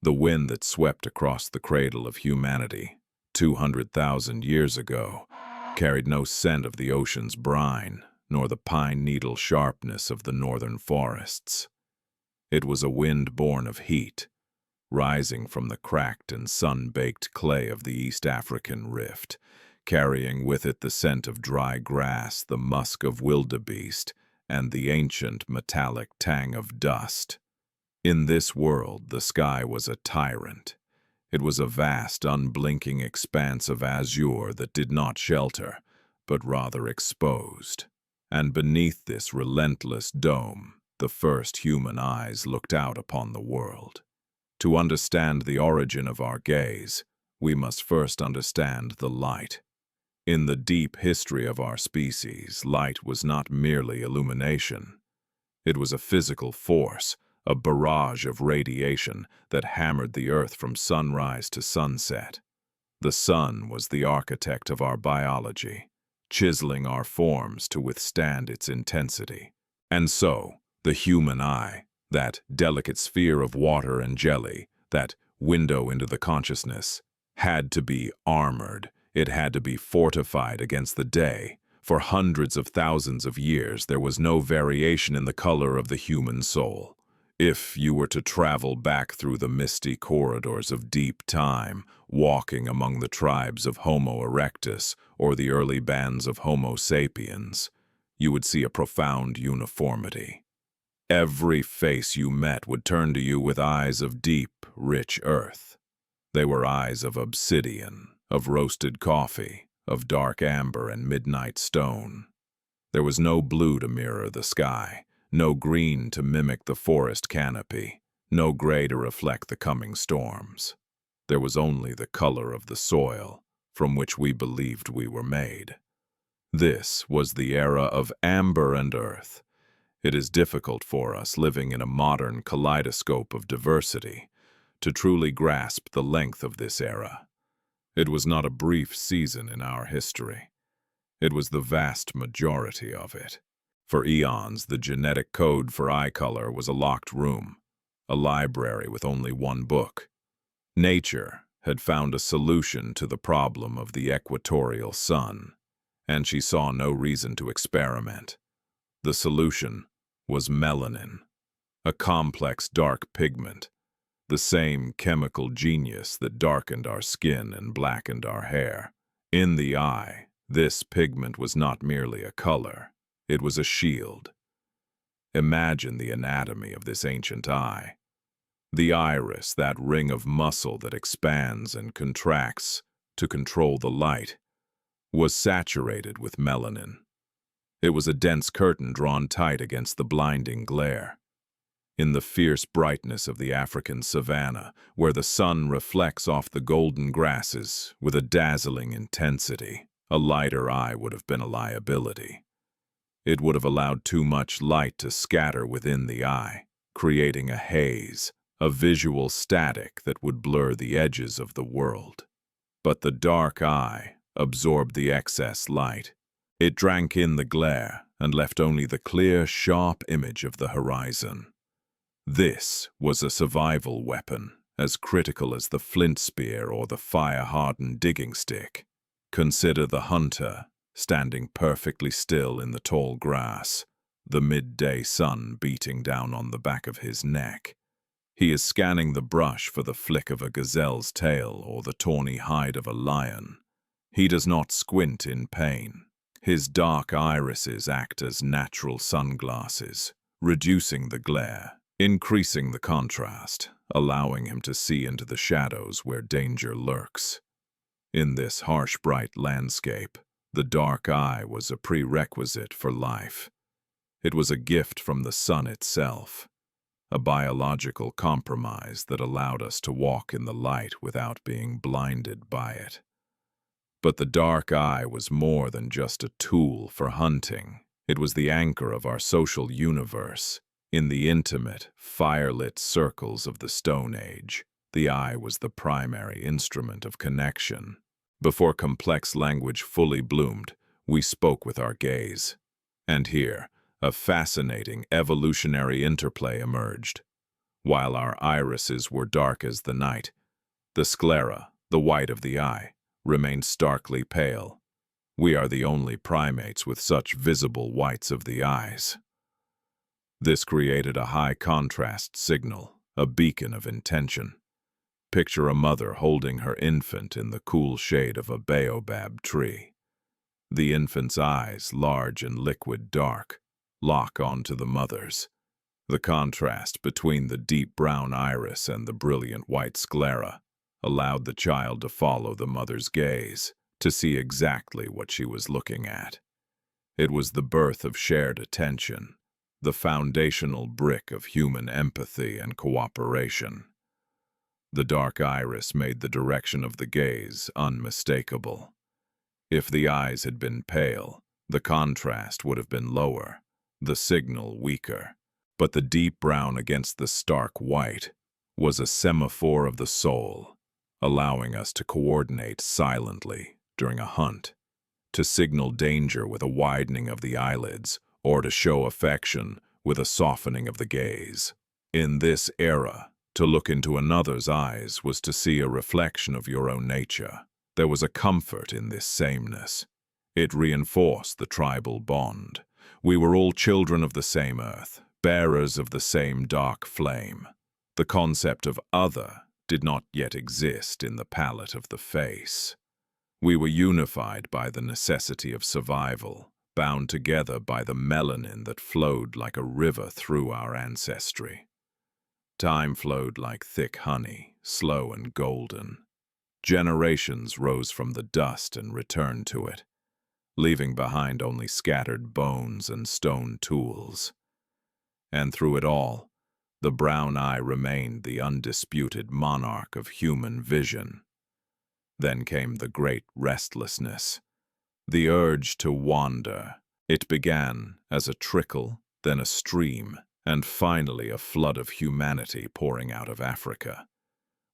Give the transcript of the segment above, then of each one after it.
The wind that swept across the cradle of humanity 200,000 years ago carried no scent of the ocean's brine, nor the pine needle sharpness of the northern forests. It was a wind born of heat, rising from the cracked and sun-baked clay of the East African rift, carrying with it the scent of dry grass, the musk of wildebeest, and the ancient metallic tang of dust. In this world, the sky was a tyrant. It was a vast, unblinking expanse of azure that did not shelter, but rather exposed. And beneath this relentless dome, the first human eyes looked out upon the world. To understand the origin of our gaze, we must first understand the light. In the deep history of our species, light was not merely illumination. It was a physical force, a barrage of radiation that hammered the earth from sunrise to sunset. The sun was the architect of our biology, chiseling our forms to withstand its intensity. And so, the human eye, that delicate sphere of water and jelly, that window into the consciousness, had to be armored. It had to be fortified against the day. For hundreds of thousands of years, there was no variation in the color of the human soul. If you were to travel back through the misty corridors of deep time, walking among the tribes of Homo erectus or the early bands of Homo sapiens, you would see a profound uniformity. Every face you met would turn to you with eyes of deep, rich earth. They were eyes of obsidian, of roasted coffee, of dark amber and midnight stone. There was no blue to mirror the sky, no green to mimic the forest canopy, no gray to reflect the coming storms. There was only the color of the soil from which we believed we were made. This was the era of amber and earth. It is difficult for us, living in a modern kaleidoscope of diversity, to truly grasp the length of this era. It was not a brief season in our history. It was the vast majority of it. For eons, the genetic code for eye color was a locked room, a library with only one book. Nature had found a solution to the problem of the equatorial sun, and she saw no reason to experiment. The solution was melanin, a complex dark pigment, the same chemical genius that darkened our skin and blackened our hair. In the eye, this pigment was not merely a color, it was a shield. Imagine the anatomy of this ancient eye. The iris, that ring of muscle that expands and contracts to control the light, was saturated with melanin. It was a dense curtain drawn tight against the blinding glare. In the fierce brightness of the African savannah, where the sun reflects off the golden grasses with a dazzling intensity, a lighter eye would have been a liability. It would have allowed too much light to scatter within the eye, creating a haze, a visual static that would blur the edges of the world. But the dark eye absorbed the excess light. It drank in the glare and left only the clear, sharp image of the horizon. This was a survival weapon, as critical as the flint spear or the fire-hardened digging stick. Consider the hunter, standing perfectly still in the tall grass, the midday sun beating down on the back of his neck. He is scanning the brush for the flick of a gazelle's tail or the tawny hide of a lion. He does not squint in pain. His dark irises act as natural sunglasses, reducing the glare, increasing the contrast, allowing him to see into the shadows where danger lurks. In this harsh, bright landscape, the dark eye was a prerequisite for life. It was a gift from the sun itself, a biological compromise that allowed us to walk in the light without being blinded by it. But the dark eye was more than just a tool for hunting. It was the anchor of our social universe. In the intimate, firelit circles of the Stone Age, the eye was the primary instrument of connection. Before complex language fully bloomed, we spoke with our gaze. And here, a fascinating evolutionary interplay emerged. while our irises were dark as the night. The sclera, the white of the eye, remained starkly pale. We are the only primates with such visible whites of the eyes. This created a high contrast signal, a beacon of intention. Picture a mother holding her infant in the cool shade of a baobab tree. The infant's eyes, large and liquid dark, lock onto the mother's. The contrast between the deep brown iris and the brilliant white sclera allowed the child to follow the mother's gaze, to see exactly what she was looking at. It was the birth of shared attention, the foundational brick of human empathy and cooperation. The dark iris made the direction of the gaze unmistakable. If the eyes had been pale, the contrast would have been lower, the signal weaker. But the deep brown against the stark white was a semaphore of the soul, allowing us to coordinate silently during a hunt, to signal danger with a widening of the eyelids, or to show affection with a softening of the gaze. In this era, to look into another's eyes was to see a reflection of your own nature. There was a comfort in this sameness. It reinforced the tribal bond. We were all children of the same earth, bearers of the same dark flame. The concept of other did not yet exist in the palette of the face. We were unified by the necessity of survival, bound together by the melanin that flowed like a river through our ancestry. Time flowed like thick honey, slow and golden. Generations rose from the dust and returned to it, leaving behind only scattered bones and stone tools. And through it all, the brown eye remained the undisputed monarch of human vision. Then came the great restlessness, the urge to wander. It began as a trickle, then a stream, and finally a flood of humanity pouring out of Africa.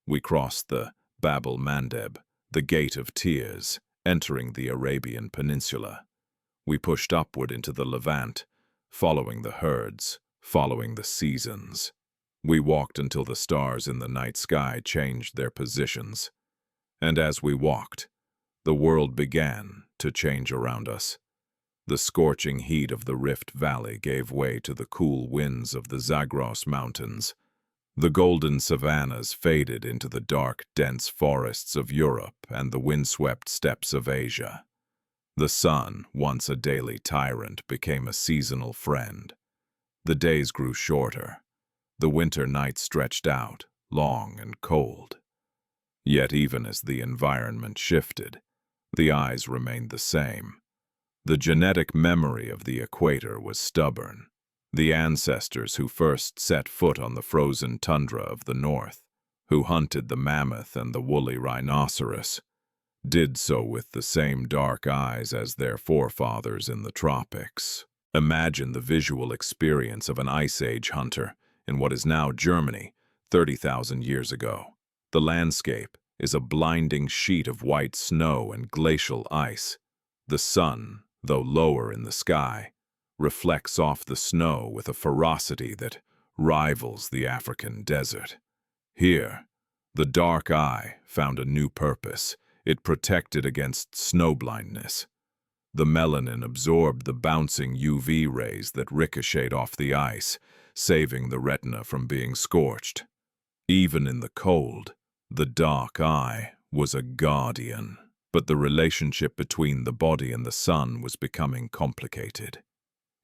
We crossed the Bab el-Mandeb, the Gate of Tears, entering the Arabian Peninsula. We pushed upward into the Levant, following the herds, following the seasons. We walked until the stars in the night sky changed their positions. And as we walked, the world began to change around us. The scorching heat of the Rift Valley gave way to the cool winds of the Zagros Mountains. The golden savannas faded into the dark, dense forests of Europe and the windswept steppes of Asia. The sun, once a daily tyrant, became a seasonal friend. The days grew shorter. The winter nights stretched out, long and cold. Yet even as the environment shifted, the eyes remained the same. The genetic memory of the equator was stubborn. The ancestors who first set foot on the frozen tundra of the north, who hunted the mammoth and the woolly rhinoceros, did so with the same dark eyes as their forefathers in the tropics. Imagine the visual experience of an Ice Age hunter in what is now Germany, 30,000 years ago. The landscape is a blinding sheet of white snow and glacial ice. The sun, though lower in the sky, reflects off the snow with a ferocity that rivals the African desert. Here, the dark eye found a new purpose. It protected against snowblindness. The melanin absorbed the bouncing UV rays that ricocheted off the ice, saving the retina from being scorched. Even in the cold, the dark eye was a guardian. But the relationship between the body and the sun was becoming complicated.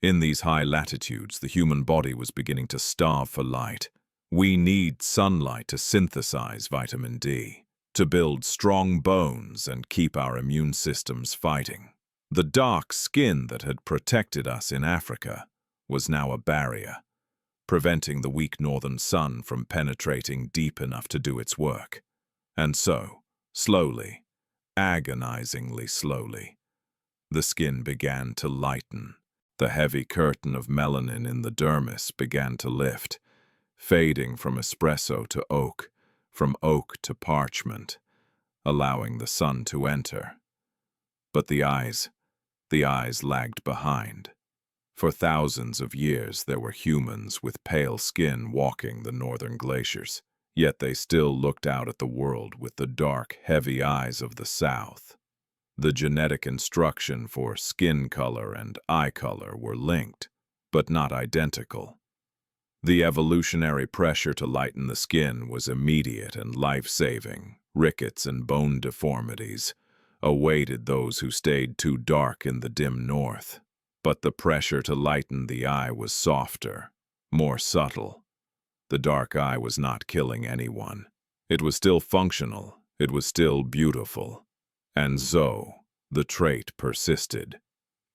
In these high latitudes, the human body was beginning to starve for light. We need sunlight to synthesize vitamin D, to build strong bones and keep our immune systems fighting. The dark skin that had protected us in Africa was now a barrier, preventing the weak northern sun from penetrating deep enough to do its work. And so, slowly, agonizingly slowly, the skin began to lighten. The heavy curtain of melanin in the dermis began to lift, fading from espresso to oak, from oak to parchment, allowing the sun to enter. But the eyes lagged behind. For thousands of years there were humans with pale skin walking the northern glaciers, yet they still looked out at the world with the dark, heavy eyes of the south. The genetic instruction for skin color and eye color were linked, but not identical. The evolutionary pressure to lighten the skin was immediate and life-saving. Rickets and bone deformities awaited those who stayed too dark in the dim north. But the pressure to lighten the eye was softer, more subtle. The dark eye was not killing anyone. It was still functional, it was still beautiful. And so, the trait persisted.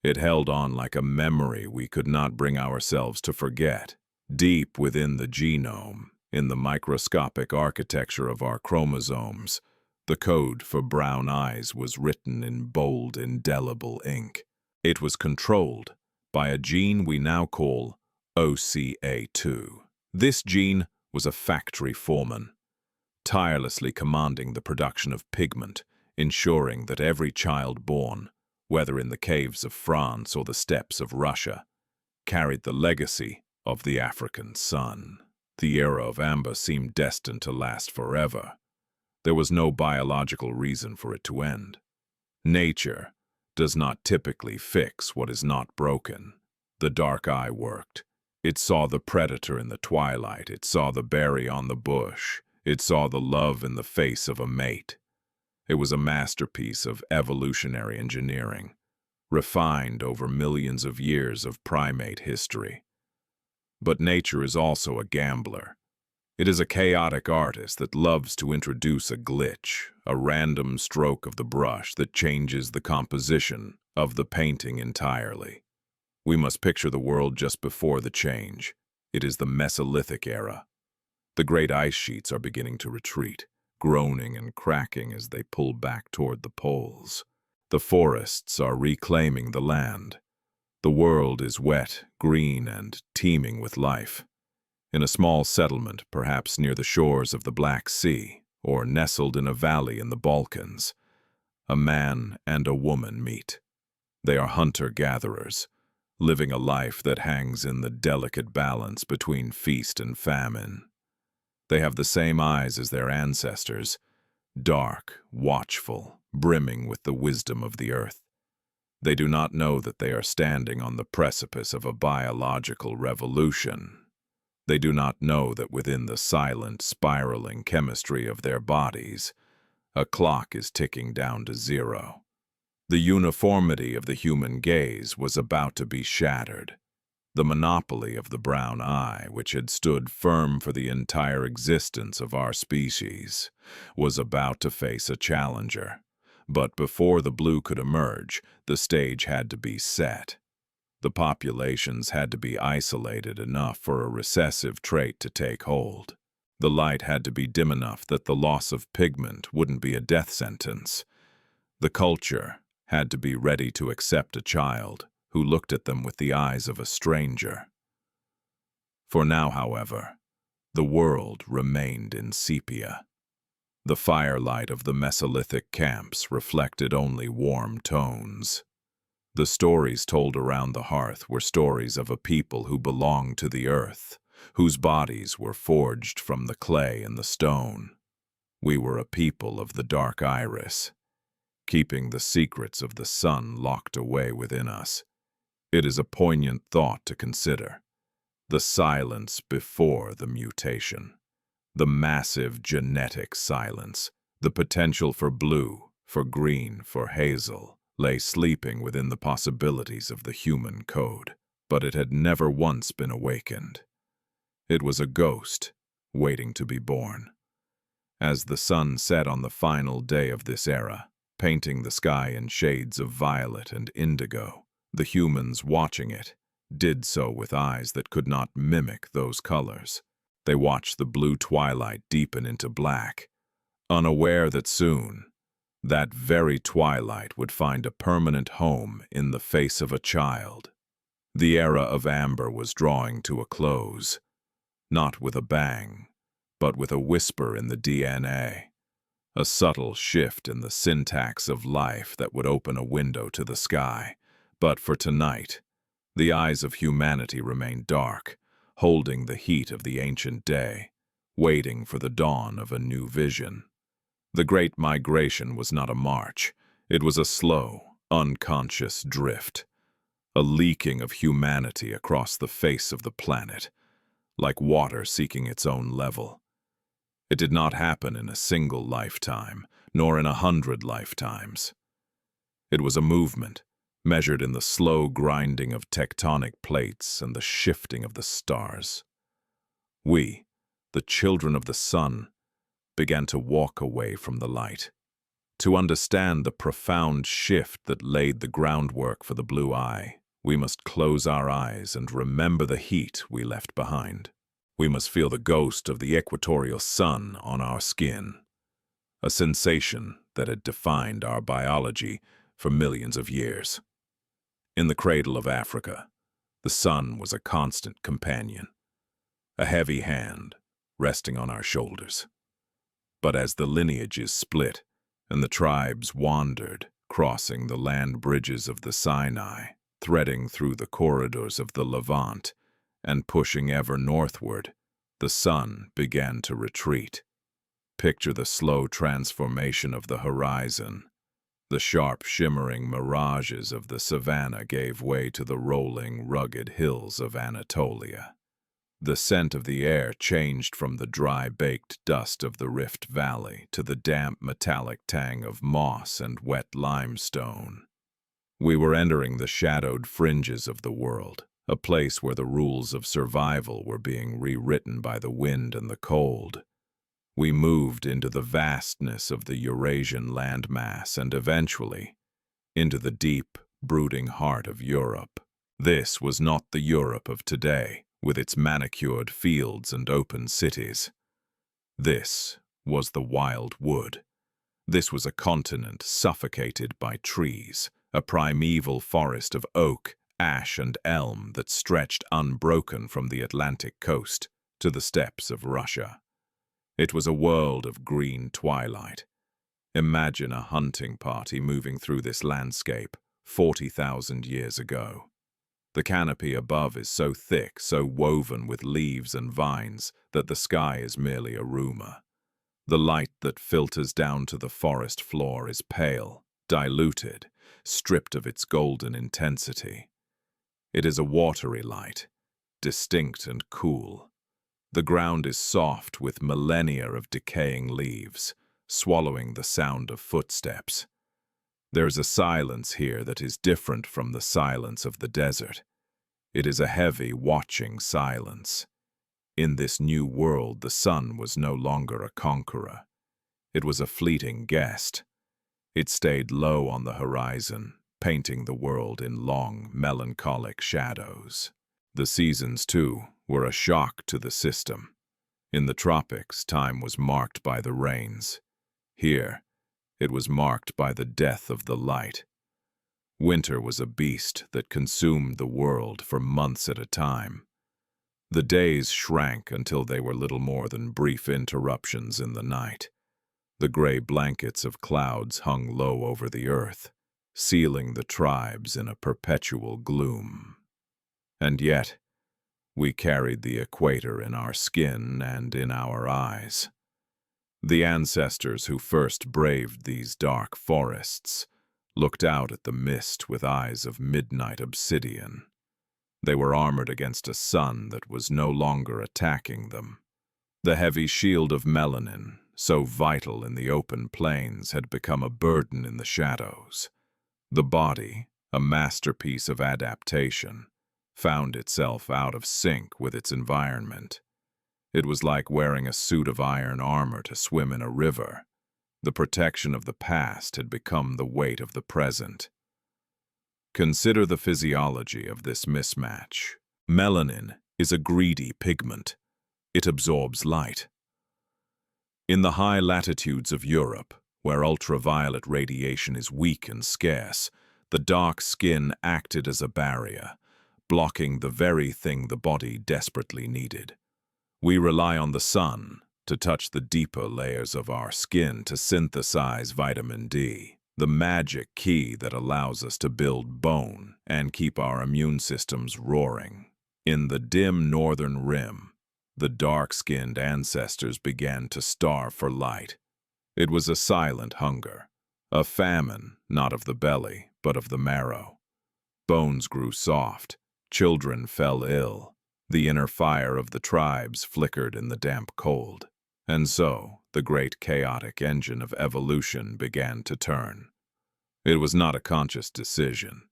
It held on like a memory we could not bring ourselves to forget. Deep within the genome, in the microscopic architecture of our chromosomes, the code for brown eyes was written in bold, indelible ink. It was controlled by a gene we now call OCA2. This gene was a factory foreman, tirelessly commanding the production of pigment, ensuring that every child born, whether in the caves of France or the steppes of Russia, carried the legacy of the African sun. The era of amber seemed destined to last forever. There was no biological reason for it to end. Nature does not typically fix what is not broken. The dark eye worked. It saw the predator in the twilight. It saw the berry on the bush. It saw the love in the face of a mate. It was a masterpiece of evolutionary engineering, refined over millions of years of primate history. But nature is also a gambler. It is a chaotic artist that loves to introduce a glitch, a random stroke of the brush that changes the composition of the painting entirely. We must picture the world just before the change. It is the Mesolithic era. The great ice sheets are beginning to retreat, groaning and cracking as they pull back toward the poles. The forests are reclaiming the land. The world is wet, green, and teeming with life. In a small settlement, perhaps near the shores of the Black Sea, or nestled in a valley in the Balkans, a man and a woman meet. They are hunter-gatherers, living a life that hangs in the delicate balance between feast and famine. They have the same eyes as their ancestors, dark, watchful, brimming with the wisdom of the earth. They do not know that they are standing on the precipice of a biological revolution. They do not know that within the silent, spiraling chemistry of their bodies, a clock is ticking down to zero. The uniformity of the human gaze was about to be shattered. The monopoly of the brown eye, which had stood firm for the entire existence of our species, was about to face a challenger. But before the blue could emerge, the stage had to be set. The populations had to be isolated enough for a recessive trait to take hold. The light had to be dim enough that the loss of pigment wouldn't be a death sentence. The culture had to be ready to accept a child who looked at them with the eyes of a stranger. For now, however, the world remained in sepia. The firelight of the Mesolithic camps reflected only warm tones. The stories told around the hearth were stories of a people who belonged to the earth, whose bodies were forged from the clay and the stone. We were a people of the dark iris, keeping the secrets of the sun locked away within us. It is a poignant thought to consider. The silence before the mutation. The massive genetic silence. The potential for blue, for green, for hazel, lay sleeping within the possibilities of the human code. But it had never once been awakened. It was a ghost, waiting to be born. As the sun set on the final day of this era, painting the sky in shades of violet and indigo, the humans watching it did so with eyes that could not mimic those colors. They watched the blue twilight deepen into black, unaware that soon, that very twilight would find a permanent home in the face of a child. The era of amber was drawing to a close, not with a bang, but with a whisper in the DNA, a subtle shift in the syntax of life that would open a window to the sky. But for tonight, The eyes of humanity remained dark, holding the heat of the ancient day, waiting for the dawn of a new vision. The Great Migration was not a march. It was a slow, unconscious drift, a leaking of humanity across the face of the planet, like water seeking its own level. It did not happen in a single lifetime, nor in 100 lifetimes. It was a movement, measured in the slow grinding of tectonic plates and the shifting of the stars. We, the children of the sun, began to walk away from the light. To understand the profound shift that laid the groundwork for the blue eye, we must close our eyes and remember the heat we left behind. We must feel the ghost of the equatorial sun on our skin, a sensation that had defined our biology for millions of years. In the cradle of Africa, the sun was a constant companion, a heavy hand resting on our shoulders. But as the lineages split and the tribes wandered, crossing the land bridges of the Sinai, threading through the corridors of the Levant, and pushing ever northward, the sun began to retreat. Picture the slow transformation of the horizon. The sharp, shimmering mirages of the savannah gave way to the rolling, rugged hills of Anatolia. The scent of the air changed from the dry, baked dust of the Rift Valley to the damp, metallic tang of moss and wet limestone. We were entering the shadowed fringes of the world, a place where the rules of survival were being rewritten by the wind and the cold. We moved into the vastness of the Eurasian landmass and eventually into the deep, brooding heart of Europe. This was not the Europe of today, with its manicured fields and open cities. This was the wild wood. This was a continent suffocated by trees, a primeval forest of oak, ash, and elm that stretched unbroken from the Atlantic coast to the steppes of Russia. It was a world of green twilight. Imagine a hunting party moving through this landscape 40,000 years ago. The canopy above is so thick, so woven with leaves and vines, that the sky is merely a rumor. The light that filters down to the forest floor is pale, diluted, stripped of its golden intensity. It is a watery light, distinct and cool. The ground is soft with millennia of decaying leaves, swallowing the sound of footsteps. There is a silence here that is different from the silence of the desert. It is a heavy, watching silence. In this new world, the sun was no longer a conqueror. It was a fleeting guest. It stayed low on the horizon, painting the world in long, melancholic shadows. The seasons, too, were a shock to the system. In the tropics, time was marked by the rains. Here, it was marked by the death of the light. Winter was a beast that consumed the world for months at a time. The days shrank until they were little more than brief interruptions in the night. The gray blankets of clouds hung low over the earth, sealing the tribes in a perpetual gloom. And yet, we carried the equator in our skin and in our eyes. The ancestors who first braved these dark forests looked out at the mist with eyes of midnight obsidian. They were armored against a sun that was no longer attacking them. The heavy shield of melanin, so vital in the open plains, had become a burden in the shadows. The body, a masterpiece of adaptation, found itself out of sync with its environment. It was like wearing a suit of iron armor to swim in a river. The protection of the past had become the weight of the present. Consider the physiology of this mismatch. Melanin is a greedy pigment. It absorbs light. In the high latitudes of Europe, where ultraviolet radiation is weak and scarce, the dark skin acted as a barrier, blocking the very thing the body desperately needed. We rely on the sun to touch the deeper layers of our skin to synthesize vitamin D, the magic key that allows us to build bone, and keep our immune systems roaring. In the dim northern rim, the dark-skinned ancestors began to starve for light. It was a silent hunger, a famine not of the belly, but of the marrow. Bones grew soft, children fell ill, the inner fire of the tribes flickered in the damp cold. And so, the great chaotic engine of evolution began to turn. It was not a conscious decision.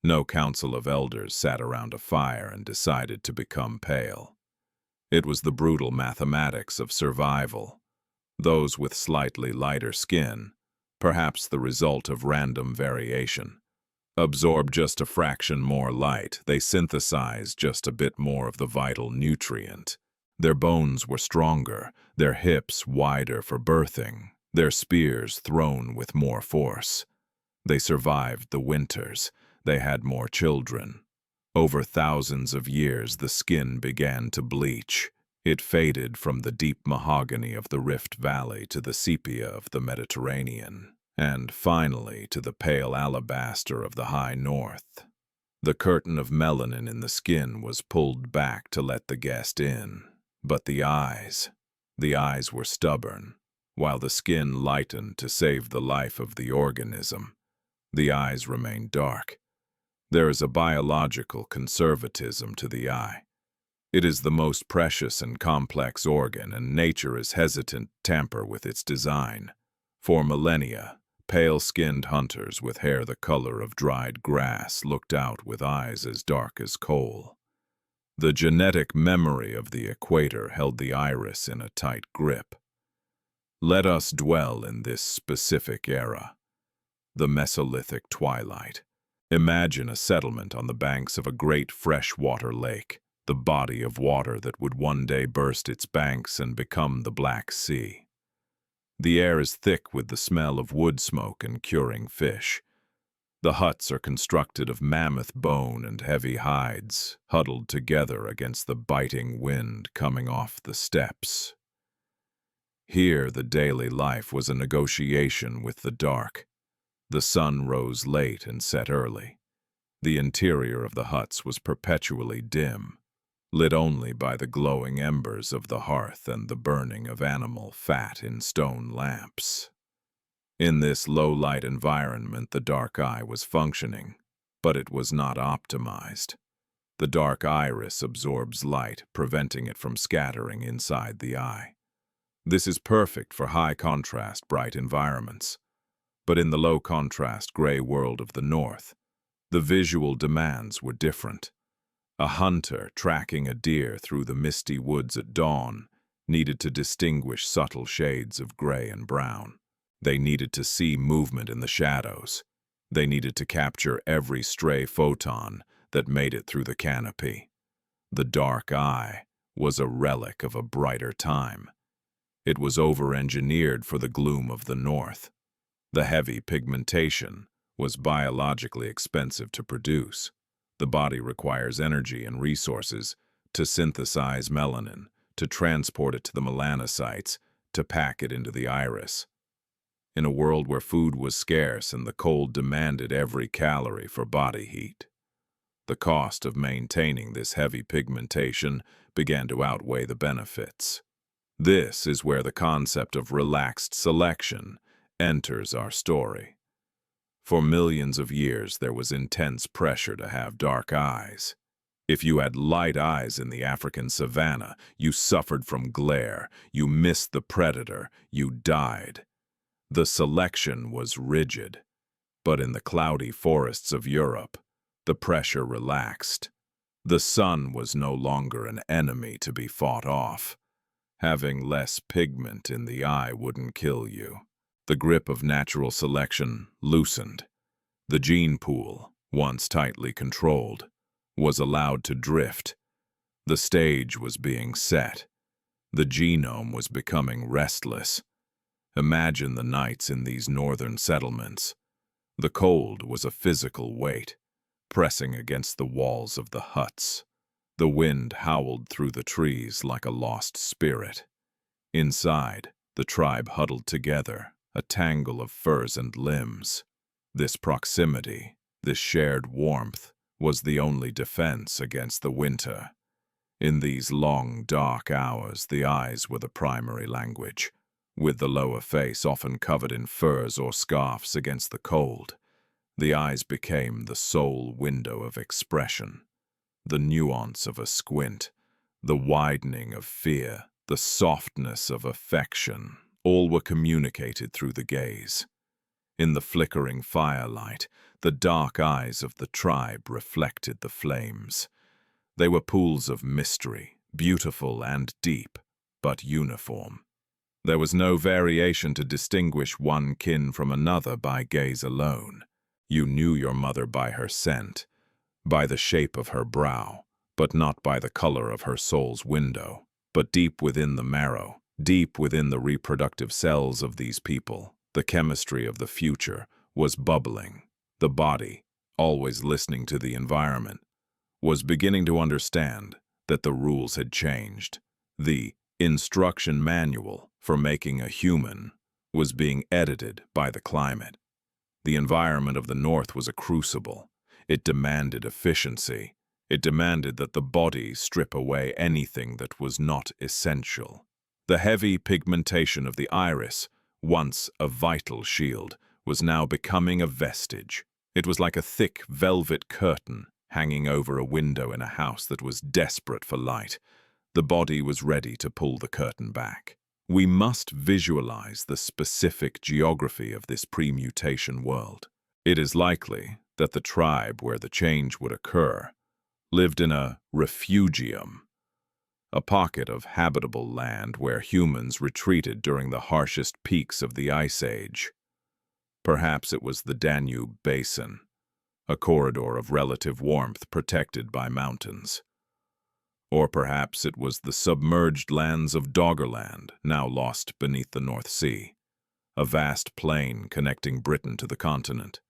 No council of elders sat around a fire and decided to become pale. It was the brutal mathematics of survival. Those with slightly lighter skin, perhaps the result of random variation, absorbed just a fraction more light. They synthesized just a bit more of the vital nutrient. Their bones were stronger, their hips wider for birthing, their spears thrown with more force. They survived the winters. They had more children. Over thousands of years, the skin began to bleach. It faded from the deep mahogany of the Rift Valley to the sepia of the Mediterranean, and finally to the pale alabaster of the high north. The curtain of melanin in the skin was pulled back to let the guest in. But the eyes were stubborn. While the skin lightened to save the life of the organism, the eyes remained dark. There is a biological conservatism to the eye. It is the most precious and complex organ, and nature is hesitant to tamper with its design. For millennia, pale-skinned hunters with hair the color of dried grass looked out with eyes as dark as coal. The genetic memory of the equator held the iris in a tight grip. Let us dwell in this specific era, the Mesolithic twilight. Imagine a settlement on the banks of a great freshwater lake, the body of water that would one day burst its banks and become the Black Sea. The air is thick with the smell of wood smoke and curing fish. The huts are constructed of mammoth bone and heavy hides, huddled together against the biting wind coming off the steppes. Here the daily life was a negotiation with the dark. The sun rose late and set early. The interior of the huts was perpetually dim, lit only by the glowing embers of the hearth and the burning of animal fat in stone lamps. In this low-light environment, the dark eye was functioning, but it was not optimized. The dark iris absorbs light, preventing it from scattering inside the eye. This is perfect for high-contrast, bright environments. But in the low-contrast, gray world of the north, the visual demands were different. A hunter tracking a deer through the misty woods at dawn needed to distinguish subtle shades of gray and brown. They needed to see movement in the shadows. They needed to capture every stray photon that made it through the canopy. The dark eye was a relic of a brighter time. It was over-engineered for the gloom of the north. The heavy pigmentation was biologically expensive to produce. The body requires energy and resources to synthesize melanin, to transport it to the melanocytes, to pack it into the iris. In a world where food was scarce and the cold demanded every calorie for body heat, the cost of maintaining this heavy pigmentation began to outweigh the benefits. This is where the concept of relaxed selection enters our story. For millions of years, there was intense pressure to have dark eyes. If you had light eyes in the African savannah, you suffered from glare, you missed the predator, you died. The selection was rigid, but in the cloudy forests of Europe, the pressure relaxed. The sun was no longer an enemy to be fought off. Having less pigment in the eye wouldn't kill you. The grip of natural selection loosened. The gene pool, once tightly controlled, was allowed to drift. The stage was being set. The genome was becoming restless. Imagine the nights in these northern settlements. The cold was a physical weight, pressing against the walls of the huts. The wind howled through the trees like a lost spirit. Inside, the tribe huddled together, a tangle of furs and limbs. This proximity, This shared warmth was the only defense against the winter. In these long, dark hours, the eyes were the primary language, with the lower face often covered in furs or scarves against the cold. The eyes became the sole window of expression. The nuance of a squint, the widening of fear, the softness of affection, all were communicated through the gaze. In the flickering firelight, the dark eyes of the tribe reflected the flames. They were pools of mystery, beautiful and deep, but uniform. There was no variation to distinguish one kin from another by gaze alone. You knew your mother by her scent, by the shape of her brow, but not by the color of her soul's window. But deep within the marrow, deep within the reproductive cells of these people, the chemistry of the future was bubbling. The body, always listening to the environment, was beginning to understand that the rules had changed. The instruction manual for making a human was being edited by the climate. The environment of the North was a crucible. It demanded efficiency. It demanded that the body strip away anything that was not essential. The heavy pigmentation of the iris, once a vital shield, was now becoming a vestige. It was like a thick velvet curtain hanging over a window in a house that was desperate for light. The body was ready to pull the curtain back. We must visualize the specific geography of this pre-mutation world. It is likely that the tribe where the change would occur lived in a refugium, a pocket of habitable land where humans retreated during the harshest peaks of the Ice Age. Perhaps it was the Danube Basin, a corridor of relative warmth protected by mountains. Or perhaps it was the submerged lands of Doggerland, now lost beneath the North Sea, a vast plain connecting Britain to the continent.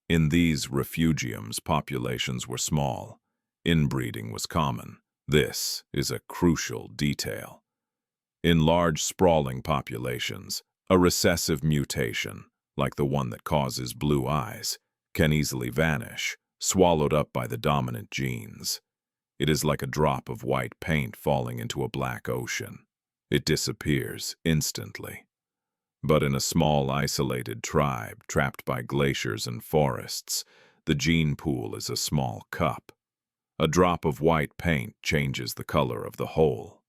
In these refugiums, populations were small. Inbreeding was common. This is a crucial detail. In large, sprawling populations, a recessive mutation, like the one that causes blue eyes, can easily vanish, swallowed up by the dominant genes. It is like a drop of white paint falling into a black ocean. It disappears instantly. But in a small, isolated tribe, trapped by glaciers and forests, the gene pool is a small cup. A drop of white paint changes the color of the whole.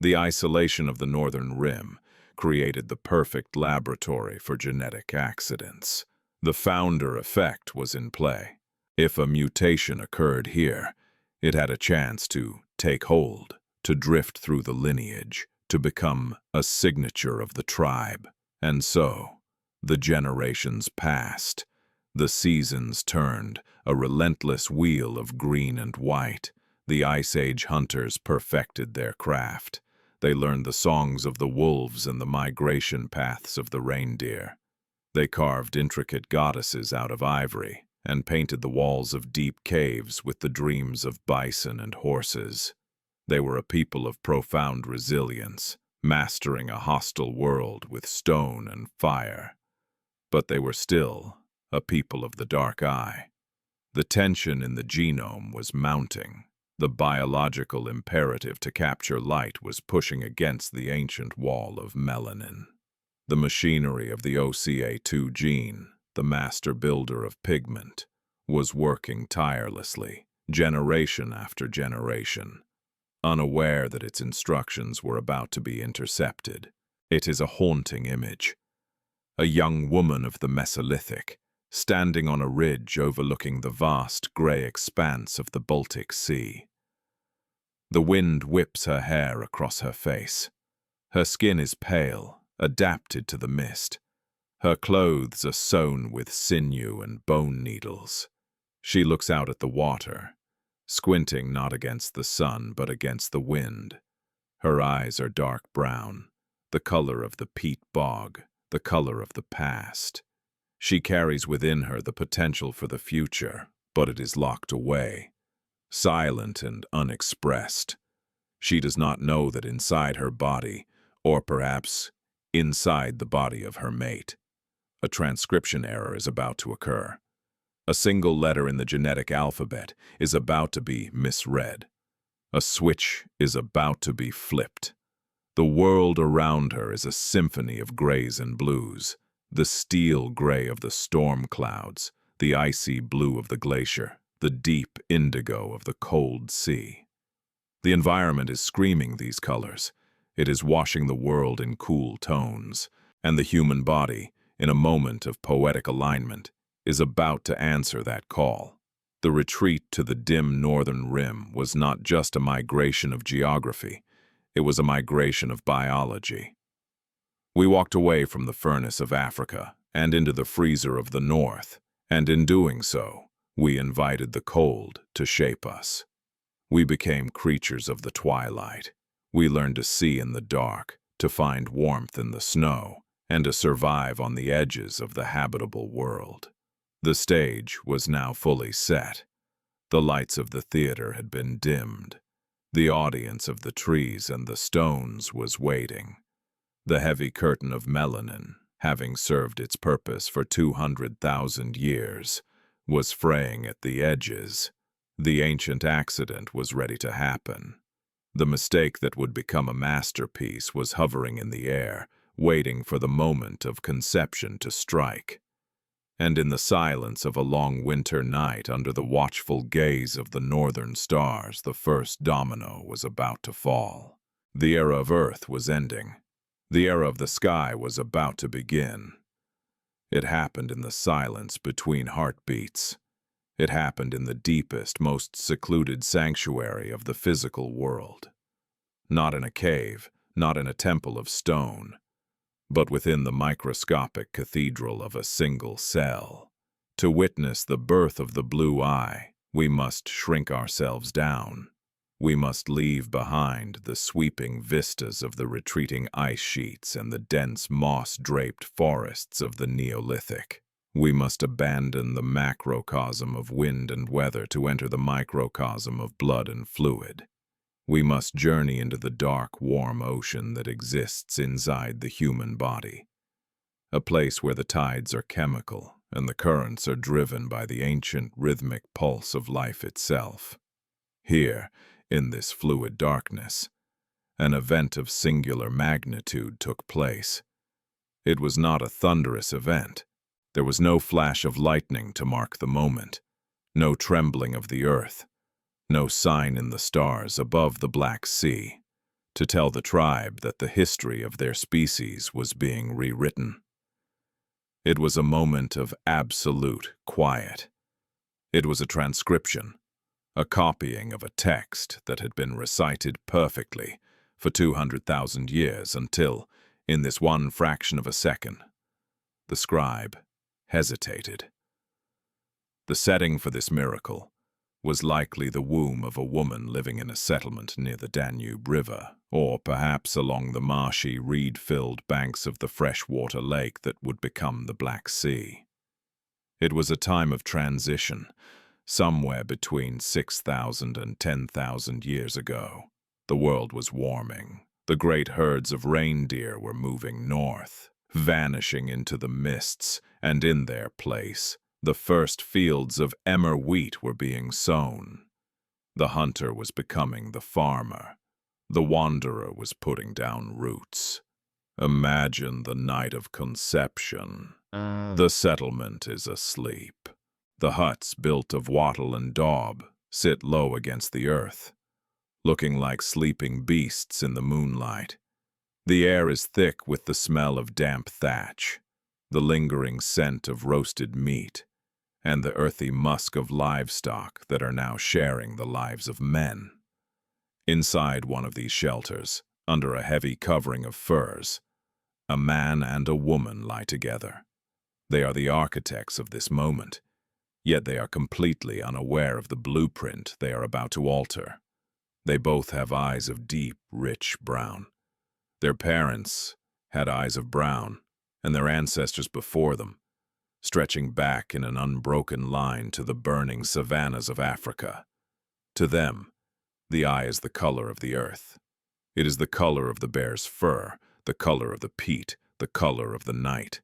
The isolation of the northern rim created the perfect laboratory for genetic accidents. The founder effect was in play. If a mutation occurred here, it had a chance to take hold, to drift through the lineage, to become a signature of the tribe. And so, the generations passed. The seasons turned, a relentless wheel of green and white. The Ice Age hunters perfected their craft. They learned the songs of the wolves and the migration paths of the reindeer. They carved intricate goddesses out of ivory and painted the walls of deep caves with the dreams of bison and horses. They were a people of profound resilience, mastering a hostile world with stone and fire. But they were still a people of the dark eye. The tension in the genome was mounting. The biological imperative to capture light was pushing against the ancient wall of melanin. The machinery of the OCA2 gene, the master builder of pigment, was working tirelessly, generation after generation, unaware that its instructions were about to be intercepted. It is a haunting image. A young woman of the Mesolithic, standing on a ridge overlooking the vast gray expanse of the Baltic Sea. The wind whips her hair across her face. Her skin is pale, adapted to the mist. Her clothes are sewn with sinew and bone needles. She looks out at the water, squinting not against the sun but against the wind. Her eyes are dark brown, the color of the peat bog, the color of the past. She carries within her the potential for the future, but it is locked away, silent and unexpressed. She does not know that inside her body, or perhaps inside the body of her mate, a transcription error is about to occur. A single letter in the genetic alphabet is about to be misread. A switch is about to be flipped. The world around her is a symphony of grays and blues, the steel gray of the storm clouds, the icy blue of the glacier, the deep indigo of the cold sea. The environment is screaming these colors. It is washing the world in cool tones, and the human body, in a moment of poetic alignment, is about to answer that call. The retreat to the dim northern rim was not just a migration of geography, it was a migration of biology. We walked away from the furnace of Africa and into the freezer of the north, and in doing so, we invited the cold to shape us. We became creatures of the twilight. We learned to see in the dark, to find warmth in the snow, and to survive on the edges of the habitable world. The stage was now fully set. The lights of the theater had been dimmed. The audience of the trees and the stones was waiting. The heavy curtain of melanin, having served its purpose for 200,000 years, was fraying at the edges. The ancient accident was ready to happen. The mistake that would become a masterpiece was hovering in the air, waiting for the moment of conception to strike. And in the silence of a long winter night, under the watchful gaze of the northern stars, the first domino was about to fall. The era of Earth was ending. The era of the sky was about to begin. It happened in the silence between heartbeats. It happened in the deepest, most secluded sanctuary of the physical world. Not in a cave, not in a temple of stone, but within the microscopic cathedral of a single cell. To witness the birth of the blue eye, we must shrink ourselves down. We must leave behind the sweeping vistas of the retreating ice sheets and the dense moss-draped forests of the Neolithic. We must abandon the macrocosm of wind and weather to enter the microcosm of blood and fluid. We must journey into the dark, warm ocean that exists inside the human body, a place where the tides are chemical and the currents are driven by the ancient rhythmic pulse of life itself. Here, in this fluid darkness, an event of singular magnitude took place. It was not a thunderous event. There was no flash of lightning to mark the moment, no trembling of the earth, no sign in the stars above the Black Sea to tell the tribe that the history of their species was being rewritten. It was a moment of absolute quiet. It was a transcription, a copying of a text that had been recited perfectly for 200,000 years until, in this one fraction of a second, the scribe hesitated. The setting for this miracle was likely the womb of a woman living in a settlement near the Danube River, or perhaps along the marshy, reed-filled banks of the freshwater lake that would become the Black Sea. It was a time of transition, somewhere between 6,000 and 10,000 years ago. The world was warming. The great herds of reindeer were moving north, vanishing into the mists, and in their place, the first fields of emmer wheat were being sown. The hunter was becoming the farmer. The wanderer was putting down roots. Imagine the night of conception. The settlement is asleep. The huts, built of wattle and daub, sit low against the earth, looking like sleeping beasts in the moonlight. The air is thick with the smell of damp thatch, the lingering scent of roasted meat, and the earthy musk of livestock that are now sharing the lives of men. Inside one of these shelters, under a heavy covering of furs, a man and a woman lie together. They are the architects of this moment, yet they are completely unaware of the blueprint they are about to alter. They both have eyes of deep, rich brown. Their parents had eyes of brown, and their ancestors before them, stretching back in an unbroken line to the burning savannas of Africa. To them, the eye is the color of the earth. It is the color of the bear's fur, the color of the peat, the color of the night.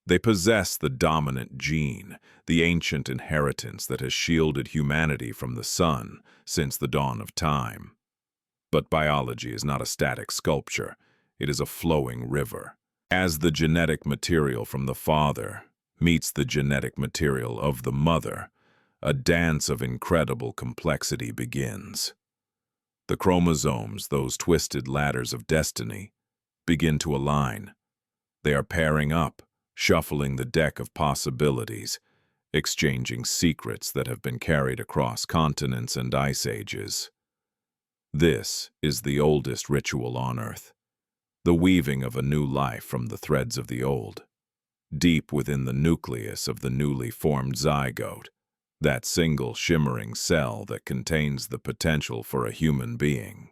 They possess the dominant gene, the ancient inheritance that has shielded humanity from the sun since the dawn of time. But biology is not a static sculpture. It is a flowing river. As the genetic material from the father meets the genetic material of the mother, a dance of incredible complexity begins. The chromosomes, those twisted ladders of destiny, begin to align. They are pairing up, shuffling the deck of possibilities, exchanging secrets that have been carried across continents and ice ages. This is the oldest ritual on Earth, the weaving of a new life from the threads of the old. Deep within the nucleus of the newly formed zygote, that single shimmering cell that contains the potential for a human being.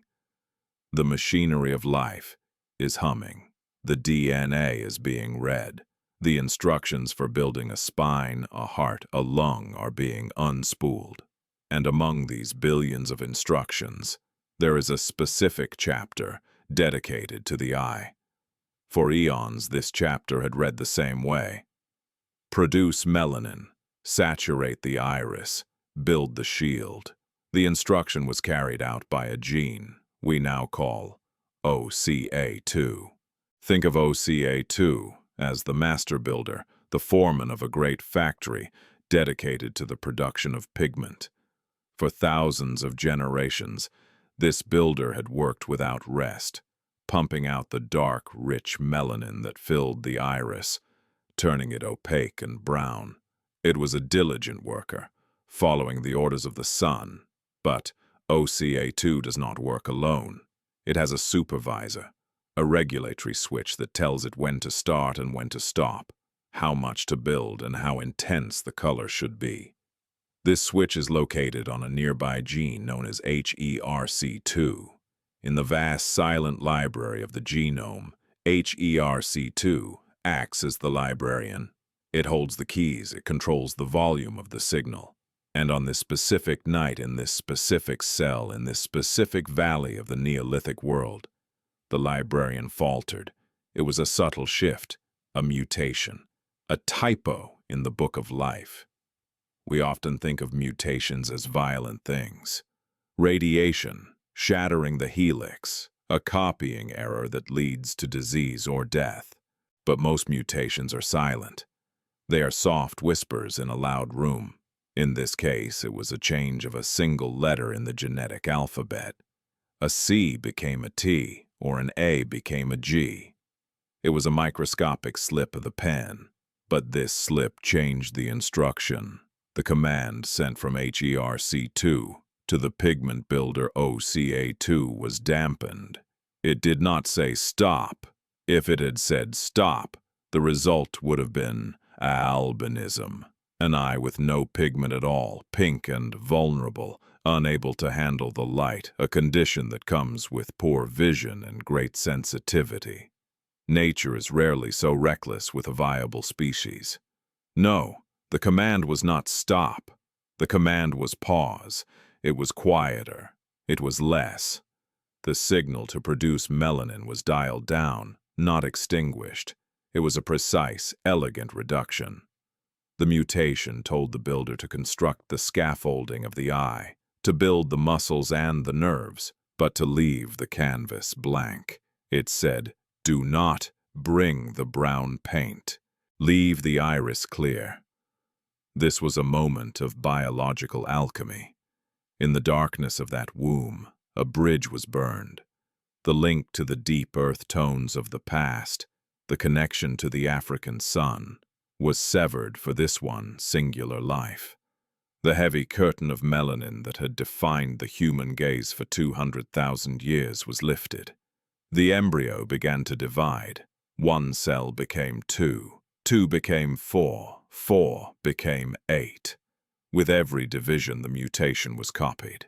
The machinery of life is humming. The DNA is being read. The instructions for building a spine, a heart, a lung are being unspooled. And among these billions of instructions, there is a specific chapter dedicated to the eye. For eons, this chapter had read the same way. Produce melanin, saturate the iris, build the shield. The instruction was carried out by a gene we now call OCA2. Think of OCA2 as the master builder, the foreman of a great factory dedicated to the production of pigment. For thousands of generations, this builder had worked without rest, pumping out the dark, rich melanin that filled the iris, turning it opaque and brown. It was a diligent worker, following the orders of the sun. But OCA2 does not work alone. It has a supervisor, a regulatory switch that tells it when to start and when to stop, how much to build and how intense the color should be. This switch is located on a nearby gene known as HERC2. In the vast silent library of the genome, HERC2 acts as the librarian. It holds the keys, it controls the volume of the signal. And on this specific night, in this specific cell, in this specific valley of the Neolithic world, the librarian faltered. It was a subtle shift, a mutation, a typo in the book of life. We often think of mutations as violent things. Radiation, shattering the helix, a copying error that leads to disease or death. But most mutations are silent. They are soft whispers in a loud room. In this case, it was a change of a single letter in the genetic alphabet. A C became a T, or an A became a G. It was a microscopic slip of the pen, but this slip changed the instruction. The command sent from HERC2 to the pigment builder OCA2 was dampened. It did not say stop. If it had said stop, the result would have been albinism, an eye with no pigment at all, pink and vulnerable, unable to handle the light, a condition that comes with poor vision and great sensitivity. Nature is rarely so reckless with a viable species. No, the command was not stop. The command was pause. It was quieter. It was less. The signal to produce melanin was dialed down, not extinguished. It was a precise, elegant reduction. The mutation told the builder to construct the scaffolding of the eye, to build the muscles and the nerves, but to leave the canvas blank. It said, "Do not bring the brown paint. Leave the iris clear." This was a moment of biological alchemy. In the darkness of that womb, a bridge was burned. The link to the deep earth tones of the past, the connection to the African sun, was severed for this one singular life. The heavy curtain of melanin that had defined the human gaze for 200,000 years was lifted. The embryo began to divide. One cell became two, two became four, four became eight. With every division, the mutation was copied.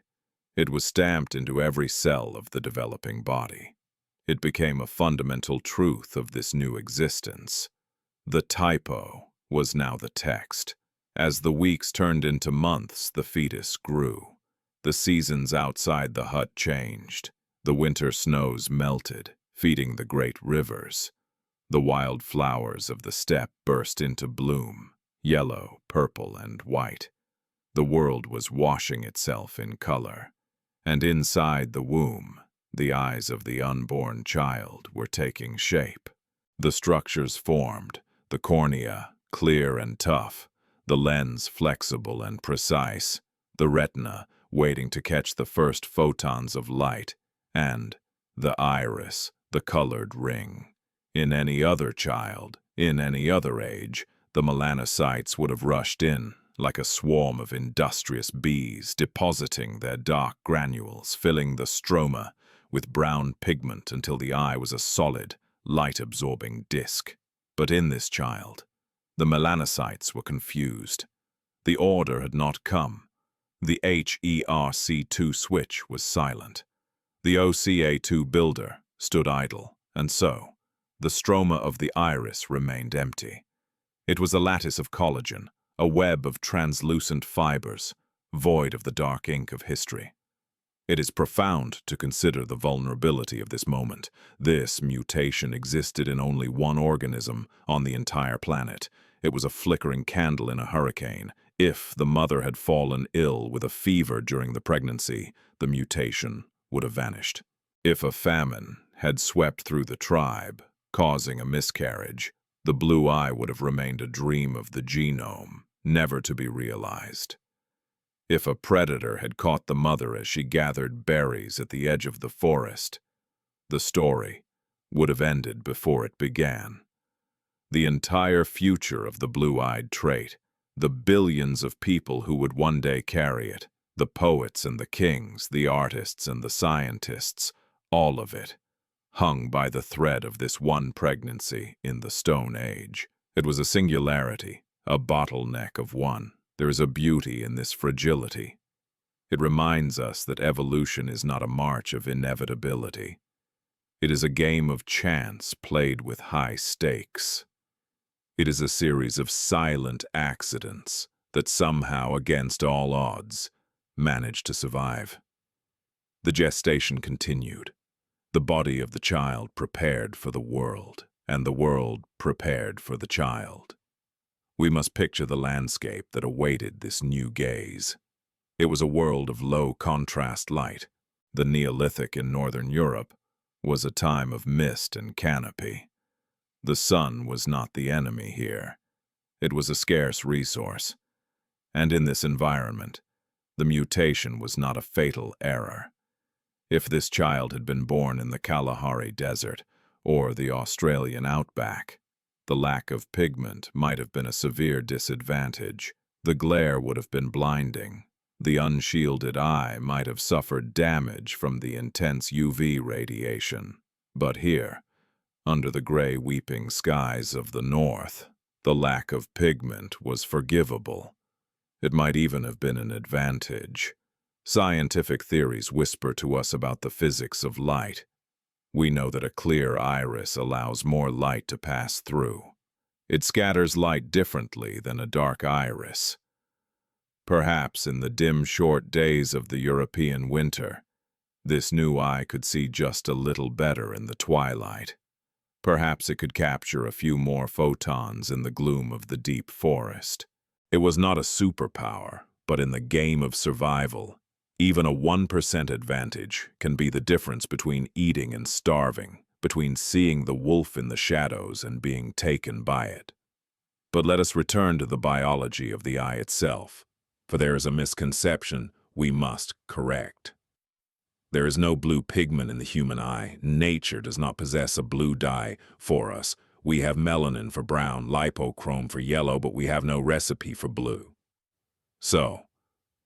It was stamped into every cell of the developing body. It became a fundamental truth of this new existence. The typo was now the text. As the weeks turned into months, the fetus grew. The seasons outside the hut changed. The winter snows melted, feeding the great rivers. The wild flowers of the steppe burst into bloom, yellow, purple, and white. The world was washing itself in color, and inside the womb, the eyes of the unborn child were taking shape. The structures formed, the cornea, clear and tough, the lens flexible and precise, the retina waiting to catch the first photons of light, and the iris, the colored ring. In any other child, in any other age, the melanocytes would have rushed in, like a swarm of industrious bees, depositing their dark granules, filling the stroma with brown pigment until the eye was a solid, light-absorbing disc. But in this child, the melanocytes were confused. The order had not come. The HERC2 switch was silent. The OCA2 builder stood idle, and so, the stroma of the iris remained empty. It was a lattice of collagen, a web of translucent fibers, void of the dark ink of history. It is profound to consider the vulnerability of this moment. This mutation existed in only one organism on the entire planet. It was a flickering candle in a hurricane. If the mother had fallen ill with a fever during the pregnancy, the mutation would have vanished. If a famine had swept through the tribe, causing a miscarriage, the blue eye would have remained a dream of the genome, never to be realized. If a predator had caught the mother as she gathered berries at the edge of the forest, the story would have ended before it began. The entire future of the blue-eyed trait, the billions of people who would one day carry it, the poets and the kings, the artists and the scientists, all of it, hung by the thread of this one pregnancy in the Stone Age. It was a singularity, a bottleneck of one. There is a beauty in this fragility. It reminds us that evolution is not a march of inevitability. It is a game of chance played with high stakes. It is a series of silent accidents that somehow, against all odds, managed to survive. The gestation continued. The body of the child prepared for the world, and the world prepared for the child. We must picture the landscape that awaited this new gaze. It was a world of low-contrast light. The Neolithic in northern Europe was a time of mist and canopy. The sun was not the enemy here. It was a scarce resource. And in this environment, the mutation was not a fatal error. If this child had been born in the Kalahari Desert or the Australian outback, the lack of pigment might have been a severe disadvantage. The glare would have been blinding. The unshielded eye might have suffered damage from the intense UV radiation. But here, under the gray weeping skies of the north, the lack of pigment was forgivable. It might even have been an advantage. Scientific theories whisper to us about the physics of light. We know that a clear iris allows more light to pass through. It scatters light differently than a dark iris. Perhaps in the dim, short days of the European winter, this new eye could see just a little better in the twilight. Perhaps it could capture a few more photons in the gloom of the deep forest. It was not a superpower, but in the game of survival, even a 1% advantage can be the difference between eating and starving, between seeing the wolf in the shadows and being taken by it. But let us return to the biology of the eye itself, for there is a misconception we must correct. There is no blue pigment in the human eye. Nature does not possess a blue dye for us. We have melanin for brown, lipochrome for yellow, but we have no recipe for blue. So,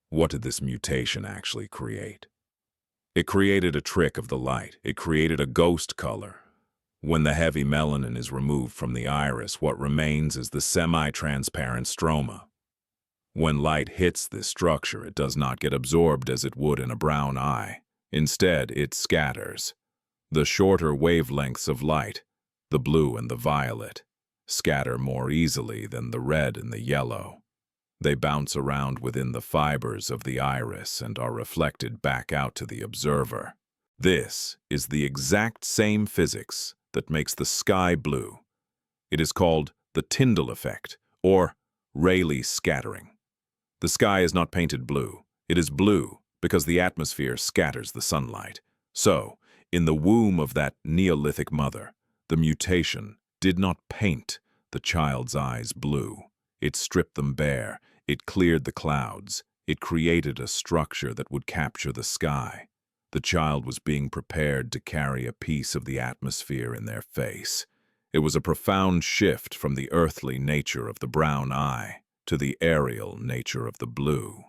what did this mutation actually create? It created a trick of the light. It created a ghost color. When the heavy melanin is removed from the iris, what remains is the semi-transparent stroma. When light hits this structure, it does not get absorbed as it would in a brown eye. Instead, it scatters. The shorter wavelengths of light, the blue and the violet, scatter more easily than the red and the yellow. They bounce around within the fibers of the iris and are reflected back out to the observer. This is the exact same physics that makes the sky blue, It is called the Tyndall effect, or Rayleigh scattering. The sky is not painted blue. It is blue because the atmosphere scatters the sunlight. So, in the womb of that Neolithic mother, the mutation did not paint the child's eyes blue. It stripped them bare. It cleared the clouds. It created a structure that would capture the sky. The child was being prepared to carry a piece of the atmosphere in their face. It was a profound shift from the earthly nature of the brown eye to the aerial nature of the blue.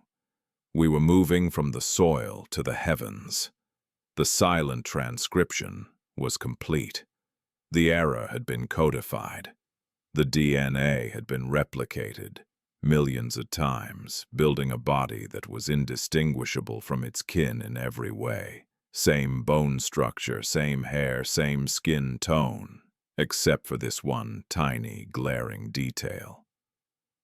We were moving from the soil to the heavens. The silent transcription was complete. The era had been codified. The DNA had been replicated millions of times, building a body that was indistinguishable from its kin in every way. Same bone structure, same hair, same skin tone, except for this one tiny, glaring detail.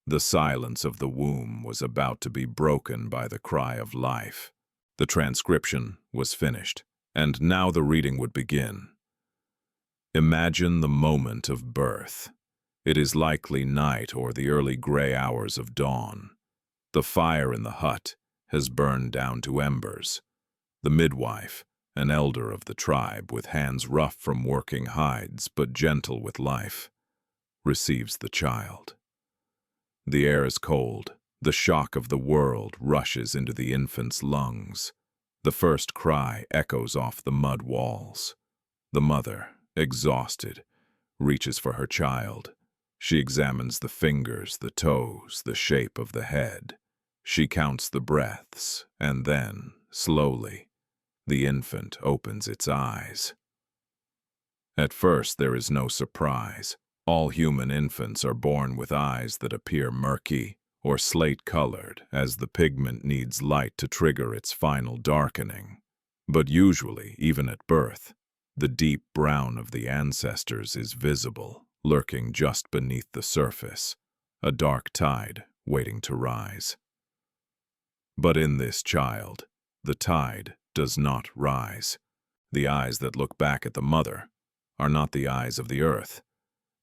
The silence of the womb was about to be broken by the cry of life. The transcription was finished, and now the reading would begin. Imagine the moment of birth. It is likely night or the early gray hours of dawn. The fire in the hut has burned down to embers. The midwife, an elder of the tribe with hands rough from working hides but gentle with life, receives the child. The air is cold. The shock of the world rushes into the infant's lungs. The first cry echoes off the mud walls. The mother, exhausted, reaches for her child. She examines the fingers, the toes, the shape of the head. She counts the breaths, and then, slowly, the infant opens its eyes. At first, there is no surprise. All human infants are born with eyes that appear murky or slate-colored, as the pigment needs light to trigger its final darkening. But usually, even at birth, the deep brown of the ancestors is visible, lurking just beneath the surface, a dark tide waiting to rise. But in this child, the tide does not rise. The eyes that look back at the mother are not the eyes of the earth.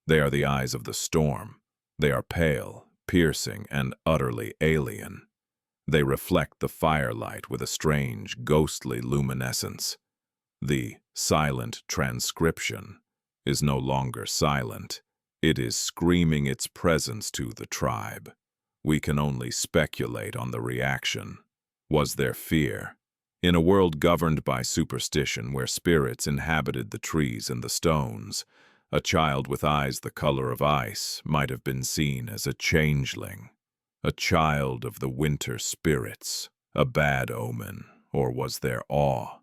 They are the eyes of the storm. They are pale, piercing, and utterly alien. They reflect the firelight with a strange, ghostly luminescence. The silent transcription is no longer silent. It is screaming its presence to the tribe. We can only speculate on the reaction. Was there fear? In a world governed by superstition where spirits inhabited the trees and the stones, a child with eyes the color of ice might have been seen as a changeling, a child of the winter spirits, a bad omen, or was there awe?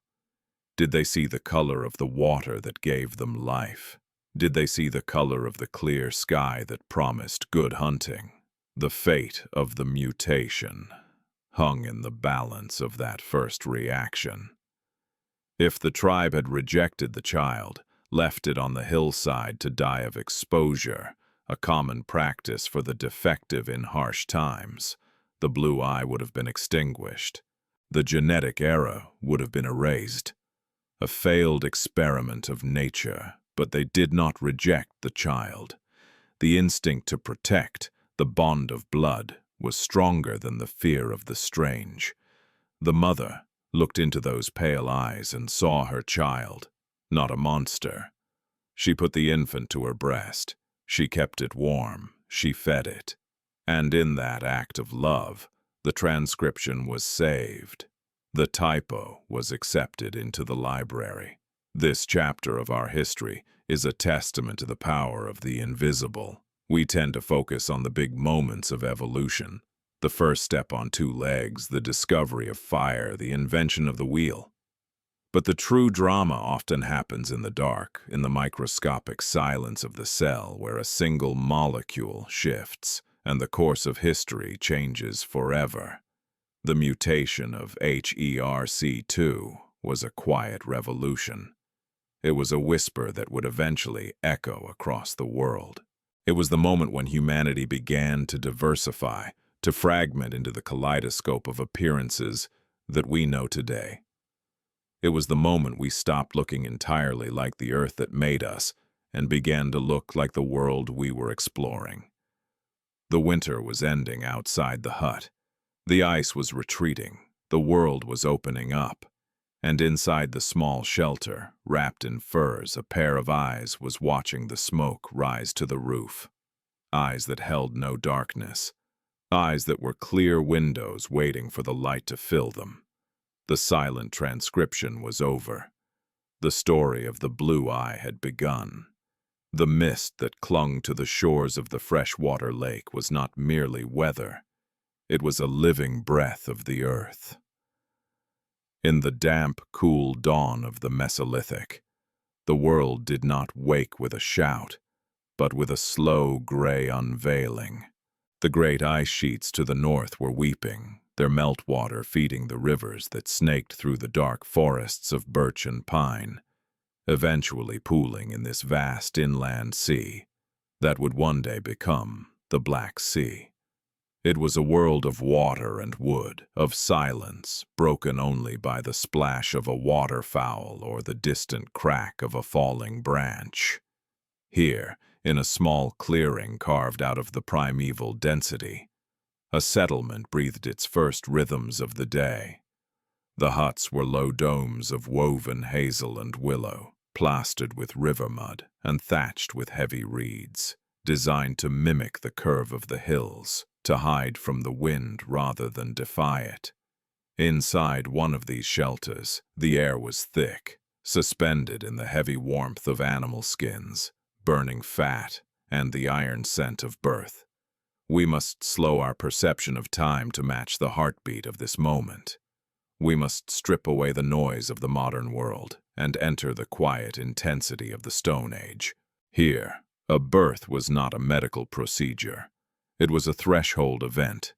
Did they see the color of the water that gave them life? Did they see the color of the clear sky that promised good hunting? The fate of the mutation hung in the balance of that first reaction. If the tribe had rejected the child, left it on the hillside to die of exposure, a common practice for the defective in harsh times, the blue eye would have been extinguished. The genetic era would have been erased. A failed experiment of nature, but they did not reject the child. The instinct to protect, the bond of blood, was stronger than the fear of the strange. The mother looked into those pale eyes and saw her child, not a monster. She put the infant to her breast. She kept it warm. She fed it. And in that act of love, the transcription was saved. The typo was accepted into the library. This chapter of our history is a testament to the power of the invisible. We tend to focus on the big moments of evolution. The first step on two legs, the discovery of fire, the invention of the wheel. But the true drama often happens in the dark, in the microscopic silence of the cell where a single molecule shifts and the course of history changes forever. The mutation of HERC2 was a quiet revolution. It was a whisper that would eventually echo across the world. It was the moment when humanity began to diversify, to fragment into the kaleidoscope of appearances that we know today. It was the moment we stopped looking entirely like the earth that made us and began to look like the world we were exploring. The winter was ending outside the hut. The ice was retreating, the world was opening up, and inside the small shelter, wrapped in furs, a pair of eyes was watching the smoke rise to the roof. Eyes that held no darkness, eyes that were clear windows waiting for the light to fill them. The silent transcription was over. The story of the blue eye had begun. The mist that clung to the shores of the freshwater lake was not merely weather. It was a living breath of the earth. In the damp, cool dawn of the Mesolithic, the world did not wake with a shout, but with a slow gray unveiling. The great ice sheets to the north were weeping, their meltwater feeding the rivers that snaked through the dark forests of birch and pine, eventually pooling in this vast inland sea that would one day become the Black Sea. It was a world of water and wood, of silence, broken only by the splash of a waterfowl or the distant crack of a falling branch. Here, in a small clearing carved out of the primeval density, a settlement breathed its first rhythms of the day. The huts were low domes of woven hazel and willow, plastered with river mud and thatched with heavy reeds, designed to mimic the curve of the hills, to hide from the wind rather than defy it. Inside one of these shelters, the air was thick, suspended in the heavy warmth of animal skins, burning fat, and the iron scent of birth. We must slow our perception of time to match the heartbeat of this moment. We must strip away the noise of the modern world and enter the quiet intensity of the Stone Age. Here, a birth was not a medical procedure. It was a threshold event,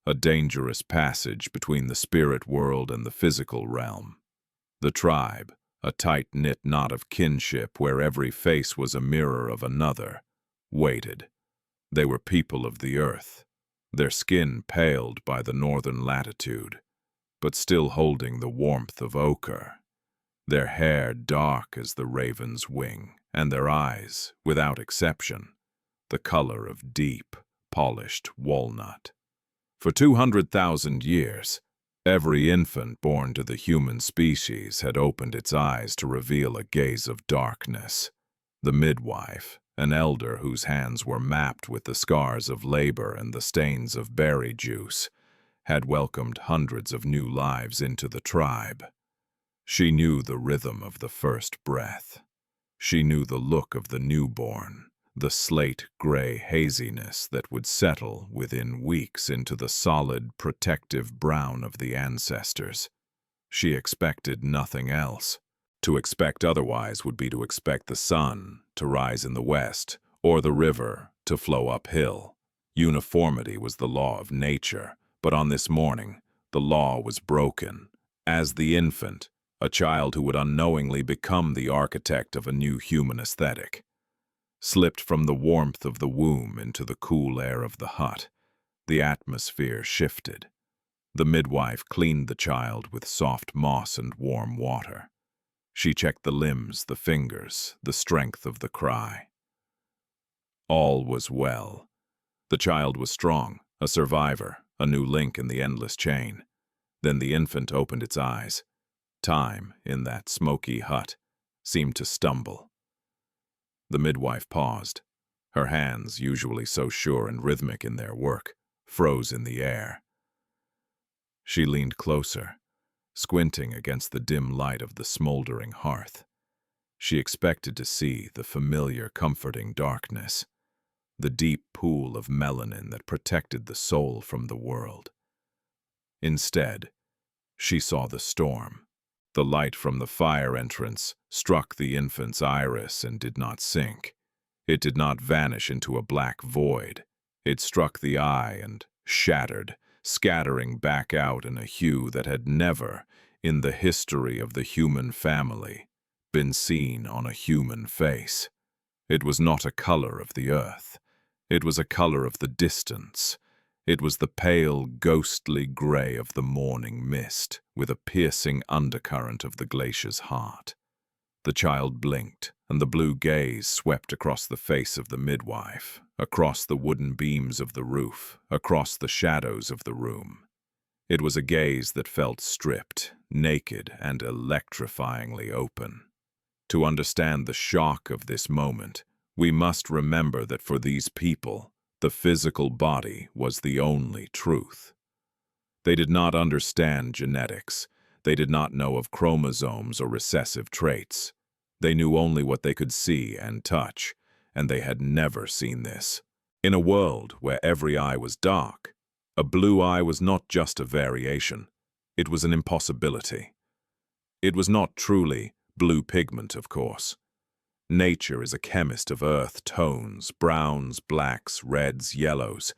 a dangerous passage between the spirit world and the physical realm. The tribe, a tight-knit knot of kinship where every face was a mirror of another, waited. They were people of the earth, their skin paled by the northern latitude, but still holding the warmth of ochre, their hair dark as the raven's wing, and their eyes, without exception, the color of deep, polished walnut. For 200,000 years, every infant born to the human species had opened its eyes to reveal a gaze of darkness. The midwife, an elder whose hands were mapped with the scars of labor and the stains of berry juice, had welcomed hundreds of new lives into the tribe. She knew the rhythm of the first breath. She knew the look of the newborn, the slate-gray haziness that would settle within weeks into the solid, protective brown of the ancestors. She expected nothing else. To expect otherwise would be to expect the sun to rise in the west or the river to flow uphill. Uniformity was the law of nature, but on this morning, the law was broken. As the infant, a child who would unknowingly become the architect of a new human aesthetic, slipped from the warmth of the womb into the cool air of the hut, the atmosphere shifted. The midwife cleaned the child with soft moss and warm water. She checked the limbs, the fingers, the strength of the cry. All was well. The child was strong, a survivor, a new link in the endless chain. Then the infant opened its eyes. Time, in that smoky hut, seemed to stumble. The midwife paused. Her hands, usually so sure and rhythmic in their work, froze in the air. She leaned closer, squinting against the dim light of the smoldering hearth. She expected to see the familiar, comforting darkness, the deep pool of melanin that protected the soul from the world. Instead, she saw the storm. The light from the fire entrance struck the infant's iris and did not sink. It did not vanish into a black void. It struck the eye and shattered, scattering back out in a hue that had never, in the history of the human family, been seen on a human face. It was not a color of the earth. It was a color of the distance. It was the pale, ghostly gray of the morning mist, with a piercing undercurrent of the glacier's heart. The child blinked, and the blue gaze swept across the face of the midwife, across the wooden beams of the roof, across the shadows of the room. It was a gaze that felt stripped, naked, and electrifyingly open. To understand the shock of this moment, we must remember that for these people, the physical body was the only truth. They did not understand genetics. They did not know of chromosomes or recessive traits. They knew only what they could see and touch, and they had never seen this. In a world where every eye was dark, a blue eye was not just a variation. It was an impossibility. It was not truly blue pigment, of course. Nature is a chemist of earth tones, browns, blacks, reds, yellows.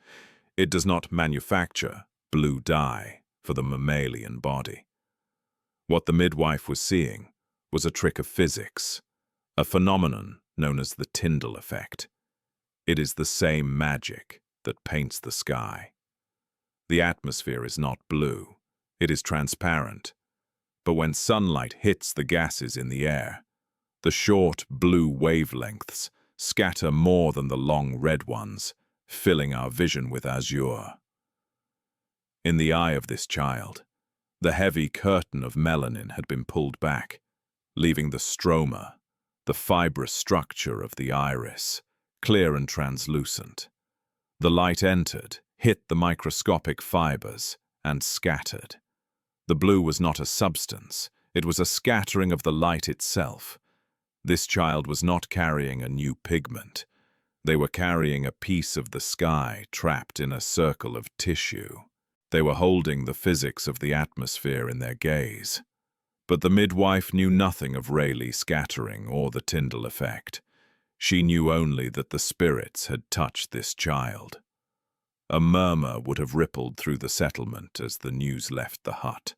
It does not manufacture blue dye for the mammalian body. What the midwife was seeing was a trick of physics, a phenomenon known as the Tyndall effect. It is the same magic that paints the sky. The atmosphere is not blue, it is transparent. But when sunlight hits the gases in the air, the short blue wavelengths scatter more than the long red ones, filling our vision with azure. In the eye of this child, the heavy curtain of melanin had been pulled back, leaving the stroma, the fibrous structure of the iris, clear and translucent. The light entered, hit the microscopic fibers, and scattered. The blue was not a substance, it was a scattering of the light itself. This child was not carrying a new pigment. They were carrying a piece of the sky trapped in a circle of tissue. They were holding the physics of the atmosphere in their gaze. But the midwife knew nothing of Rayleigh scattering or the Tyndall effect. She knew only that the spirits had touched this child. A murmur would have rippled through the settlement as the news left the hut.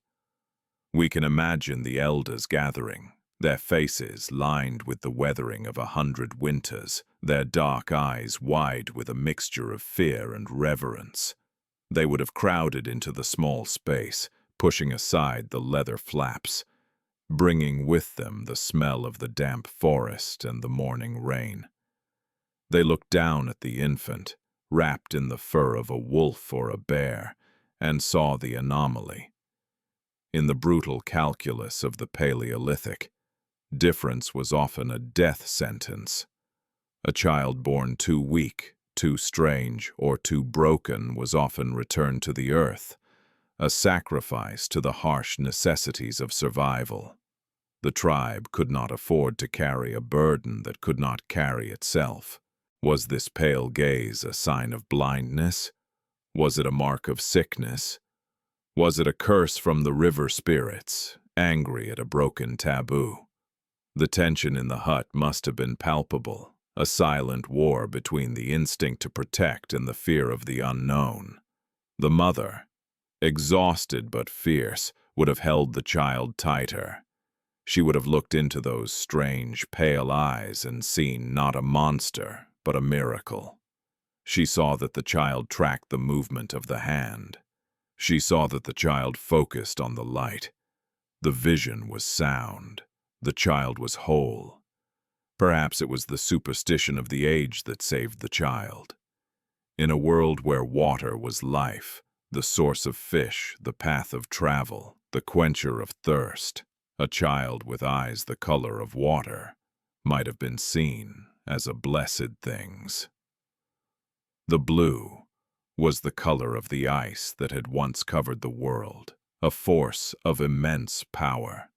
We can imagine the elders gathering, their faces lined with the weathering of 100 winters, their dark eyes wide with a mixture of fear and reverence. They would have crowded into the small space, pushing aside the leather flaps, bringing with them the smell of the damp forest and the morning rain. They looked down at the infant, wrapped in the fur of a wolf or a bear, and saw the anomaly. In the brutal calculus of the Paleolithic, difference was often a death sentence. A child born too weak, too strange, or too broken was often returned to the earth, a sacrifice to the harsh necessities of survival. The tribe could not afford to carry a burden that could not carry itself. Was this pale gaze a sign of blindness? Was it a mark of sickness? Was it a curse from the river spirits, angry at a broken taboo? The tension in the hut must have been palpable, a silent war between the instinct to protect and the fear of the unknown. The mother, exhausted but fierce, would have held the child tighter. She would have looked into those strange, pale eyes and seen not a monster, but a miracle. She saw that the child tracked the movement of the hand. She saw that the child focused on the light. The vision was sound. The child was whole. Perhaps it was the superstition of the age that saved the child. In a world where water was life, the source of fish, the path of travel, the quencher of thirst, a child with eyes the color of water might have been seen as a blessed things. The blue was the color of the ice that had once covered the world, a force of immense power.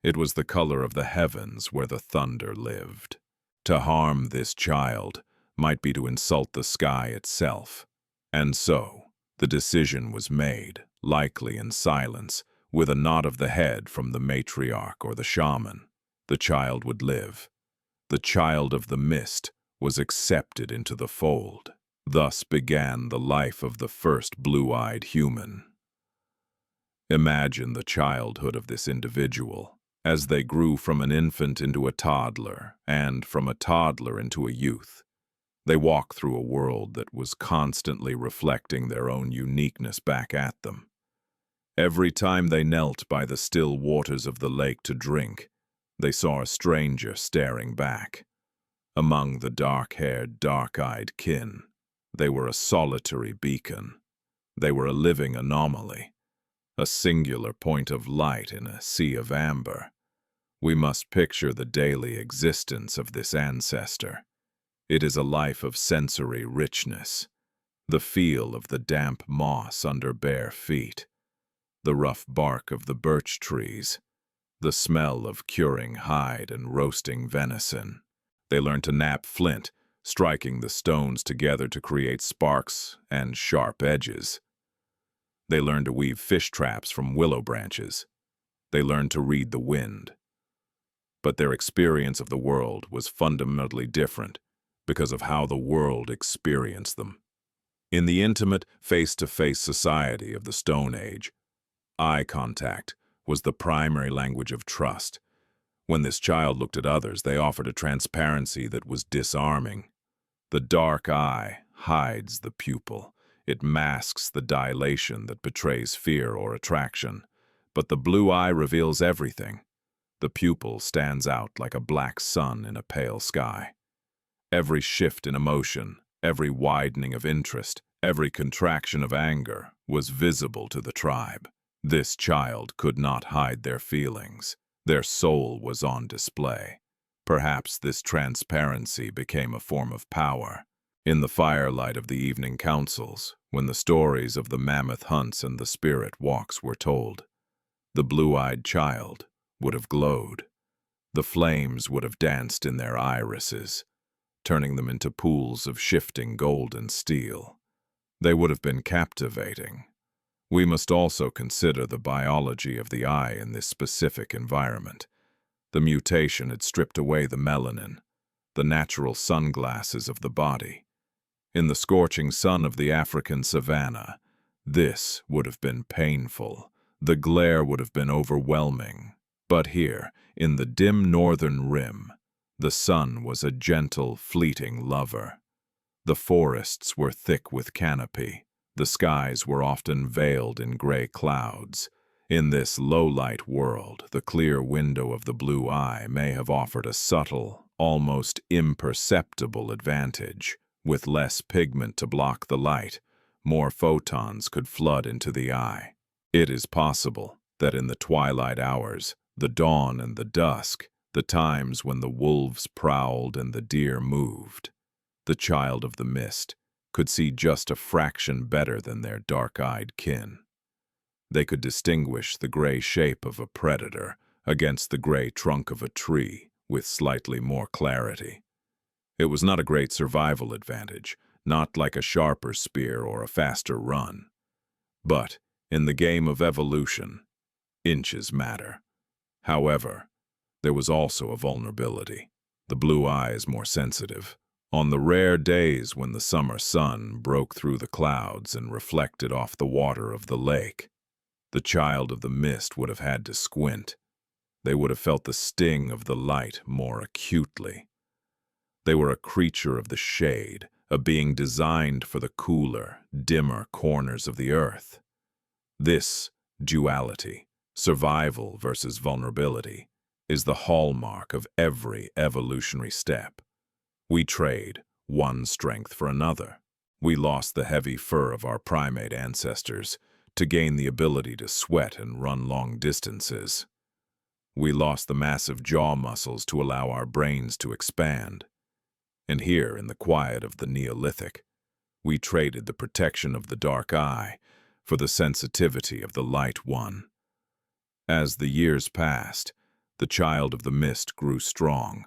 It was the color of the heavens where the thunder lived. To harm this child might be to insult the sky itself. And so, the decision was made, likely in silence, with a nod of the head from the matriarch or the shaman. The child would live. The child of the mist was accepted into the fold. Thus began the life of the first blue-eyed human. Imagine the childhood of this individual, as they grew from an infant into a toddler, and from a toddler into a youth. They walked through a world that was constantly reflecting their own uniqueness back at them. Every time they knelt by the still waters of the lake to drink, They saw a stranger staring back. Among the dark-haired, dark-eyed kin, they were a solitary beacon. They were a living anomaly, a singular point of light in a sea of amber. We must picture the daily existence of this ancestor. It is a life of sensory richness, the feel of the damp moss under bare feet, the rough bark of the birch trees, the smell of curing hide and roasting venison. They learned to knap flint, striking the stones together to create sparks and sharp edges. They learned to weave fish traps from willow branches. They learned to read the wind. But their experience of the world was fundamentally different because of how the world experienced them. In the intimate, face-to-face society of the Stone Age, eye contact was the primary language of trust. When this child looked at others, they offered a transparency that was disarming. The dark eye hides the pupil. It masks the dilation that betrays fear or attraction. But the blue eye reveals everything. The pupil stands out like a black sun in a pale sky. Every shift in emotion, every widening of interest, every contraction of anger was visible to the tribe. This child could not hide their feelings. Their soul was on display. Perhaps this transparency became a form of power. In the firelight of the evening councils, when the stories of the mammoth hunts and the spirit walks were told, the blue-eyed child would have glowed. The flames would have danced in their irises, turning them into pools of shifting gold and steel. They would have been captivating. We must also consider the biology of the eye in this specific environment. The mutation had stripped away the melanin, the natural sunglasses of the body. In the scorching sun of the African savannah, this would have been painful. The glare would have been overwhelming. But here, in the dim northern rim, the sun was a gentle, fleeting lover. The forests were thick with canopy. The skies were often veiled in gray clouds. In this low-light world, the clear window of the blue eye may have offered a subtle, almost imperceptible advantage. With less pigment to block the light, more photons could flood into the eye. It is possible that in the twilight hours, the dawn and the dusk, the times when the wolves prowled and the deer moved, the child of the mist could see just a fraction better than their dark-eyed kin. They could distinguish the gray shape of a predator against the gray trunk of a tree with slightly more clarity. It was not a great survival advantage, not like a sharper spear or a faster run. But, in the game of evolution, inches matter. However, there was also a vulnerability. The blue eye is more sensitive. On the rare days when the summer sun broke through the clouds and reflected off the water of the lake, the child of the mist would have had to squint. They would have felt the sting of the light more acutely. They were a creature of the shade, a being designed for the cooler, dimmer corners of the earth. This duality, survival versus vulnerability, is the hallmark of every evolutionary step. We trade one strength for another. We lost the heavy fur of our primate ancestors to gain the ability to sweat and run long distances. We lost the massive jaw muscles to allow our brains to expand. And here, in the quiet of the Neolithic, we traded the protection of the dark eye for the sensitivity of the light one. As the years passed, the child of the mist grew strong.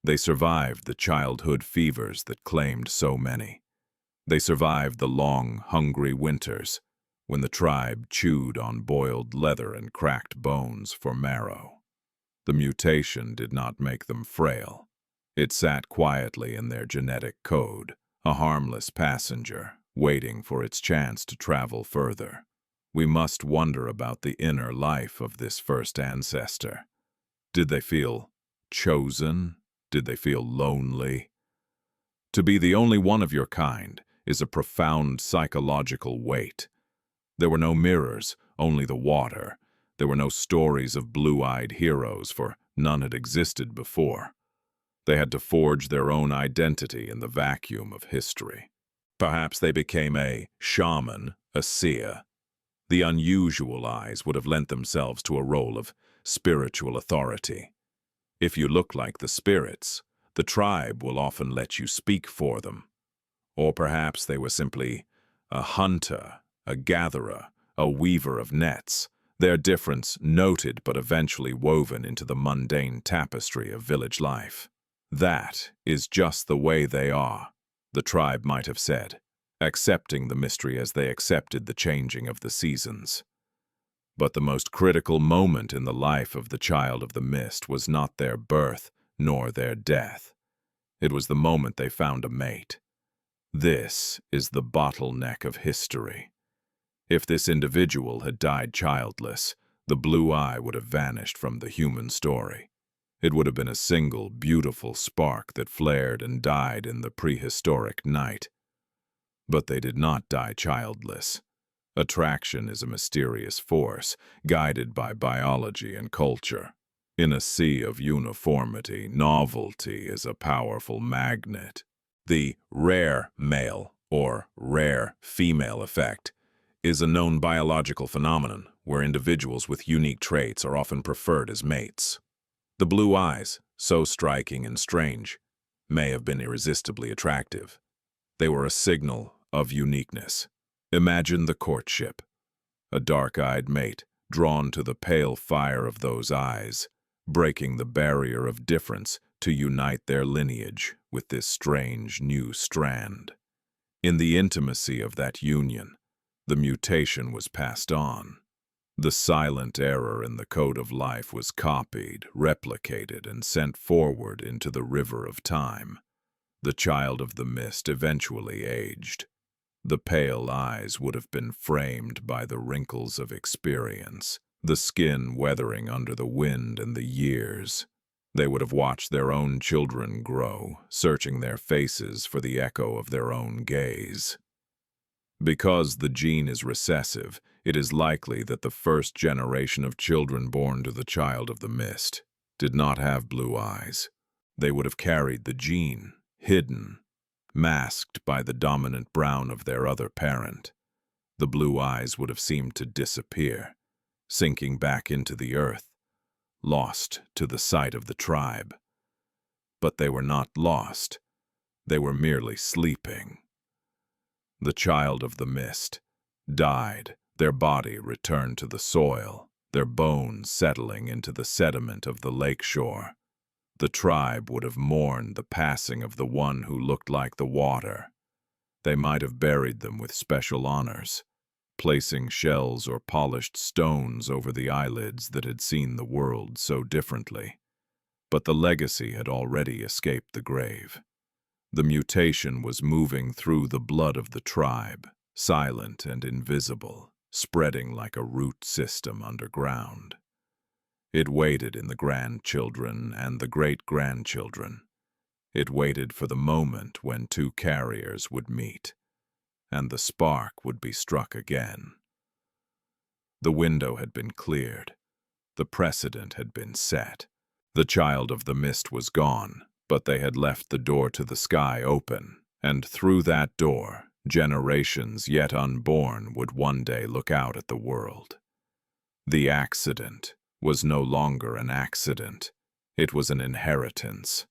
They survived the childhood fevers that claimed so many. They survived the long, hungry winters when the tribe chewed on boiled leather and cracked bones for marrow. The mutation did not make them frail. It sat quietly in their genetic code, a harmless passenger, waiting for its chance to travel further. We must wonder about the inner life of this first ancestor. Did they feel chosen? Did they feel lonely? To be the only one of your kind is a profound psychological weight. There were no mirrors, only the water. There were no stories of blue-eyed heroes, for None had existed before. They had to forge their own identity in the vacuum of history. Perhaps they became a shaman, a seer. The unusual eyes would have lent themselves to a role of spiritual authority. If you look like the spirits, the tribe will often let you speak for them. Or perhaps they were simply a hunter, a gatherer, a weaver of nets, their difference noted but eventually woven into the mundane tapestry of village life. That is just the way they are, the tribe might have said, accepting the mystery as they accepted the changing of the seasons. But the most critical moment in the life of the child of the mist was not their birth nor their death. It was the moment they found a mate. This is the bottleneck of history. If this individual had died childless, the blue eye would have vanished from the human story. It would have been a single, beautiful spark that flared and died in the prehistoric night. But they did not die childless. Attraction is a mysterious force, guided by biology and culture. In a sea of uniformity, novelty is a powerful magnet. The rare male or rare female effect is a known biological phenomenon where individuals with unique traits are often preferred as mates. The blue eyes, so striking and strange, may have been irresistibly attractive. They were a signal of uniqueness. Imagine the courtship. A dark-eyed mate drawn to the pale fire of those eyes, breaking the barrier of difference to unite their lineage with this strange new strand. In the intimacy of that union, the mutation was passed on. The silent error in the code of life was copied, replicated, and sent forward into the river of time. The child of the mist eventually aged. The pale eyes would have been framed by the wrinkles of experience, the skin weathering under the wind and the years. They would have watched their own children grow, searching their faces for the echo of their own gaze. Because the gene is recessive, it is likely that the first generation of children born to the child of the mist did not have blue eyes. They would have carried the gene, hidden, masked by the dominant brown of their other parent. The blue eyes would have seemed to disappear, sinking back into the earth, lost to the sight of the tribe. But they were not lost. They were merely sleeping. The child of the mist died, their body returned to the soil, their bones settling into the sediment of the lakeshore. The tribe would have mourned the passing of the one who looked like the water. They might have buried them with special honors, placing shells or polished stones over the eyelids that had seen the world so differently. But the legacy had already escaped the grave. The mutation was moving through the blood of the tribe, silent and invisible, spreading like a root system underground. It waited in the grandchildren and the great-grandchildren. It waited for the moment when two carriers would meet, and the spark would be struck again. The window had been cleared. The precedent had been set. The child of the mist was gone, but they had left the door to the sky open, and through that door, generations yet unborn would one day look out at the world. The accident was no longer an accident. It was an inheritance.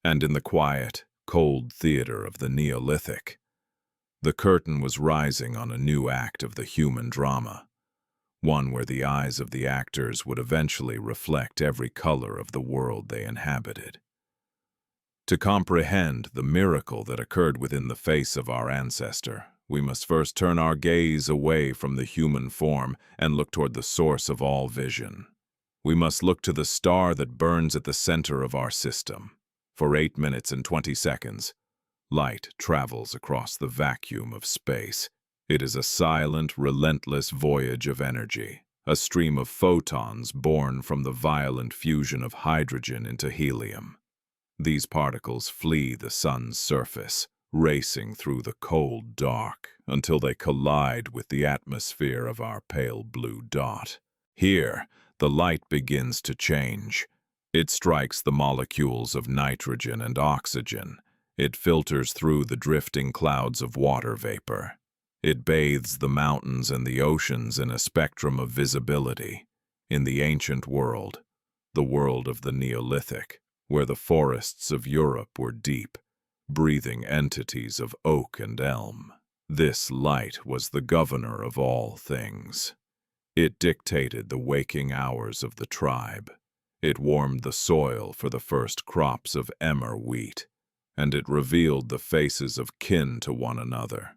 And in the quiet, cold theater of the Neolithic, the curtain was rising on a new act of the human drama, one where the eyes of the actors would eventually reflect every color of the world they inhabited. To comprehend the miracle that occurred within the face of our ancestor, we must first turn our gaze away from the human form and look toward the source of all vision. We must look to the star that burns at the center of our system. For 8 minutes and 20 seconds, light travels across the vacuum of space. It is a silent, relentless voyage of energy, a stream of photons born from the violent fusion of hydrogen into helium. These particles flee the sun's surface, racing through the cold dark until they collide with the atmosphere of our pale blue dot. Here, the light begins to change. It strikes the molecules of nitrogen and oxygen. It filters through the drifting clouds of water vapor. It bathes the mountains and the oceans in a spectrum of visibility. In the ancient world, the world of the Neolithic, where the forests of Europe were deep, breathing entities of oak and elm, this light was the governor of all things. It dictated the waking hours of the tribe. It warmed the soil for the first crops of emmer wheat, and it revealed the faces of kin to one another.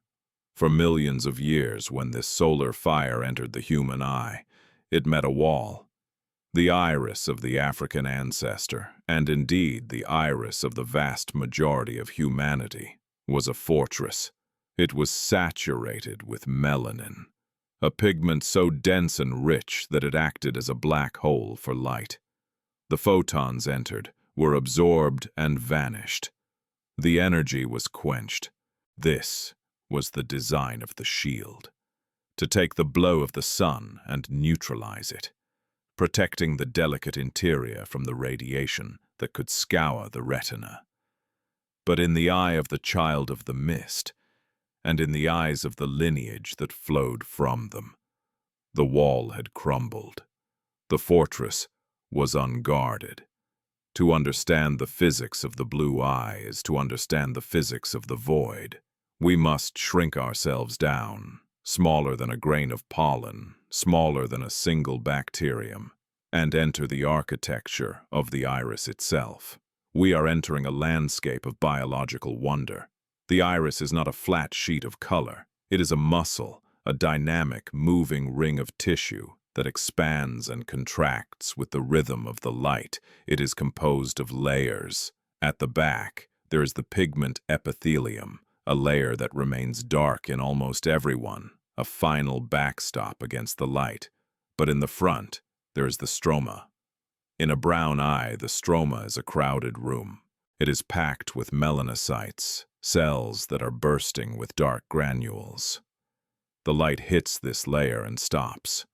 For millions of years, when this solar fire entered the human eye, it met a wall. The iris of the African ancestor, and indeed the iris of the vast majority of humanity, was a fortress. It was saturated with melanin, a pigment so dense and rich that it acted as a black hole for light. The photons entered, were absorbed, and vanished. The energy was quenched. This was the design of the shield, to take the blow of the sun and neutralize it, protecting the delicate interior from the radiation that could scour the retina. But in the eye of the child of the mist, and in the eyes of the lineage that flowed from them, the wall had crumbled. The fortress was unguarded. To understand the physics of the blue eye is to understand the physics of the void. We must shrink ourselves down, smaller than a grain of pollen, smaller than a single bacterium, and enter the architecture of the iris itself. We are entering a landscape of biological wonder. The iris is not a flat sheet of color. It is a muscle, a dynamic, moving ring of tissue that expands and contracts with the rhythm of the light. It is composed of layers. At the back, there is the pigment epithelium, a layer that remains dark in almost everyone, a final backstop against the light. But in the front, there is the stroma. In a brown eye, the stroma is a crowded room. It is packed with melanocytes, cells that are bursting with dark granules. The light hits this layer and stops.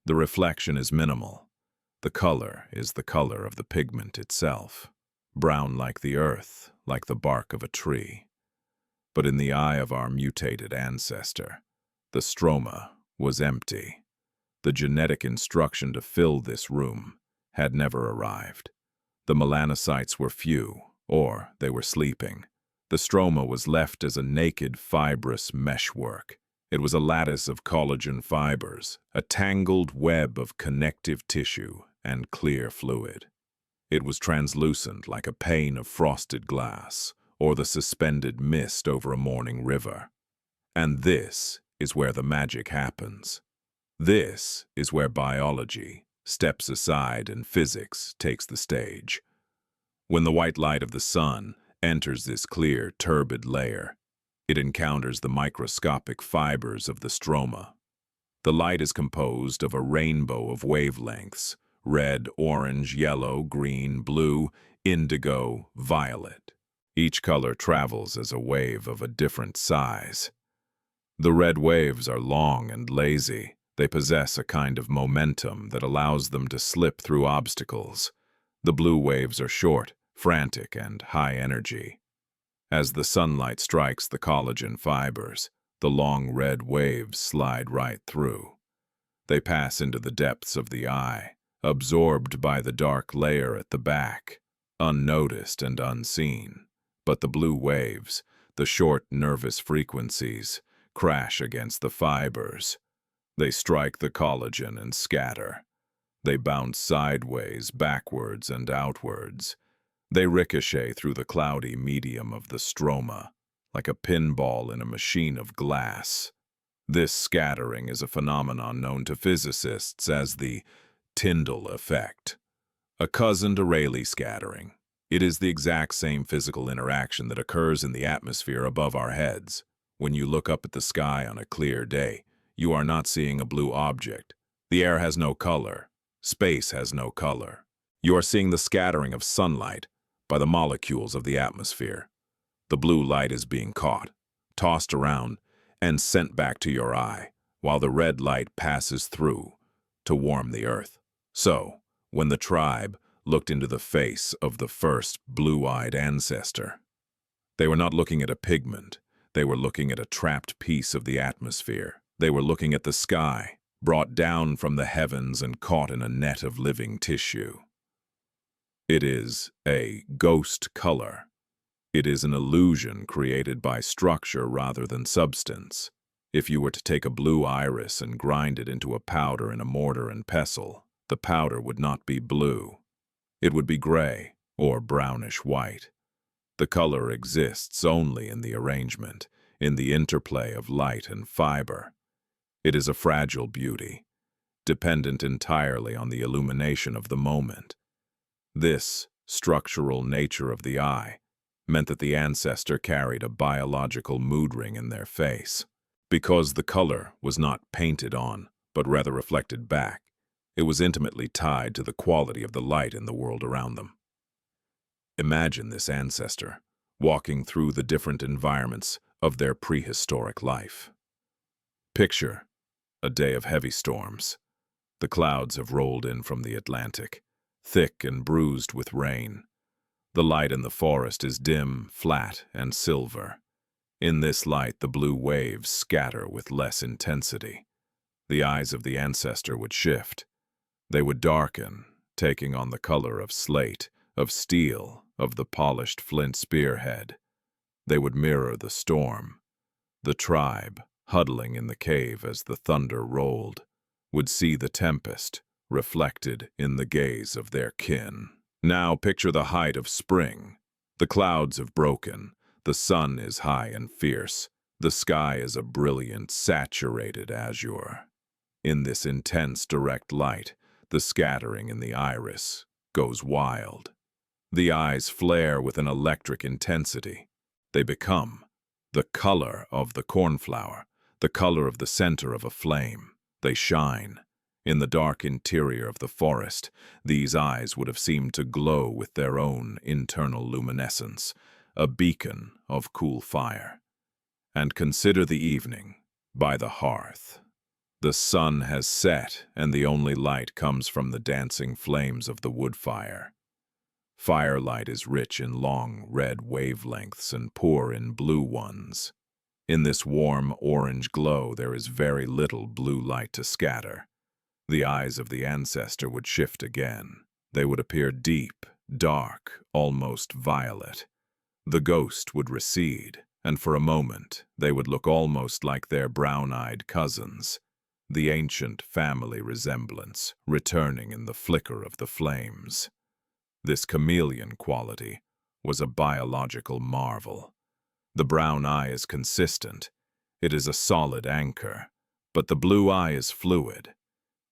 The reflection is minimal. The color is the color of the pigment itself, brown like the earth, like the bark of a tree. But in the eye of our mutated ancestor, the stroma was empty. The genetic instruction to fill this room had never arrived. The melanocytes were few, or they were sleeping. The stroma was left as a naked, fibrous meshwork. It was a lattice of collagen fibers, a tangled web of connective tissue and clear fluid. It was translucent like a pane of frosted glass, or the suspended mist over a morning river. And this is where the magic happens. This is where biology steps aside and physics takes the stage. When the white light of the sun enters this clear, turbid layer, it encounters the microscopic fibers of the stroma. The light is composed of a rainbow of wavelengths: red, orange, yellow, green, blue, indigo, violet. Each color travels as a wave of a different size. The red waves are long and lazy. They possess a kind of momentum that allows them to slip through obstacles. The blue waves are short, frantic, and high energy. As the sunlight strikes the collagen fibers, the long red waves slide right through. They pass into the depths of the eye, absorbed by the dark layer at the back, unnoticed and unseen. But the blue waves, the short nervous frequencies, crash against the fibers. They strike the collagen and scatter. They bounce sideways, backwards, and outwards. They ricochet through the cloudy medium of the stroma, like a pinball in a machine of glass. This scattering is a phenomenon known to physicists as the Tyndall effect, a cousin to Rayleigh scattering. It is the exact same physical interaction that occurs in the atmosphere above our heads. When you look up at the sky on a clear day, you are not seeing a blue object. The air has no color. Space has no color. You are seeing the scattering of sunlight by the molecules of the atmosphere. The blue light is being caught, tossed around, and sent back to your eye, while the red light passes through to warm the earth. So, when the tribe, looked into the face of the first blue-eyed ancestor. They were not looking at a pigment. They were looking at a trapped piece of the atmosphere. They were looking at the sky, brought down from the heavens and caught in a net of living tissue. It is a ghost color. It is an illusion created by structure rather than substance. If you were to take a blue iris and grind it into a powder in a mortar and pestle, the powder would not be blue. It would be gray or brownish-white. The color exists only in the arrangement, in the interplay of light and fiber. It is a fragile beauty, dependent entirely on the illumination of the moment. This structural nature of the eye meant that the ancestor carried a biological mood ring in their face. Because the color was not painted on, but rather reflected back, it was intimately tied to the quality of the light in the world around them. Imagine this ancestor walking through the different environments of their prehistoric life. Picture a day of heavy storms. The clouds have rolled in from the Atlantic, thick and bruised with rain. The light in the forest is dim, flat, and silver. In this light, the blue waves scatter with less intensity. The eyes of the ancestor would shift. They would darken, taking on the color of slate, of steel, of the polished flint spearhead. They would mirror the storm. The tribe, huddling in the cave as the thunder rolled, would see the tempest reflected in the gaze of their kin. Now picture the height of spring. The clouds have broken. The sun is high and fierce. The sky is a brilliant, saturated azure. In this intense, direct light, the scattering in the iris goes wild. The eyes flare with an electric intensity. They become the color of the cornflower, the color of the center of a flame. They shine. In the dark interior of the forest, these eyes would have seemed to glow with their own internal luminescence, a beacon of cool fire. And consider the evening by the hearth. The sun has set, and the only light comes from the dancing flames of the wood fire. Firelight is rich in long red wavelengths and poor in blue ones. In this warm orange glow there is very little blue light to scatter. The eyes of the ancestor would shift again. They would appear deep, dark, almost violet. The ghost would recede, and for a moment they would look almost like their brown-eyed cousins, the ancient family resemblance returning in the flicker of the flames. This chameleon quality was a biological marvel. The brown eye is consistent. It is a solid anchor. But the blue eye is fluid.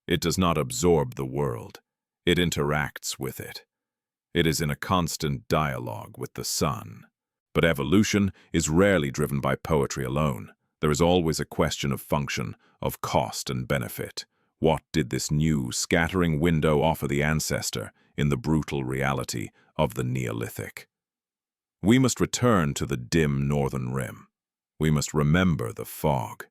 It does not absorb the world. It interacts with it. It is in a constant dialogue with the sun. But evolution is rarely driven by poetry alone. There is always a question of function, of cost and benefit. What did this new, scattering window offer the ancestor in the brutal reality of the Neolithic? We must return to the dim northern rim. We must remember the fog.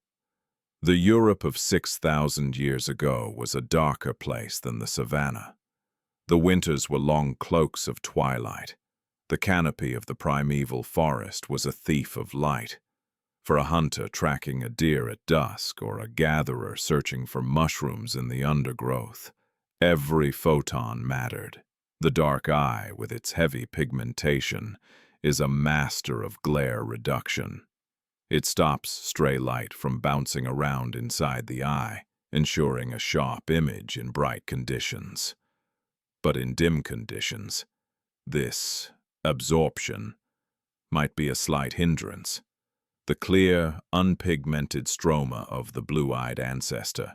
The Europe of 6,000 years ago was a darker place than the savannah. The winters were long cloaks of twilight. The canopy of the primeval forest was a thief of light. For a hunter tracking a deer at dusk or a gatherer searching for mushrooms in the undergrowth, every photon mattered. The dark eye, with its heavy pigmentation, is a master of glare reduction. It stops stray light from bouncing around inside the eye, ensuring a sharp image in bright conditions. But in dim conditions, this absorption might be a slight hindrance. The clear, unpigmented stroma of the blue-eyed ancestor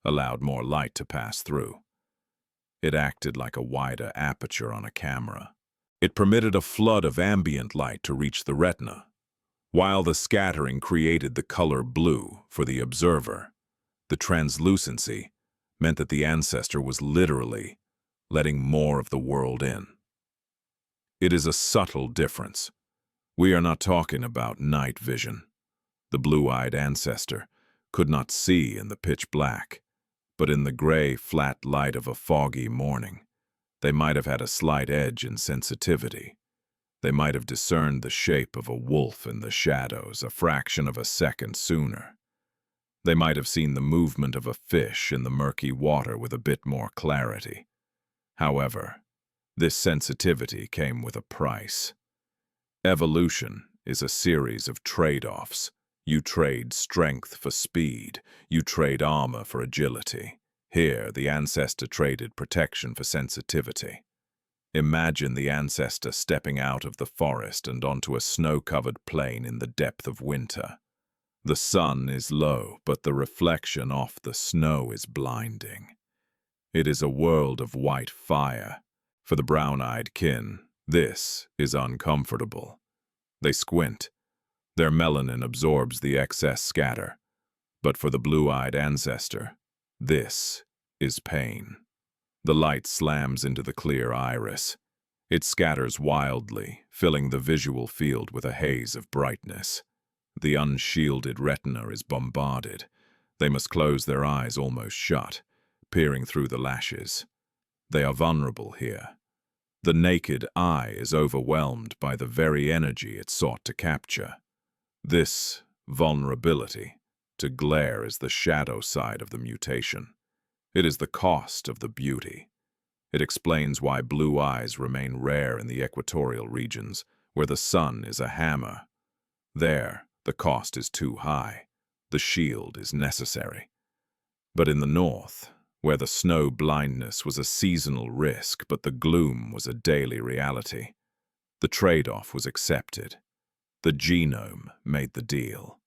allowed more light to pass through. It acted like a wider aperture on a camera. It permitted a flood of ambient light to reach the retina, while the scattering created the color blue for the observer. The translucency meant that the ancestor was literally letting more of the world in. It is a subtle difference. We are not talking about night vision. The blue-eyed ancestor could not see in the pitch black, but in the gray, flat light of a foggy morning, They might have had a slight edge in sensitivity. They might have discerned the shape of a wolf in the shadows a fraction of a second sooner. They might have seen the movement of a fish in the murky water with a bit more clarity. However, this sensitivity came with a price. Evolution is a series of trade-offs. You trade strength for speed. You trade armor for agility. Here, the ancestor traded protection for sensitivity. Imagine the ancestor stepping out of the forest and onto a snow-covered plain in the depth of winter. The sun is low, but the reflection off the snow is blinding. It is a world of white fire. For the brown-eyed kin, this is uncomfortable. They squint. Their melanin absorbs the excess scatter. But for the blue-eyed ancestor, this is pain. The light slams into the clear iris. It scatters wildly, filling the visual field with a haze of brightness. The unshielded retina is bombarded. They must close their eyes almost shut, peering through the lashes. They are vulnerable here. The naked eye is overwhelmed by the very energy it sought to capture. This vulnerability to glare is the shadow side of the mutation. It is the cost of the beauty. It explains why blue eyes remain rare in the equatorial regions, where the sun is a hammer. There, the cost is too high. The shield is necessary. But in the north, where the snow blindness was a seasonal risk but the gloom was a daily reality, the trade-off was accepted. The genome made the deal.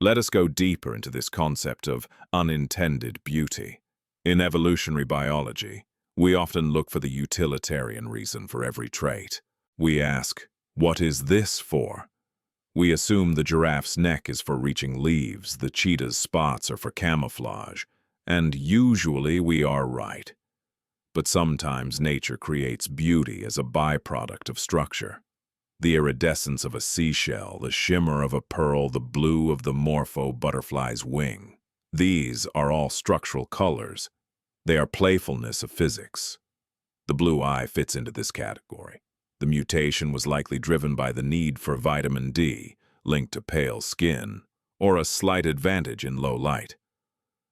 Let us go deeper into this concept of unintended beauty. In evolutionary biology, we often look for the utilitarian reason for every trait. We ask, what is this for? We assume the giraffe's neck is for reaching leaves, the cheetah's spots are for camouflage, and usually we are right. But sometimes nature creates beauty as a byproduct of structure. The iridescence of a seashell, the shimmer of a pearl, the blue of the morpho butterfly's wing. These are all structural colors. They are playfulness of physics. The blue eye fits into this category. The mutation was likely driven by the need for vitamin D, linked to pale skin, or a slight advantage in low light.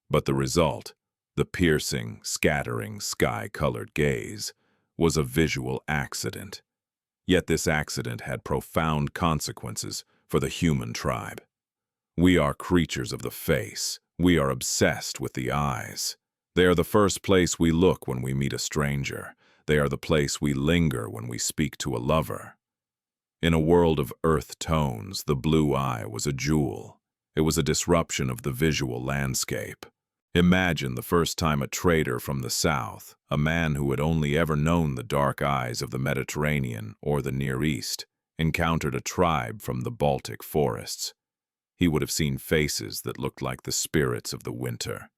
But the result, the piercing, scattering, sky-colored gaze, was a visual accident. Yet this accident had profound consequences for the human tribe. We are creatures of the face. We are obsessed with the eyes. They are the first place we look when we meet a stranger. They are the place we linger when we speak to a lover. In a world of earth tones, the blue eye was a jewel. It was a disruption of the visual landscape. Imagine the first time a trader from the south, a man who had only ever known the dark eyes of the Mediterranean or the Near East, encountered a tribe from the Baltic forests. He would have seen faces that looked like the spirits of the winter.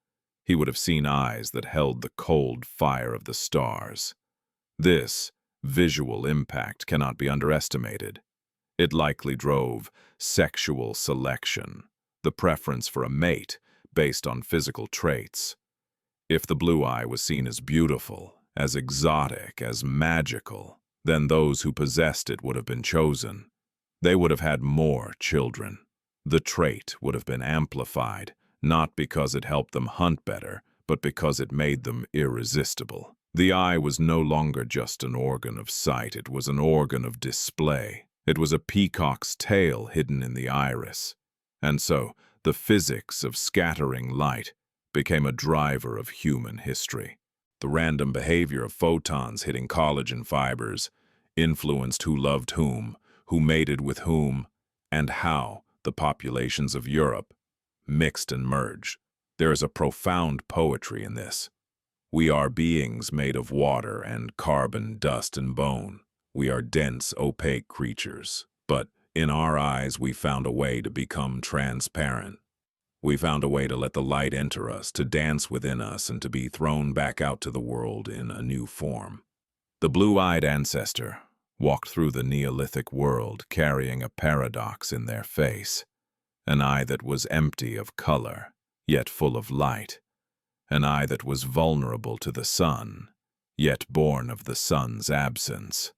He would have seen eyes that held the cold fire of the stars. This visual impact cannot be underestimated. It likely drove sexual selection, the preference for a mate based on physical traits. If the blue eye was seen as beautiful, as exotic, as magical, then those who possessed it would have been chosen. They would have had more children. The trait would have been amplified, not because it helped them hunt better, but because it made them irresistible. The eye was no longer just an organ of sight, it was an organ of display. It was a peacock's tail hidden in the iris. And so, the physics of scattering light became a driver of human history. The random behavior of photons hitting collagen fibers influenced who loved whom, who mated with whom, and how the populations of Europe mixed and merged. There is a profound poetry in this. We are beings made of water and carbon, dust and bone. We are dense, opaque creatures, but in our eyes we found a way to become transparent. We found a way to let the light enter us, to dance within us, and to be thrown back out to the world in a new form. The blue-eyed ancestor walked through the Neolithic world carrying a paradox in their face, an eye that was empty of color, yet full of light, an eye that was vulnerable to the sun, yet born of the sun's absence.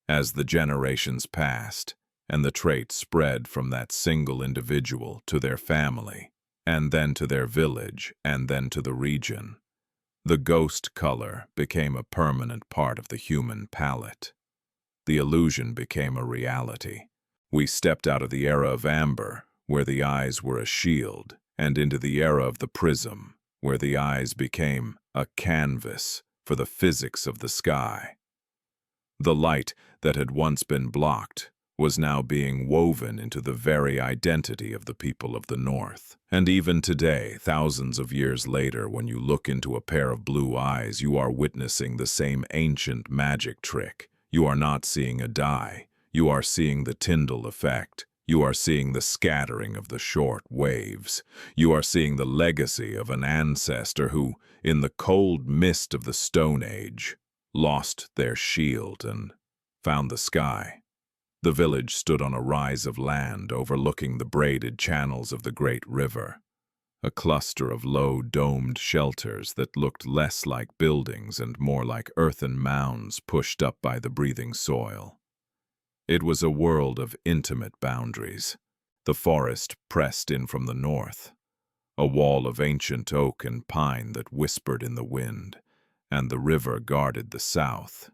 As the generations passed, and the trait spread from that single individual to their family, and then to their village, and then to the region, the ghost color became a permanent part of the human palette. The illusion became a reality. We stepped out of the era of amber, where the eyes were a shield, and into the era of the prism, where the eyes became a canvas for the physics of the sky. The light that had once been blocked was now being woven into the very identity of the people of the North. And even today, thousands of years later, when you look into a pair of blue eyes, you are witnessing the same ancient magic trick. You are not seeing a dye. You are seeing the Tyndall effect. You are seeing the scattering of the short waves. You are seeing the legacy of an ancestor who, in the cold mist of the Stone Age, lost their shield and found the sky. The village stood on a rise of land overlooking the braided channels of the great river, a cluster of low domed shelters that looked less like buildings and more like earthen mounds pushed up by the breathing soil. It was a world of intimate boundaries. The forest pressed in from the north, a wall of ancient oak and pine that whispered in the wind, and the river guarded the south,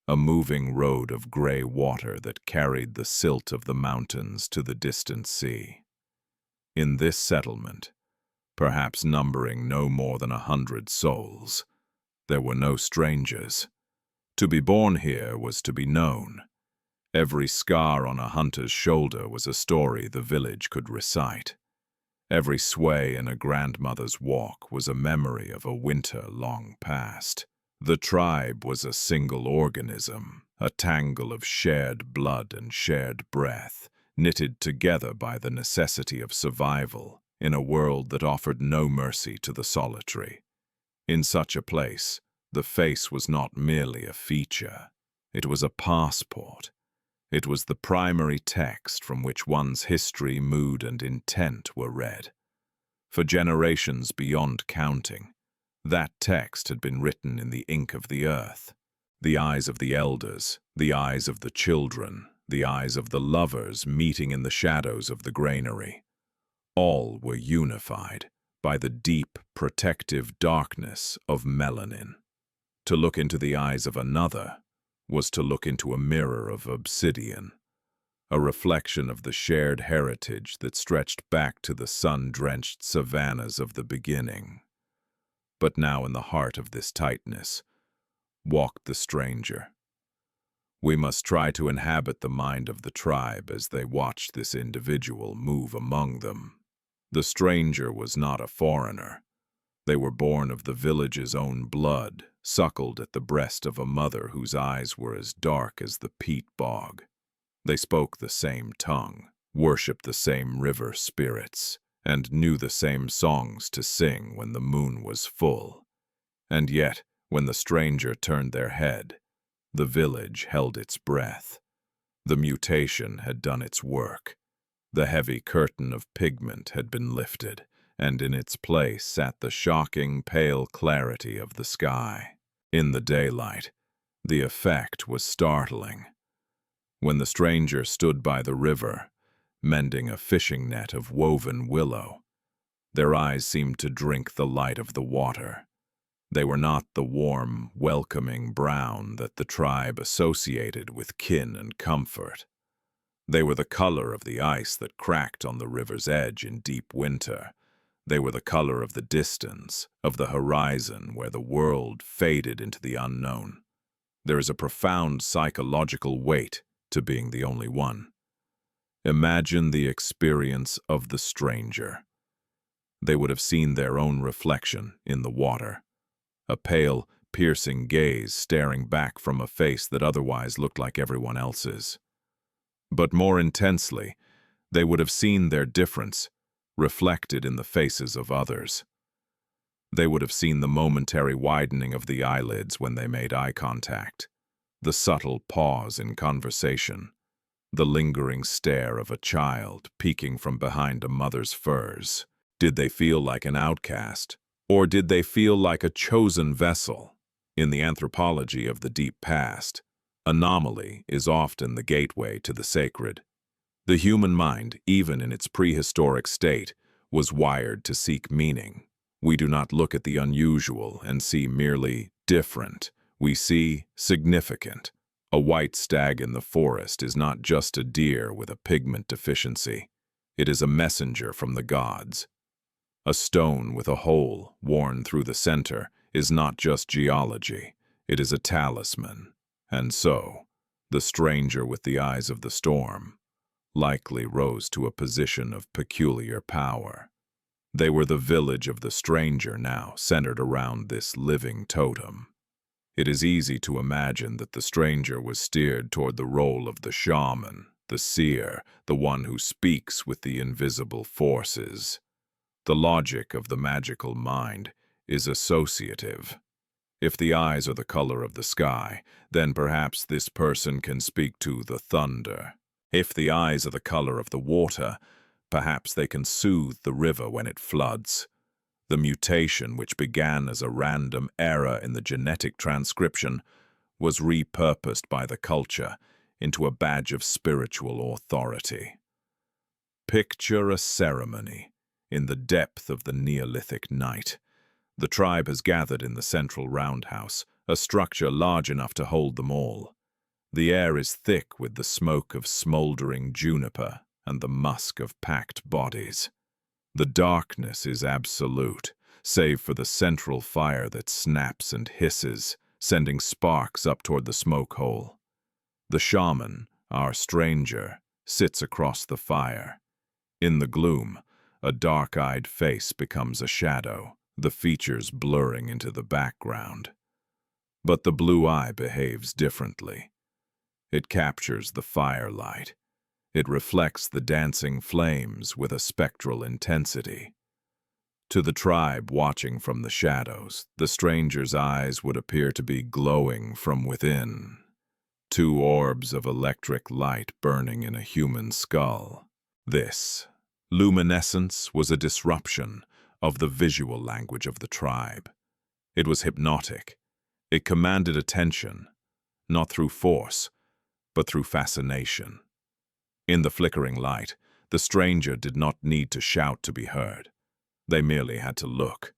a moving road of gray water that carried the silt of the mountains to the distant sea. In this settlement, perhaps numbering no more than 100 souls, there were no strangers. To be born here was to be known. Every scar on a hunter's shoulder was a story the village could recite. Every sway in a grandmother's walk was a memory of a winter long past. The tribe was a single organism, a tangle of shared blood and shared breath, knitted together by the necessity of survival in a world that offered no mercy to the solitary. In such a place, the face was not merely a feature. It was a passport. It was the primary text from which one's history, mood, and intent were read. For generations beyond counting, that text had been written in the ink of the earth. The eyes of the elders, the eyes of the children, the eyes of the lovers meeting in the shadows of the granary. All were unified by the deep, protective darkness of melanin. To look into the eyes of another was to look into a mirror of obsidian, a reflection of the shared heritage that stretched back to the sun-drenched savannas of the beginning. But now in the heart of this tightness walked the stranger. We must try to inhabit the mind of the tribe as they watched this individual move among them. The stranger was not a foreigner. They were born of the village's own blood, suckled at the breast of a mother whose eyes were as dark as the peat bog. They spoke the same tongue, worshipped the same river spirits, and knew the same songs to sing when the moon was full. And yet, when the stranger turned their head, the village held its breath. The mutation had done its work. The heavy curtain of pigment had been lifted, and in its place sat the shocking pale clarity of the sky. In the daylight, the effect was startling. When the stranger stood by the river, mending a fishing net of woven willow, their eyes seemed to drink the light of the water. They were not the warm, welcoming brown that the tribe associated with kin and comfort. They were the color of the ice that cracked on the river's edge in deep winter. They were the color of the distance, of the horizon where the world faded into the unknown. There is a profound psychological weight to being the only one. Imagine the experience of the stranger. They would have seen their own reflection in the water, a pale, piercing gaze staring back from a face that otherwise looked like everyone else's. But more intensely, they would have seen their difference reflected in the faces of others. They would have seen the momentary widening of the eyelids when they made eye contact, the subtle pause in conversation, the lingering stare of a child peeking from behind a mother's furs. Did they feel like an outcast, or did they feel like a chosen vessel? In the anthropology of the deep past, anomaly is often the gateway to the sacred. The human mind, even in its prehistoric state, was wired to seek meaning. We do not look at the unusual and see merely different. We see significant. A white stag in the forest is not just a deer with a pigment deficiency. It is a messenger from the gods. A stone with a hole worn through the center is not just geology. It is a talisman. And so, the stranger with the eyes of the storm likely rose to a position of peculiar power. They were the village of the stranger now, centered around this living totem. It is easy to imagine that the stranger was steered toward the role of the shaman, the seer, the one who speaks with the invisible forces. The logic of the magical mind is associative. If the eyes are the color of the sky, then perhaps this person can speak to the thunder. If the eyes are the color of the water, perhaps they can soothe the river when it floods. The mutation, which began as a random error in the genetic transcription, was repurposed by the culture into a badge of spiritual authority. Picture a ceremony in the depth of the Neolithic night. The tribe has gathered in the central roundhouse, a structure large enough to hold them all. The air is thick with the smoke of smoldering juniper and the musk of packed bodies. The darkness is absolute, save for the central fire that snaps and hisses, sending sparks up toward the smoke hole. The shaman, our stranger, sits across the fire. In the gloom, a dark-eyed face becomes a shadow, the features blurring into the background. But the blue eye behaves differently. It captures the firelight. It reflects the dancing flames with a spectral intensity. To the tribe watching from the shadows, the stranger's eyes would appear to be glowing from within. Two orbs of electric light burning in a human skull. This luminescence was a disruption of the visual language of the tribe. It was hypnotic. It commanded attention, not through force, but through fascination. In the flickering light, the stranger did not need to shout to be heard. They merely had to look.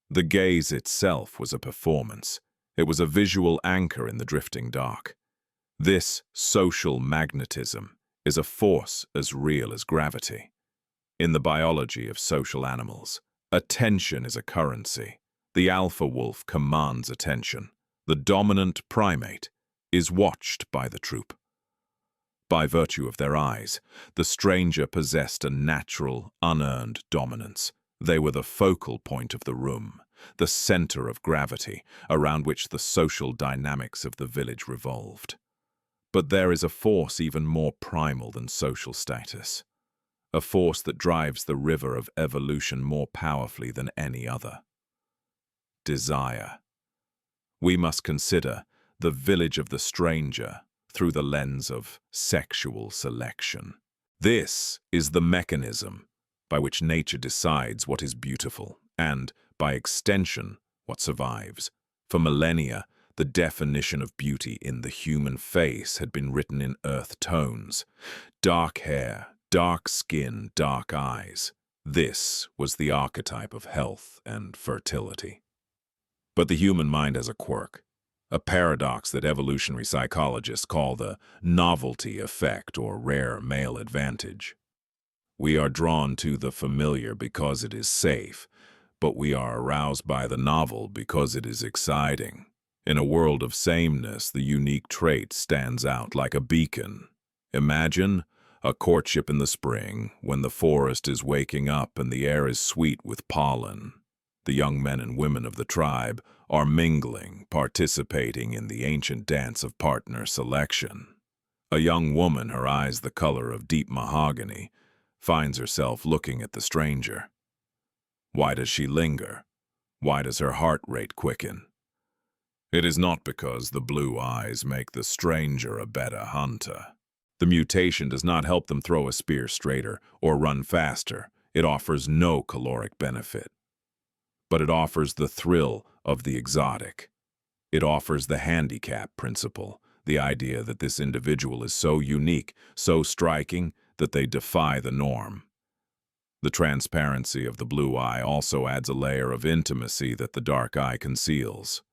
The gaze itself was a performance. It was a visual anchor in the drifting dark. This social magnetism is a force as real as gravity. In the biology of social animals, attention is a currency. The alpha wolf commands attention. The dominant primate is watched by the troop. By virtue of their eyes, the stranger possessed a natural, unearned dominance. They were the focal point of the room, the center of gravity around which the social dynamics of the village revolved. But there is a force even more primal than social status, a force that drives the river of evolution more powerfully than any other. Desire. We must consider the village of the stranger through the lens of sexual selection. This is the mechanism by which nature decides what is beautiful and, by extension, what survives. For millennia, the definition of beauty in the human face had been written in earth tones. Dark hair, dark skin, dark eyes. This was the archetype of health and fertility. But the human mind has a quirk, a paradox that evolutionary psychologists call the novelty effect or rare male advantage. We are drawn to the familiar because it is safe, but we are aroused by the novel because it is exciting. In a world of sameness, the unique trait stands out like a beacon. Imagine a courtship in the spring, when the forest is waking up and the air is sweet with pollen. The young men and women of the tribe are mingling, participating in the ancient dance of partner selection. A young woman, her eyes the color of deep mahogany, finds herself looking at the stranger. Why does she linger? Why does her heart rate quicken? It is not because the blue eyes make the stranger a better hunter. The mutation does not help them throw a spear straighter or run faster. It offers no caloric benefit. But it offers the thrill of the exotic. It offers the handicap principle, the idea that this individual is so unique, so striking, that they defy the norm. The transparency of the blue eye also adds a layer of intimacy that the dark eye conceals.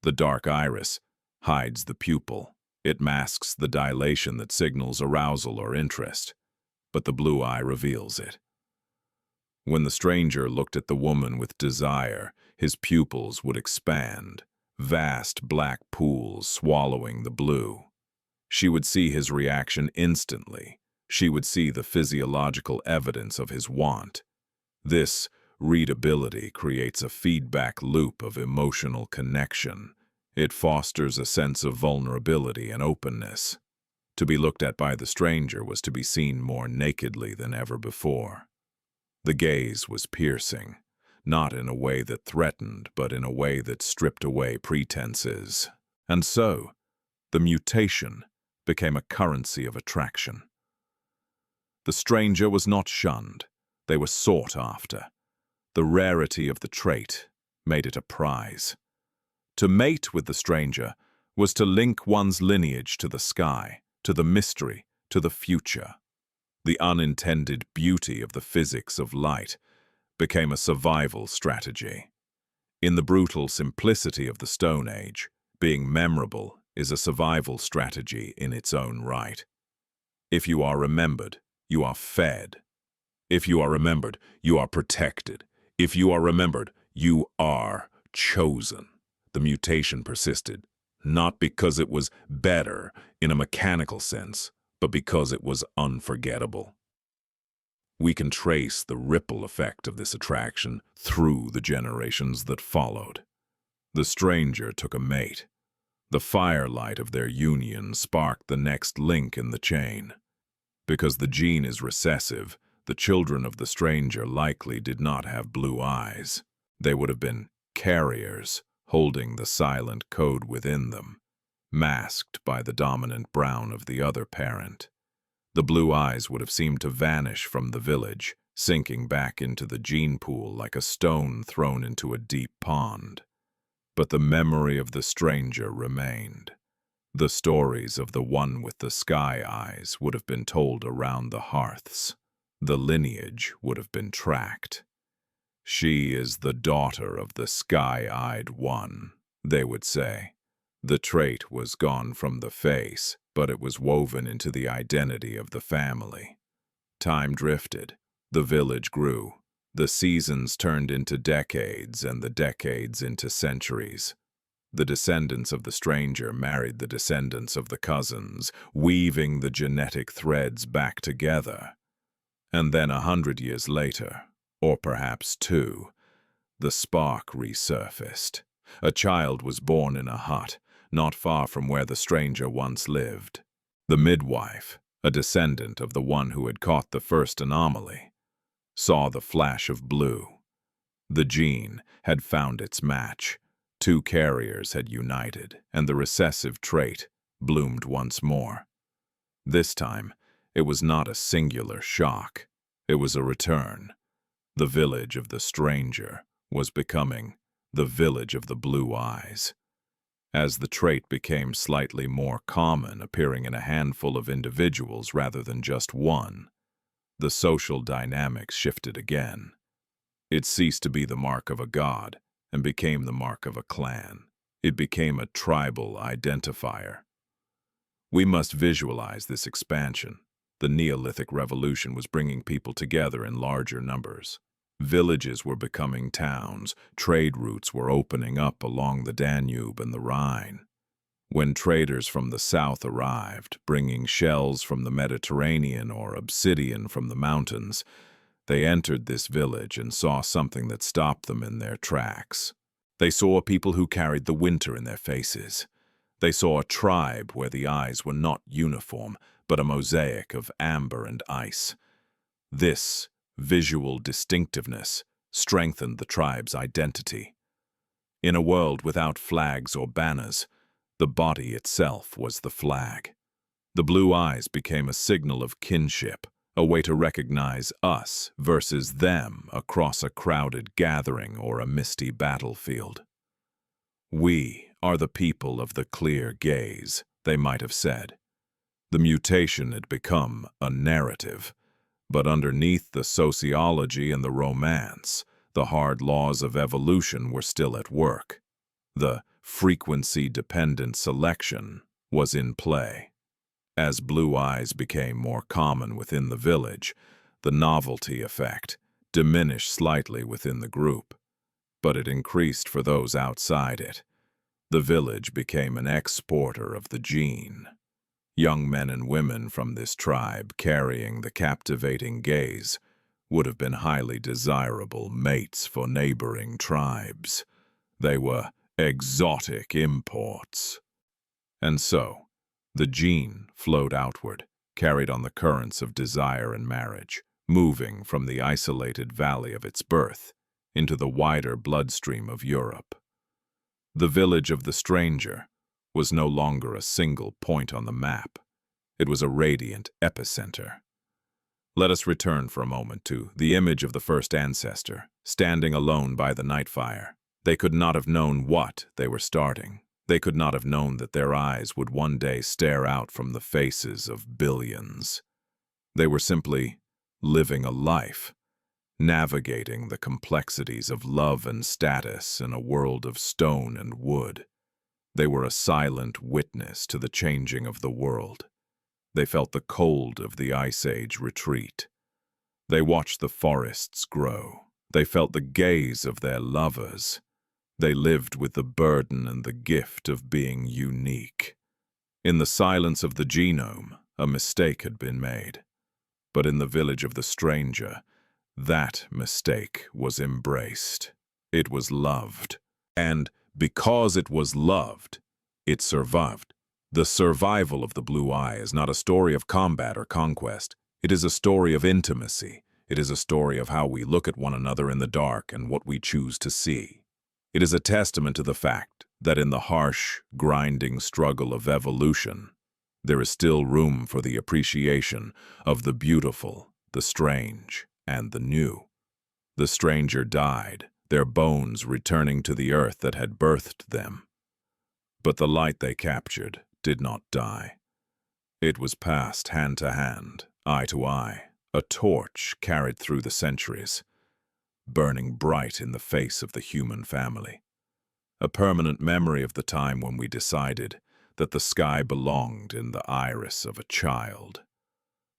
The dark iris hides the pupil. It masks the dilation that signals arousal or interest, but the blue eye reveals it. When the stranger looked at the woman with desire, his pupils would expand, vast black pools swallowing the blue. She would see his reaction instantly. She would see the physiological evidence of his want. This readability creates a feedback loop of emotional connection. It fosters a sense of vulnerability and openness. To be looked at by the stranger was to be seen more nakedly than ever before. The gaze was piercing, not in a way that threatened, but in a way that stripped away pretenses. And so, the mutation became a currency of attraction. The stranger was not shunned. They were sought after. The rarity of the trait made it a prize. To mate with the stranger was to link one's lineage to the sky, to the mystery, to the future. The unintended beauty of the physics of light became a survival strategy. In the brutal simplicity of the Stone Age, being memorable is a survival strategy in its own right. If you are remembered, you are fed. If you are remembered, you are protected. If you are remembered, you are chosen. The mutation persisted, not because it was better in a mechanical sense, but because it was unforgettable. We can trace the ripple effect of this attraction through the generations that followed. The stranger took a mate. The firelight of their union sparked the next link in the chain. Because the gene is recessive, the children of the stranger likely did not have blue eyes. They would have been carriers, holding the silent code within them, masked by the dominant brown of the other parent. The blue eyes would have seemed to vanish from the village, sinking back into the gene pool like a stone thrown into a deep pond. But the memory of the stranger remained. The stories of the one with the sky eyes would have been told around the hearths. The lineage would have been tracked. She is the daughter of the sky-eyed one, they would say. The trait was gone from the face, but it was woven into the identity of the family. Time drifted. The village grew. The seasons turned into decades, and the decades into centuries. The descendants of the stranger married the descendants of the cousins, weaving the genetic threads back together. And then 100 years later, or perhaps 2, the spark resurfaced. A child was born in a hut, not far from where the stranger once lived. The midwife, a descendant of the one who had caught the first anomaly, saw the flash of blue. The gene had found its match. 2 carriers had united, and the recessive trait bloomed once more. This time, it was not a singular shock. It was a return. The village of the stranger was becoming the village of the blue eyes. As the trait became slightly more common, appearing in a handful of individuals rather than just one, the social dynamics shifted again. It ceased to be the mark of a god and became the mark of a clan. It became a tribal identifier. We must visualize this expansion. The Neolithic Revolution was bringing people together in larger numbers. Villages were becoming towns. Trade routes were opening up along the Danube and the Rhine. When traders from the south arrived, bringing shells from the Mediterranean or obsidian from the mountains, they entered this village and saw something that stopped them in their tracks. They saw people who carried the winter in their faces. They saw a tribe where the eyes were not uniform, but a mosaic of amber and ice. This visual distinctiveness strengthened the tribe's identity. In a world without flags or banners, the body itself was the flag. The blue eyes became a signal of kinship, a way to recognize us versus them across a crowded gathering or a misty battlefield. We are the people of the clear gaze, they might have said. The mutation had become a narrative, but underneath the sociology and the romance, the hard laws of evolution were still at work. The frequency-dependent selection was in play. As blue eyes became more common within the village, the novelty effect diminished slightly within the group, but it increased for those outside it. The village became an exporter of the gene. Young men and women from this tribe carrying the captivating gaze would have been highly desirable mates for neighboring tribes. They were exotic imports. And so, the gene flowed outward, carried on the currents of desire and marriage, moving from the isolated valley of its birth into the wider bloodstream of Europe. The village of the stranger was no longer a single point on the map. It was a radiant epicenter. Let us return for a moment to the image of the first ancestor, standing alone by the night fire. They could not have known what they were starting. They could not have known that their eyes would one day stare out from the faces of billions. They were simply living a life, navigating the complexities of love and status in a world of stone and wood. They were a silent witness to the changing of the world. They felt the cold of the Ice Age retreat. They watched the forests grow. They felt the gaze of their lovers. They lived with the burden and the gift of being unique. In the silence of the genome, a mistake had been made. But in the village of the stranger, that mistake was embraced. It was loved. And because it was loved, it survived. The survival of the blue eye is not a story of combat or conquest. It is a story of intimacy. It is a story of how we look at one another in the dark and what we choose to see. It is a testament to the fact that in the harsh, grinding struggle of evolution, there is still room for the appreciation of the beautiful, the strange, and the new. The stranger died, their bones returning to the earth that had birthed them. But the light they captured did not die. It was passed hand to hand, eye to eye, a torch carried through the centuries, burning bright in the face of the human family. A permanent memory of the time when we decided that the sky belonged in the iris of a child.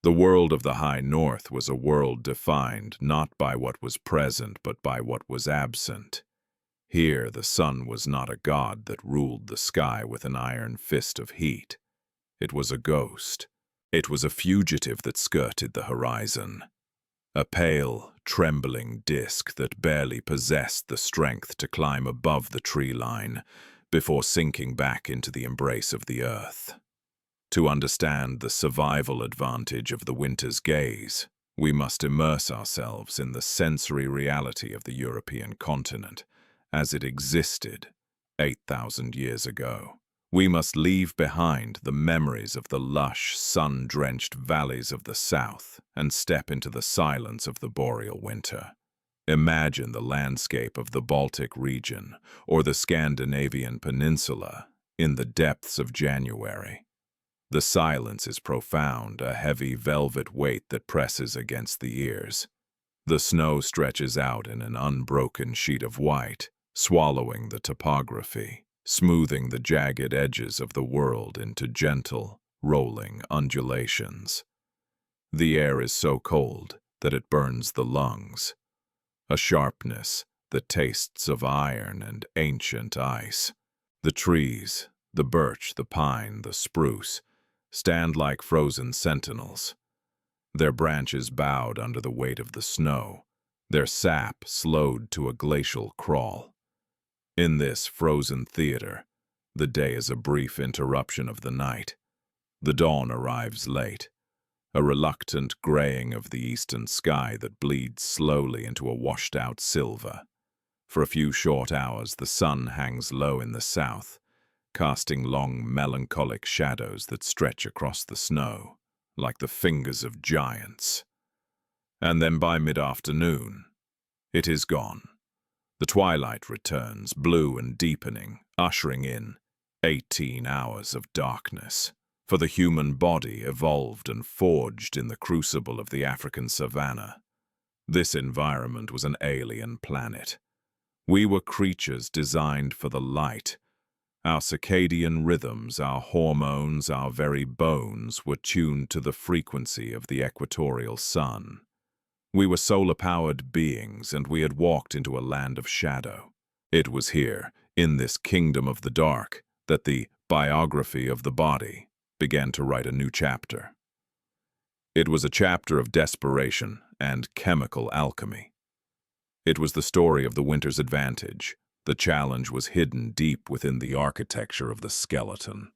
The world of the high north was a world defined not by what was present but by what was absent. Here the sun was not a god that ruled the sky with an iron fist of heat. It was a ghost. It was a fugitive that skirted the horizon. A pale, trembling disk that barely possessed the strength to climb above the tree line before sinking back into the embrace of the earth. To understand the survival advantage of the winter's gaze, we must immerse ourselves in the sensory reality of the European continent as it existed 8,000 years ago. We must leave behind the memories of the lush, sun-drenched valleys of the south and step into the silence of the boreal winter. Imagine the landscape of the Baltic region or the Scandinavian peninsula in the depths of January. The silence is profound, a heavy velvet weight that presses against the ears. The snow stretches out in an unbroken sheet of white, swallowing the topography, smoothing the jagged edges of the world into gentle, rolling undulations. The air is so cold that it burns the lungs, a sharpness that tastes of iron and ancient ice. The trees, the birch, the pine, the spruce, stand like frozen sentinels, their branches bowed under the weight of the snow, their sap slowed to a glacial crawl. In this frozen theater, the day is a brief interruption of the night. The dawn arrives late, a reluctant graying of the eastern sky that bleeds slowly into a washed-out silver. For a few short hours, the sun hangs low in the south, casting long, melancholic shadows that stretch across the snow, like the fingers of giants. And then by mid-afternoon, it is gone. The twilight returns, blue and deepening, ushering in 18 hours of darkness. For the human body evolved and forged in the crucible of the African savannah. This environment was an alien planet. We were creatures designed for the light. Our circadian rhythms, our hormones, our very bones were tuned to the frequency of the equatorial sun. We were solar-powered beings, and we had walked into a land of shadow. It was here, in this kingdom of the dark, that the biography of the body began to write a new chapter. It was a chapter of desperation and chemical alchemy. It was the story of the winter's advantage. The challenge was hidden deep within the architecture of the skeleton.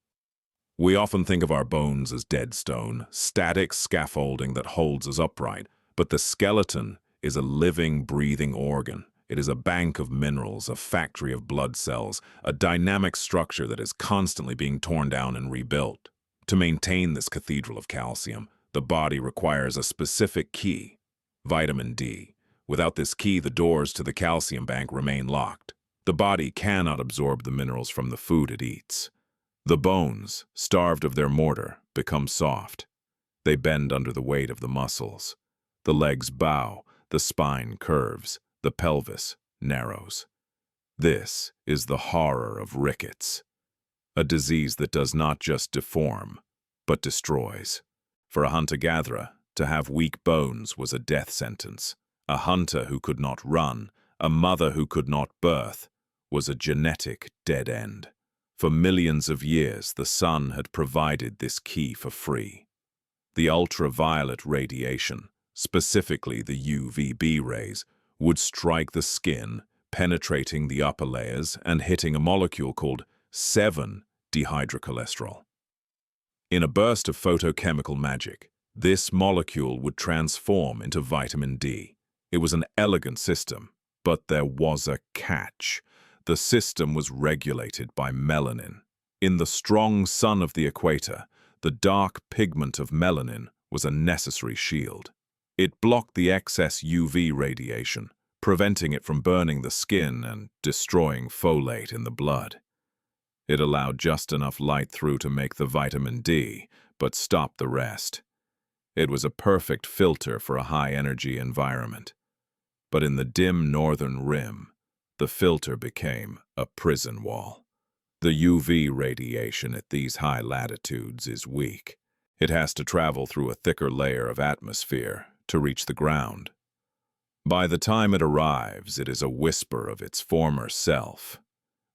We often think of our bones as dead stone, static scaffolding that holds us upright, but the skeleton is a living, breathing organ. It is a bank of minerals, a factory of blood cells, a dynamic structure that is constantly being torn down and rebuilt. To maintain this cathedral of calcium, the body requires a specific key, vitamin D. Without this key, the doors to the calcium bank remain locked. The body cannot absorb the minerals from the food it eats. The bones, starved of their mortar, become soft. They bend under the weight of the muscles. The legs bow, the spine curves, the pelvis narrows. This is the horror of rickets, a disease that does not just deform, but destroys. For a hunter-gatherer, to have weak bones was a death sentence. A hunter who could not run, a mother who could not birth, was a genetic dead end. For millions of years, the sun had provided this key for free. The ultraviolet radiation, specifically the UVB rays, would strike the skin, penetrating the upper layers and hitting a molecule called 7-dehydrocholesterol. In a burst of photochemical magic, this molecule would transform into vitamin D. It was an elegant system, but there was a catch. The system was regulated by melanin. In the strong sun of the equator, the dark pigment of melanin was a necessary shield. It blocked the excess UV radiation, preventing it from burning the skin and destroying folate in the blood. It allowed just enough light through to make the vitamin D, but stopped the rest. It was a perfect filter for a high-energy environment. But in the dim northern rim, the filter became a prison wall. The UV radiation at these high latitudes is weak. It has to travel through a thicker layer of atmosphere to reach the ground. By the time it arrives, it is a whisper of its former self.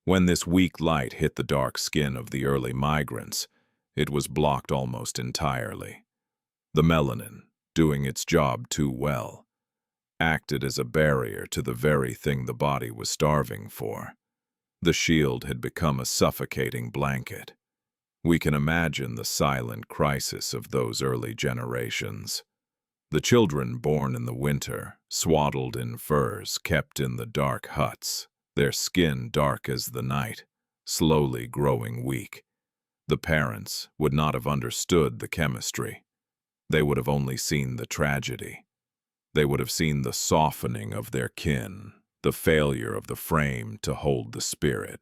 When this weak light hit the dark skin of the early migrants, it was blocked almost entirely. The melanin, doing its job too well, acted as a barrier to the very thing the body was starving for. The shield had become a suffocating blanket. We can imagine the silent crisis of those early generations. The children born in the winter, swaddled in furs, kept in the dark huts, their skin dark as the night, slowly growing weak. The parents would not have understood the chemistry. They would have only seen the tragedy. They would have seen the softening of their kin, the failure of the frame to hold the spirit.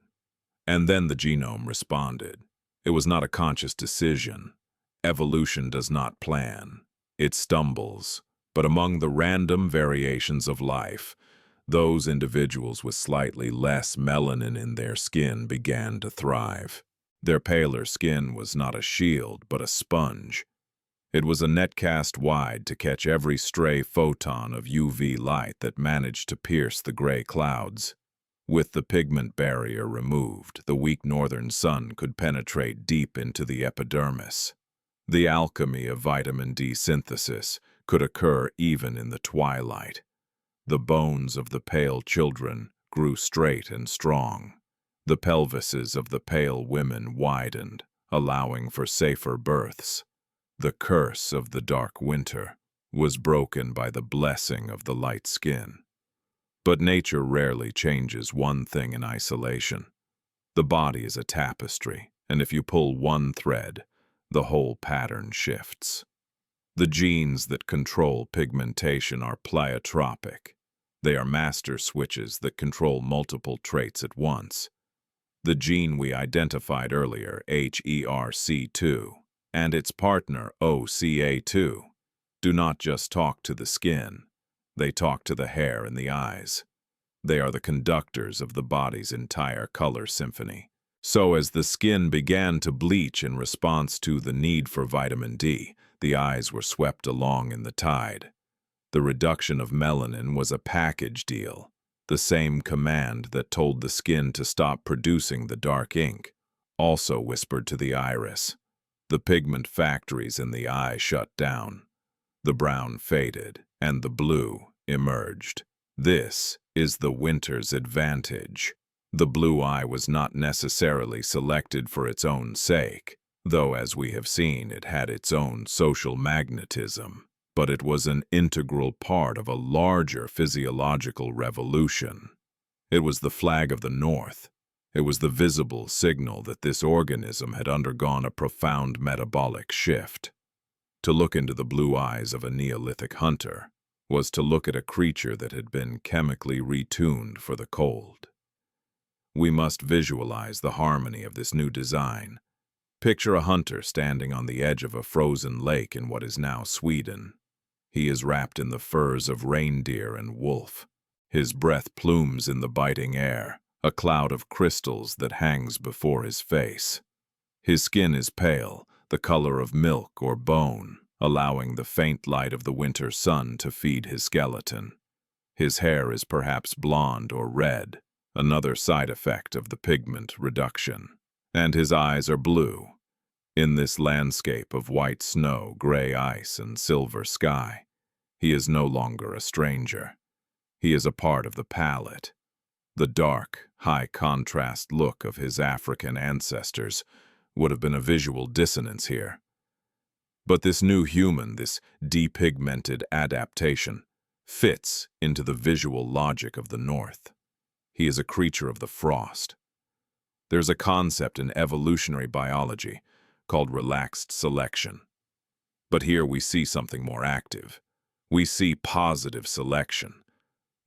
And then the genome responded. It was not a conscious decision. Evolution does not plan. It stumbles. But among the random variations of life, those individuals with slightly less melanin in their skin began to thrive. Their paler skin was not a shield, but a sponge. It was a net cast wide to catch every stray photon of UV light that managed to pierce the gray clouds. With the pigment barrier removed, the weak northern sun could penetrate deep into the epidermis. The alchemy of vitamin D synthesis could occur even in the twilight. The bones of the pale children grew straight and strong. The pelvises of the pale women widened, allowing for safer births. The curse of the dark winter was broken by the blessing of the light skin. But nature rarely changes one thing in isolation. The body is a tapestry, and if you pull one thread, the whole pattern shifts. The genes that control pigmentation are pleiotropic. They are master switches that control multiple traits at once. The gene we identified earlier, HERC2, and its partner, OCA2, do not just talk to the skin, they talk to the hair and the eyes. They are the conductors of the body's entire color symphony. So as the skin began to bleach in response to the need for vitamin D, the eyes were swept along in the tide. The reduction of melanin was a package deal, the same command that told the skin to stop producing the dark ink, also whispered to the iris. The pigment factories in the eye shut down. The brown faded, and the blue emerged. This is the winter's advantage. The blue eye was not necessarily selected for its own sake, though as we have seen it had its own social magnetism, but it was an integral part of a larger physiological revolution. It was the flag of the North. It was the visible signal that this organism had undergone a profound metabolic shift. To look into the blue eyes of a Neolithic hunter was to look at a creature that had been chemically retuned for the cold. We must visualize the harmony of this new design. Picture a hunter standing on the edge of a frozen lake in what is now Sweden. He is wrapped in the furs of reindeer and wolf. His breath plumes in the biting air, a cloud of crystals that hangs before his face. His skin is pale, the color of milk or bone, allowing the faint light of the winter sun to feed his skeleton. His hair is perhaps blonde or red, another side effect of the pigment reduction. And his eyes are blue. In this landscape of white snow, gray ice, and silver sky, he is no longer a stranger. He is a part of the palette. The dark, high-contrast look of his African ancestors would have been a visual dissonance here. But this new human, this depigmented adaptation, fits into the visual logic of the North. He is a creature of the frost. There's a concept in evolutionary biology called relaxed selection. But here we see something more active. We see positive selection.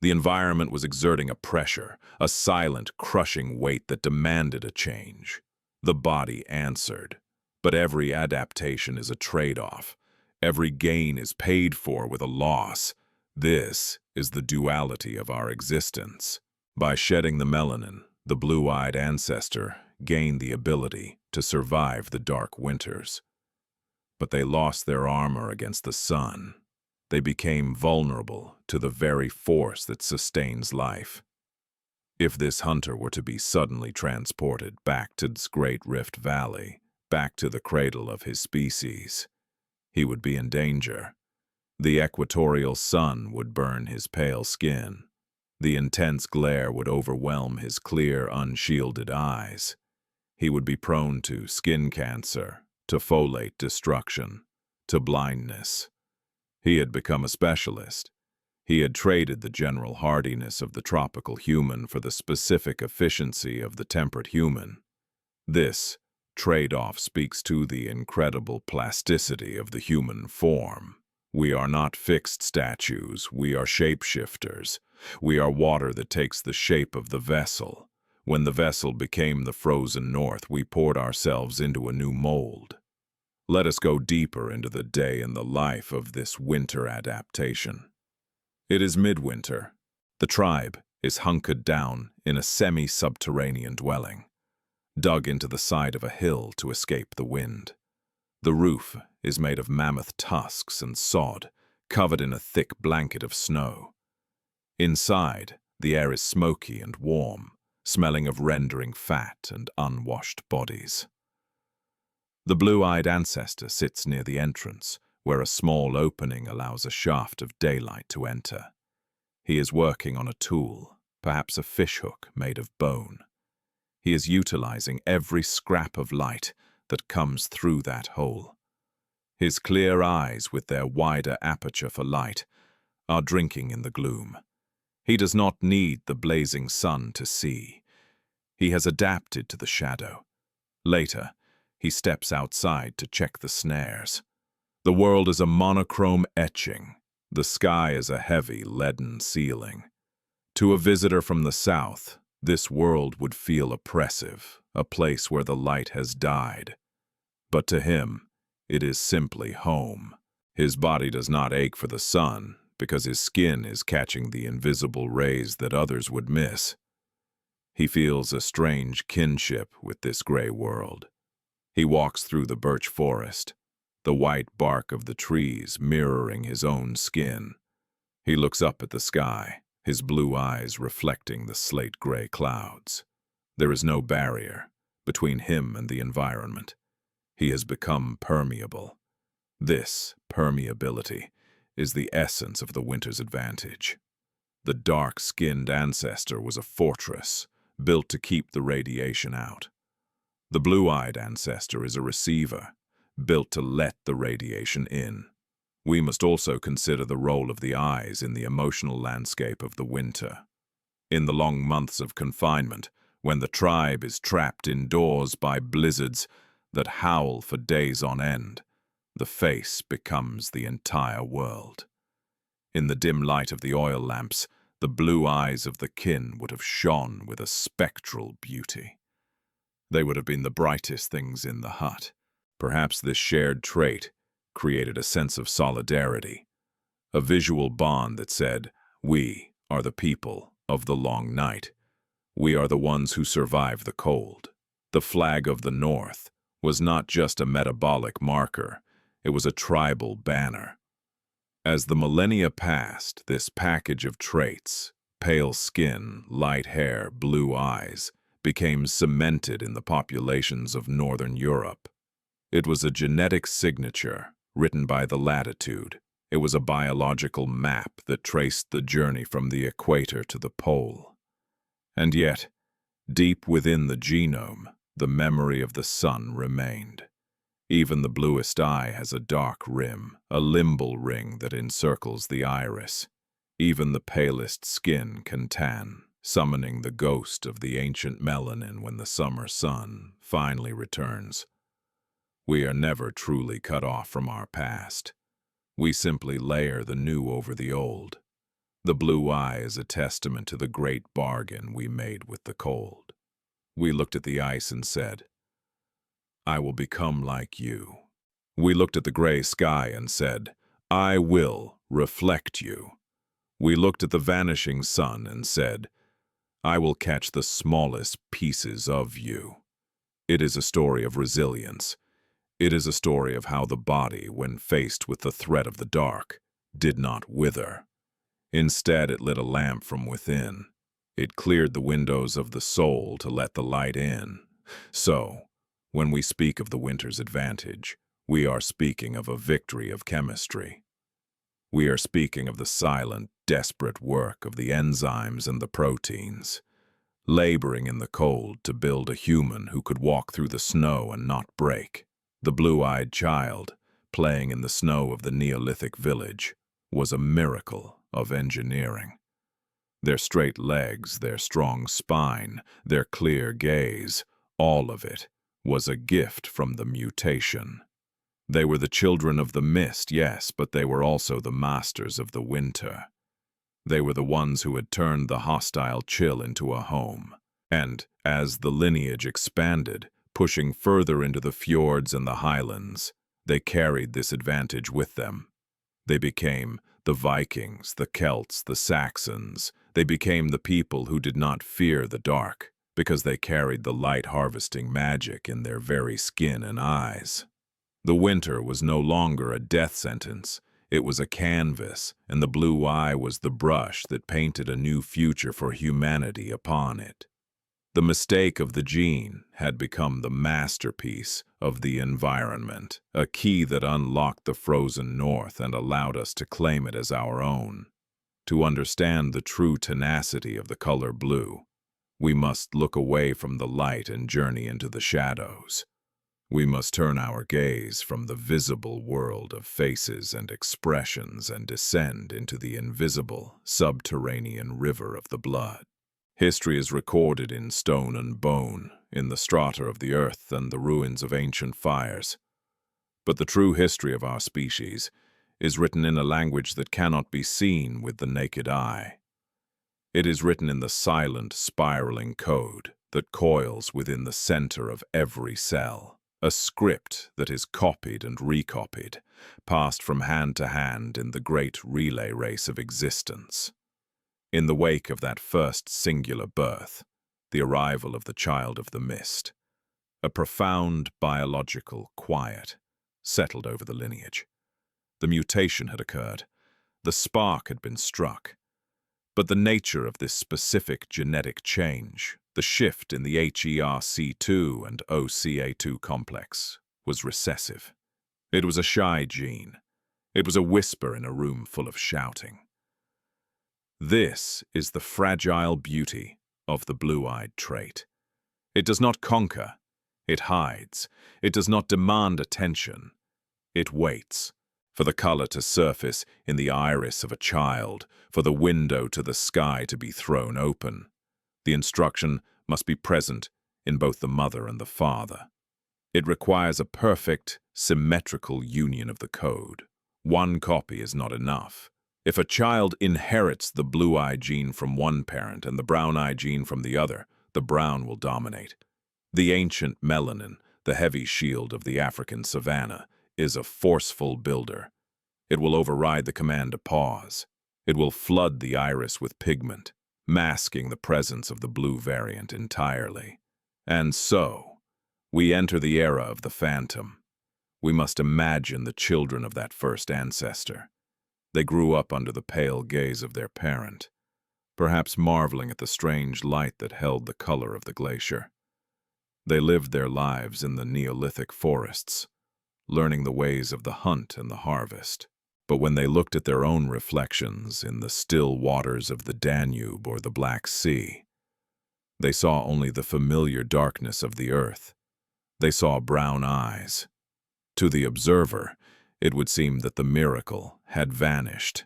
The environment was exerting a pressure, a silent, crushing weight that demanded a change. The body answered. But every adaptation is a trade-off. Every gain is paid for with a loss. This is the duality of our existence. By shedding the melanin, the blue-eyed ancestor gained the ability to survive the dark winters. But they lost their armor against the sun. They became vulnerable to the very force that sustains life. If this hunter were to be suddenly transported back to this great Rift Valley, back to the cradle of his species, he would be in danger. The equatorial sun would burn his pale skin. The intense glare would overwhelm his clear, unshielded eyes. He would be prone to skin cancer, to folate destruction, to blindness. He had become a specialist. He had traded the general hardiness of the tropical human for the specific efficiency of the temperate human. This trade-off speaks to the incredible plasticity of the human form. We are not fixed statues, we are shapeshifters. We are water that takes the shape of the vessel. When the vessel became the frozen north, we poured ourselves into a new mold. Let us go deeper into the day and the life of this winter adaptation. It is midwinter. The tribe is hunkered down in a semi-subterranean dwelling, dug into the side of a hill to escape the wind. The roof is made of mammoth tusks and sod, covered in a thick blanket of snow. Inside, the air is smoky and warm, smelling of rendering fat and unwashed bodies. The blue-eyed ancestor sits near the entrance, where a small opening allows a shaft of daylight to enter. He is working on a tool, perhaps a fishhook made of bone. He is utilizing every scrap of light that comes through that hole. His clear eyes, with their wider aperture for light, are drinking in the gloom. He does not need the blazing sun to see. He has adapted to the shadow. Later, he steps outside to check the snares. The world is a monochrome etching. The sky is a heavy, leaden ceiling. To a visitor from the south, This world would feel oppressive, a place where the light has died. But to him, it is simply home. His body does not ache for the sun, because his skin is catching the invisible rays that others would miss. He feels a strange kinship with this gray world. He walks through the birch forest, the white bark of the trees mirroring his own skin. He looks up at the sky, his blue eyes reflecting the slate-gray clouds. There is no barrier between him and the environment. He has become permeable. This permeability is the essence of the winter's advantage. The dark-skinned ancestor was a fortress, built to keep the radiation out. The blue-eyed ancestor is a receiver, built to let the radiation in. We must also consider the role of the eyes in the emotional landscape of the winter. In the long months of confinement, when the tribe is trapped indoors by blizzards that howl for days on end, the face becomes the entire world. In the dim light of the oil lamps, the blue eyes of the kin would have shone with a spectral beauty. They would have been the brightest things in the hut. Perhaps this shared trait created a sense of solidarity, a visual bond that said, "We are the people of the long night. We are the ones who survive the cold." The flag of the North was not just a metabolic marker, it was a tribal banner. As the millennia passed, this package of traits, pale skin, light hair, blue eyes, became cemented in the populations of Northern Europe. It was a genetic signature written by the latitude. It was a biological map that traced the journey from the equator to the pole. And yet, deep within the genome, the memory of the sun remained. Even the bluest eye has a dark rim, a limbal ring that encircles the iris. Even the palest skin can tan, summoning the ghost of the ancient melanin when the summer sun finally returns. We are never truly cut off from our past. We simply layer the new over the old. The blue eye is a testament to the great bargain we made with the cold. We looked at the ice and said, "I will become like you." We looked at the gray sky and said, "I will reflect you." We looked at the vanishing sun and said, "I will catch the smallest pieces of you." It is a story of resilience. It is a story of how the body, when faced with the threat of the dark, did not wither. Instead, it lit a lamp from within. It cleared the windows of the soul to let the light in. So, when we speak of the winter's advantage, we are speaking of a victory of chemistry. We are speaking of the silent, desperate work of the enzymes and the proteins, laboring in the cold to build a human who could walk through the snow and not break. The blue-eyed child, playing in the snow of the Neolithic village, was a miracle of engineering. Their straight legs, their strong spine, their clear gaze, all of it was a gift from the mutation. They were the children of the mist, yes, but they were also the masters of the winter. They were the ones who had turned the hostile chill into a home. And, as the lineage expanded, pushing further into the fjords and the highlands, they carried this advantage with them. They became the Vikings, the Celts, the Saxons. They became the people who did not fear the dark, because they carried the light-harvesting magic in their very skin and eyes. The winter was no longer a death sentence. It was a canvas, and the blue eye was the brush that painted a new future for humanity upon it. The mistake of the gene had become the masterpiece of the environment, a key that unlocked the frozen north and allowed us to claim it as our own. To understand the true tenacity of the color blue, we must look away from the light and journey into the shadows. We must turn our gaze from the visible world of faces and expressions and descend into the invisible, subterranean river of the blood. History is recorded in stone and bone, in the strata of the earth and the ruins of ancient fires. But the true history of our species is written in a language that cannot be seen with the naked eye. It is written in the silent, spiraling code that coils within the center of every cell, a script that is copied and recopied, passed from hand to hand in the great relay race of existence. In the wake of that first singular birth, the arrival of the child of the mist, a profound biological quiet settled over the lineage. The mutation had occurred. The spark had been struck. But the nature of this specific genetic change, the shift in the HERC2 and OCA2 complex, was recessive. It was a shy gene. It was a whisper in a room full of shouting. This is the fragile beauty of the blue-eyed trait. It does not conquer. It hides. It does not demand attention. It waits for the color to surface in the iris of a child, for the window to the sky to be thrown open. The instruction must be present in both the mother and the father. It requires a perfect, symmetrical union of the code. One copy is not enough. If a child inherits the blue-eye gene from one parent and the brown-eye gene from the other, the brown will dominate. The ancient melanin, the heavy shield of the African savannah, is a forceful builder. It will override the command to pause. It will flood the iris with pigment, masking the presence of the blue variant entirely. And so, we enter the era of the phantom. We must imagine the children of that first ancestor. They grew up under the pale gaze of their parent, perhaps marveling at the strange light that held the color of the glacier. They lived their lives in the Neolithic forests, learning the ways of the hunt and the harvest. But when they looked at their own reflections in the still waters of the Danube or the Black Sea, they saw only the familiar darkness of the earth. They saw brown eyes. To the observer, it would seem that the miracle had vanished.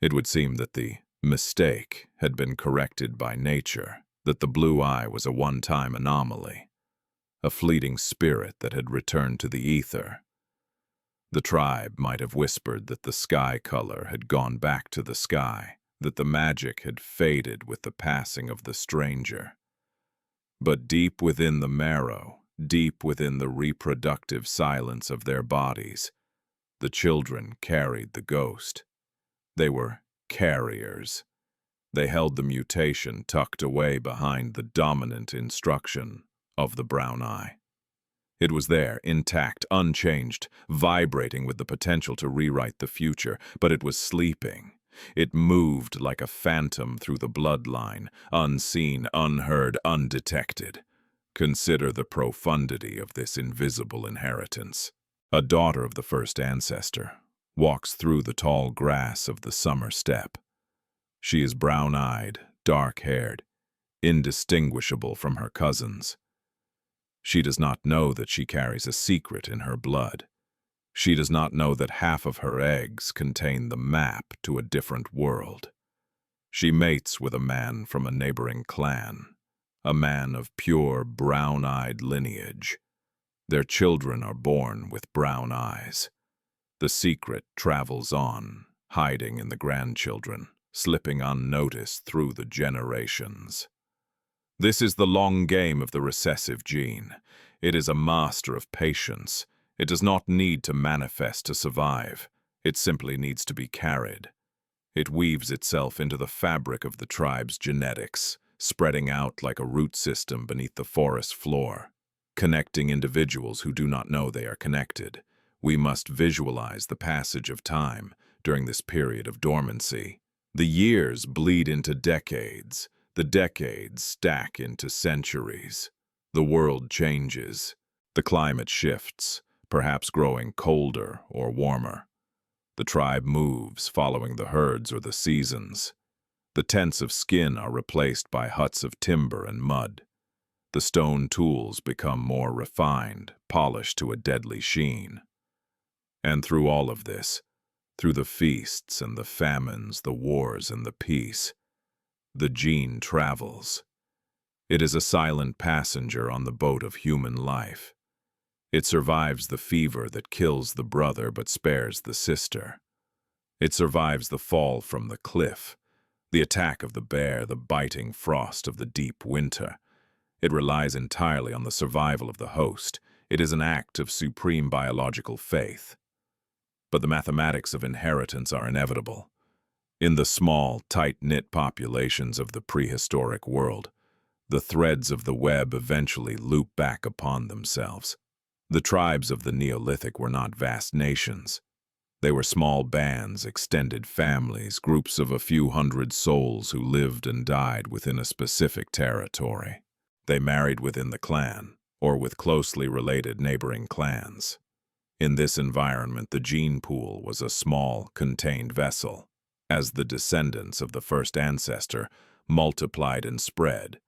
It would seem that the mistake had been corrected by nature, that the blue eye was a one-time anomaly, a fleeting spirit that had returned to the ether. The tribe might have whispered that the sky color had gone back to the sky, that the magic had faded with the passing of the stranger. But deep within the marrow, deep within the reproductive silence of their bodies, the children carried the ghost. They were carriers. They held the mutation tucked away behind the dominant instruction of the brown eye. It was there, intact, unchanged, vibrating with the potential to rewrite the future, but it was sleeping. It moved like a phantom through the bloodline, unseen, unheard, undetected. Consider the profundity of this invisible inheritance. A daughter of the first ancestor walks through the tall grass of the summer steppe. She is brown-eyed, dark-haired, indistinguishable from her cousins. She does not know that she carries a secret in her blood. She does not know that half of her eggs contain the map to a different world. She mates with a man from a neighboring clan, a man of pure brown-eyed lineage. Their children are born with brown eyes. The secret travels on, hiding in the grandchildren, slipping unnoticed through the generations. This is the long game of the recessive gene. It is a master of patience. It does not need to manifest to survive. It simply needs to be carried. It weaves itself into the fabric of the tribe's genetics, spreading out like a root system beneath the forest floor, connecting individuals who do not know they are connected. We must visualize the passage of time during this period of dormancy. The years bleed into decades. The decades stack into centuries. The world changes. The climate shifts, perhaps growing colder or warmer. The tribe moves, following the herds or the seasons. The tents of skin are replaced by huts of timber and mud. The stone tools become more refined, polished to a deadly sheen. And through all of this, through the feasts and the famines, the wars and the peace, the gene travels. It is a silent passenger on the boat of human life. It survives the fever that kills the brother but spares the sister. It survives the fall from the cliff, The attack of the bear, the biting frost of the deep winter. It relies entirely on the survival of the host. It is an act of supreme biological faith. But the mathematics of inheritance are inevitable. In the small, tight-knit populations of the prehistoric world, the threads of the web eventually loop back upon themselves. The tribes of the Neolithic were not vast nations. They were small bands, extended families, groups of a few hundred souls who lived and died within a specific territory. They married within the clan, or with closely related neighboring clans. In this environment, the gene pool was a small, contained vessel. As the descendants of the first ancestor multiplied and spread,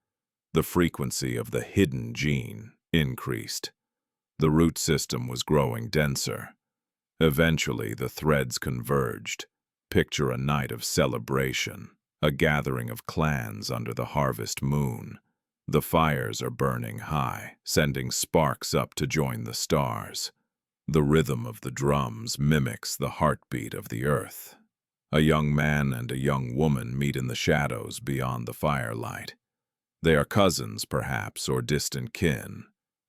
the frequency of the hidden gene increased. The root system was growing denser. Eventually, the threads converged. Picture a night of celebration, a gathering of clans under the harvest moon. The fires are burning high, sending sparks up to join the stars. The rhythm of the drums mimics the heartbeat of the earth. A young man and a young woman meet in the shadows beyond the firelight. They are cousins, perhaps, or distant kin,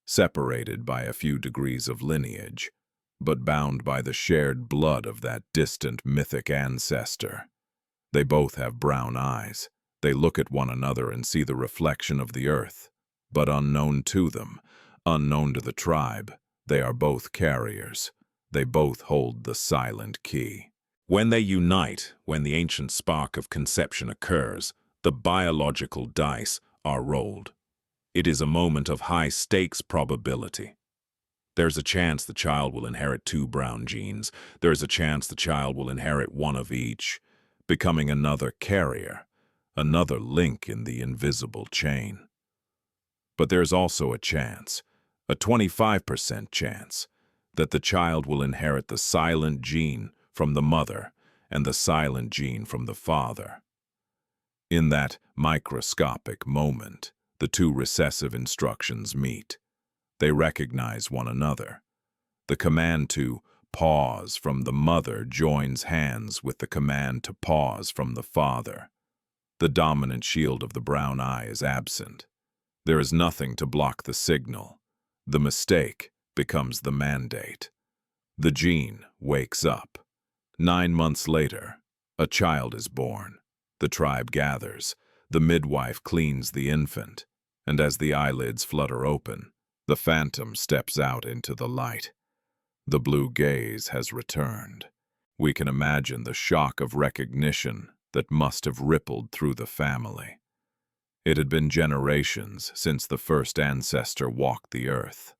separated by a few degrees of lineage, but bound by the shared blood of that distant mythic ancestor. They both have brown eyes. They look at one another and see the reflection of the earth. But unknown to them, unknown to the tribe, they are both carriers. They both hold the silent key. When they unite, when the ancient spark of conception occurs, the biological dice are rolled. It is a moment of high-stakes probability. There's a chance the child will inherit 2 brown genes. There's a chance the child will inherit 1 of each, becoming another carrier, another link in the invisible chain. But there's also a chance, a 25% chance, that the child will inherit the silent gene from the mother and the silent gene from the father. In that microscopic moment, the 2 recessive instructions meet. They recognize one another. The command to pause from the mother joins hands with the command to pause from the father. The dominant shield of the brown eye is absent. There is nothing to block the signal. The mistake becomes the mandate. The gene wakes up. 9 months later, a child is born. The tribe gathers. The midwife cleans the infant, and as the eyelids flutter open, the phantom steps out into the light. The blue gaze has returned. We can imagine the shock of recognition that must have rippled through the family. It had been generations since the first ancestor walked the earth.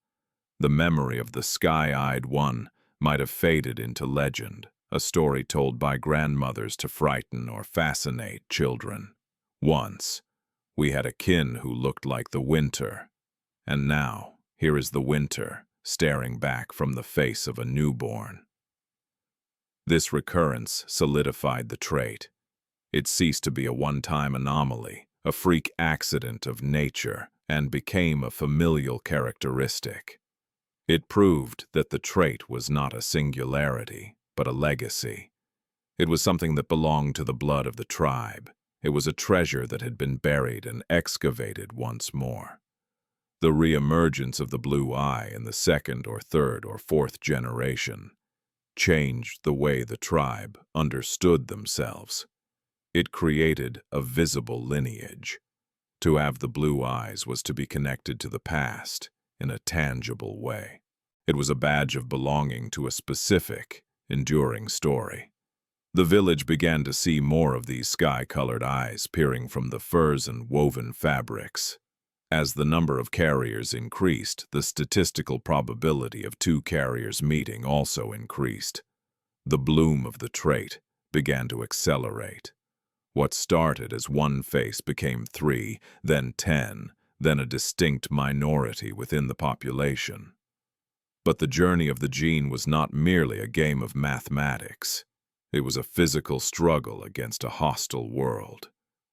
The memory of the sky-eyed one might have faded into legend, a story told by grandmothers to frighten or fascinate children. Once, we had a kin who looked like the winter, and now here is the winter staring back from the face of a newborn. This recurrence solidified the trait. It ceased to be a one-time anomaly, a freak accident of nature, and became a familial characteristic. It proved that the trait was not a singularity, but a legacy. It was something that belonged to the blood of the tribe. It was a treasure that had been buried and excavated once more. The reemergence of the blue eye in the 2nd or 3rd or 4th generation changed the way the tribe understood themselves. It created a visible lineage. To have the blue eyes was to be connected to the past in a tangible way. It was a badge of belonging to a specific, enduring story. The village began to see more of these sky-colored eyes peering from the furs and woven fabrics. As the number of carriers increased, the statistical probability of 2 carriers meeting also increased. The bloom of the trait began to accelerate. What started as 1 face became 3, then 10, then a distinct minority within the population. But the journey of the gene was not merely a game of mathematics. It was a physical struggle against a hostile world.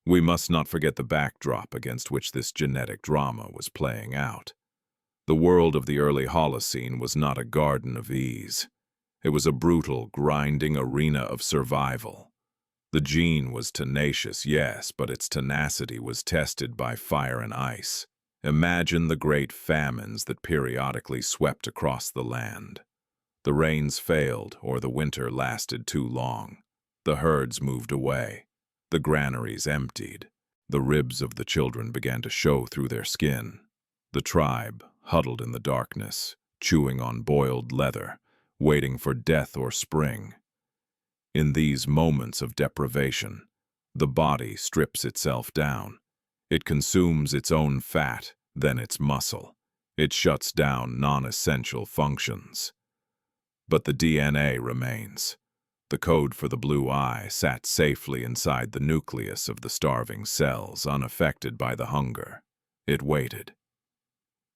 We must not forget the backdrop against which this genetic drama was playing out. The world of the early Holocene was not a garden of ease. It was a brutal, grinding arena of survival. The gene was tenacious, yes, but its tenacity was tested by fire and ice. Imagine the great famines that periodically swept across the land. The rains failed, or the winter lasted too long. The herds moved away. The granaries emptied. The ribs of the children began to show through their skin. The tribe, huddled in the darkness, chewing on boiled leather, waiting for death or spring. In these moments of deprivation, the body strips itself down. It consumes its own fat, then its muscle. It shuts down non-essential functions. But the DNA remains. The code for the blue eye sat safely inside the nucleus of the starving cells, unaffected by the hunger. It waited.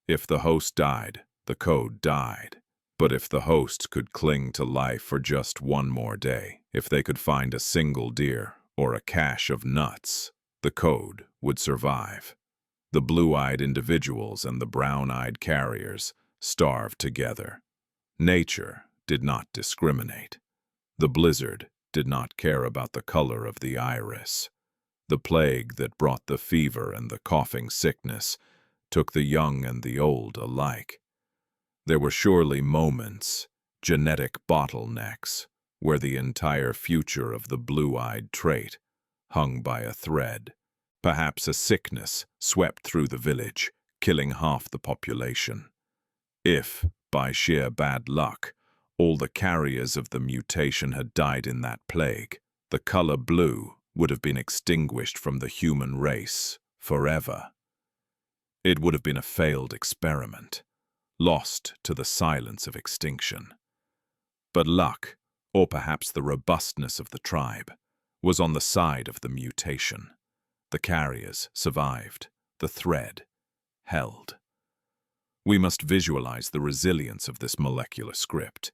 If the host died, the code died. But if the host could cling to life for just one more day, if they could find a single deer or a cache of nuts, the code would survive. The blue-eyed individuals and the brown-eyed carriers starved together. Nature did not discriminate. The blizzard did not care about the color of the iris. The plague that brought the fever and the coughing sickness took the young and the old alike. There were surely moments, genetic bottlenecks, where the entire future of the blue-eyed trait hung by a thread. Perhaps a sickness swept through the village, killing half the population. If, by sheer bad luck, all the carriers of the mutation had died in that plague, the color blue would have been extinguished from the human race forever. It would have been a failed experiment, lost to the silence of extinction. But luck, or perhaps the robustness of the tribe, was on the side of the mutation. The carriers survived. The thread held. We must visualize the resilience of this molecular script.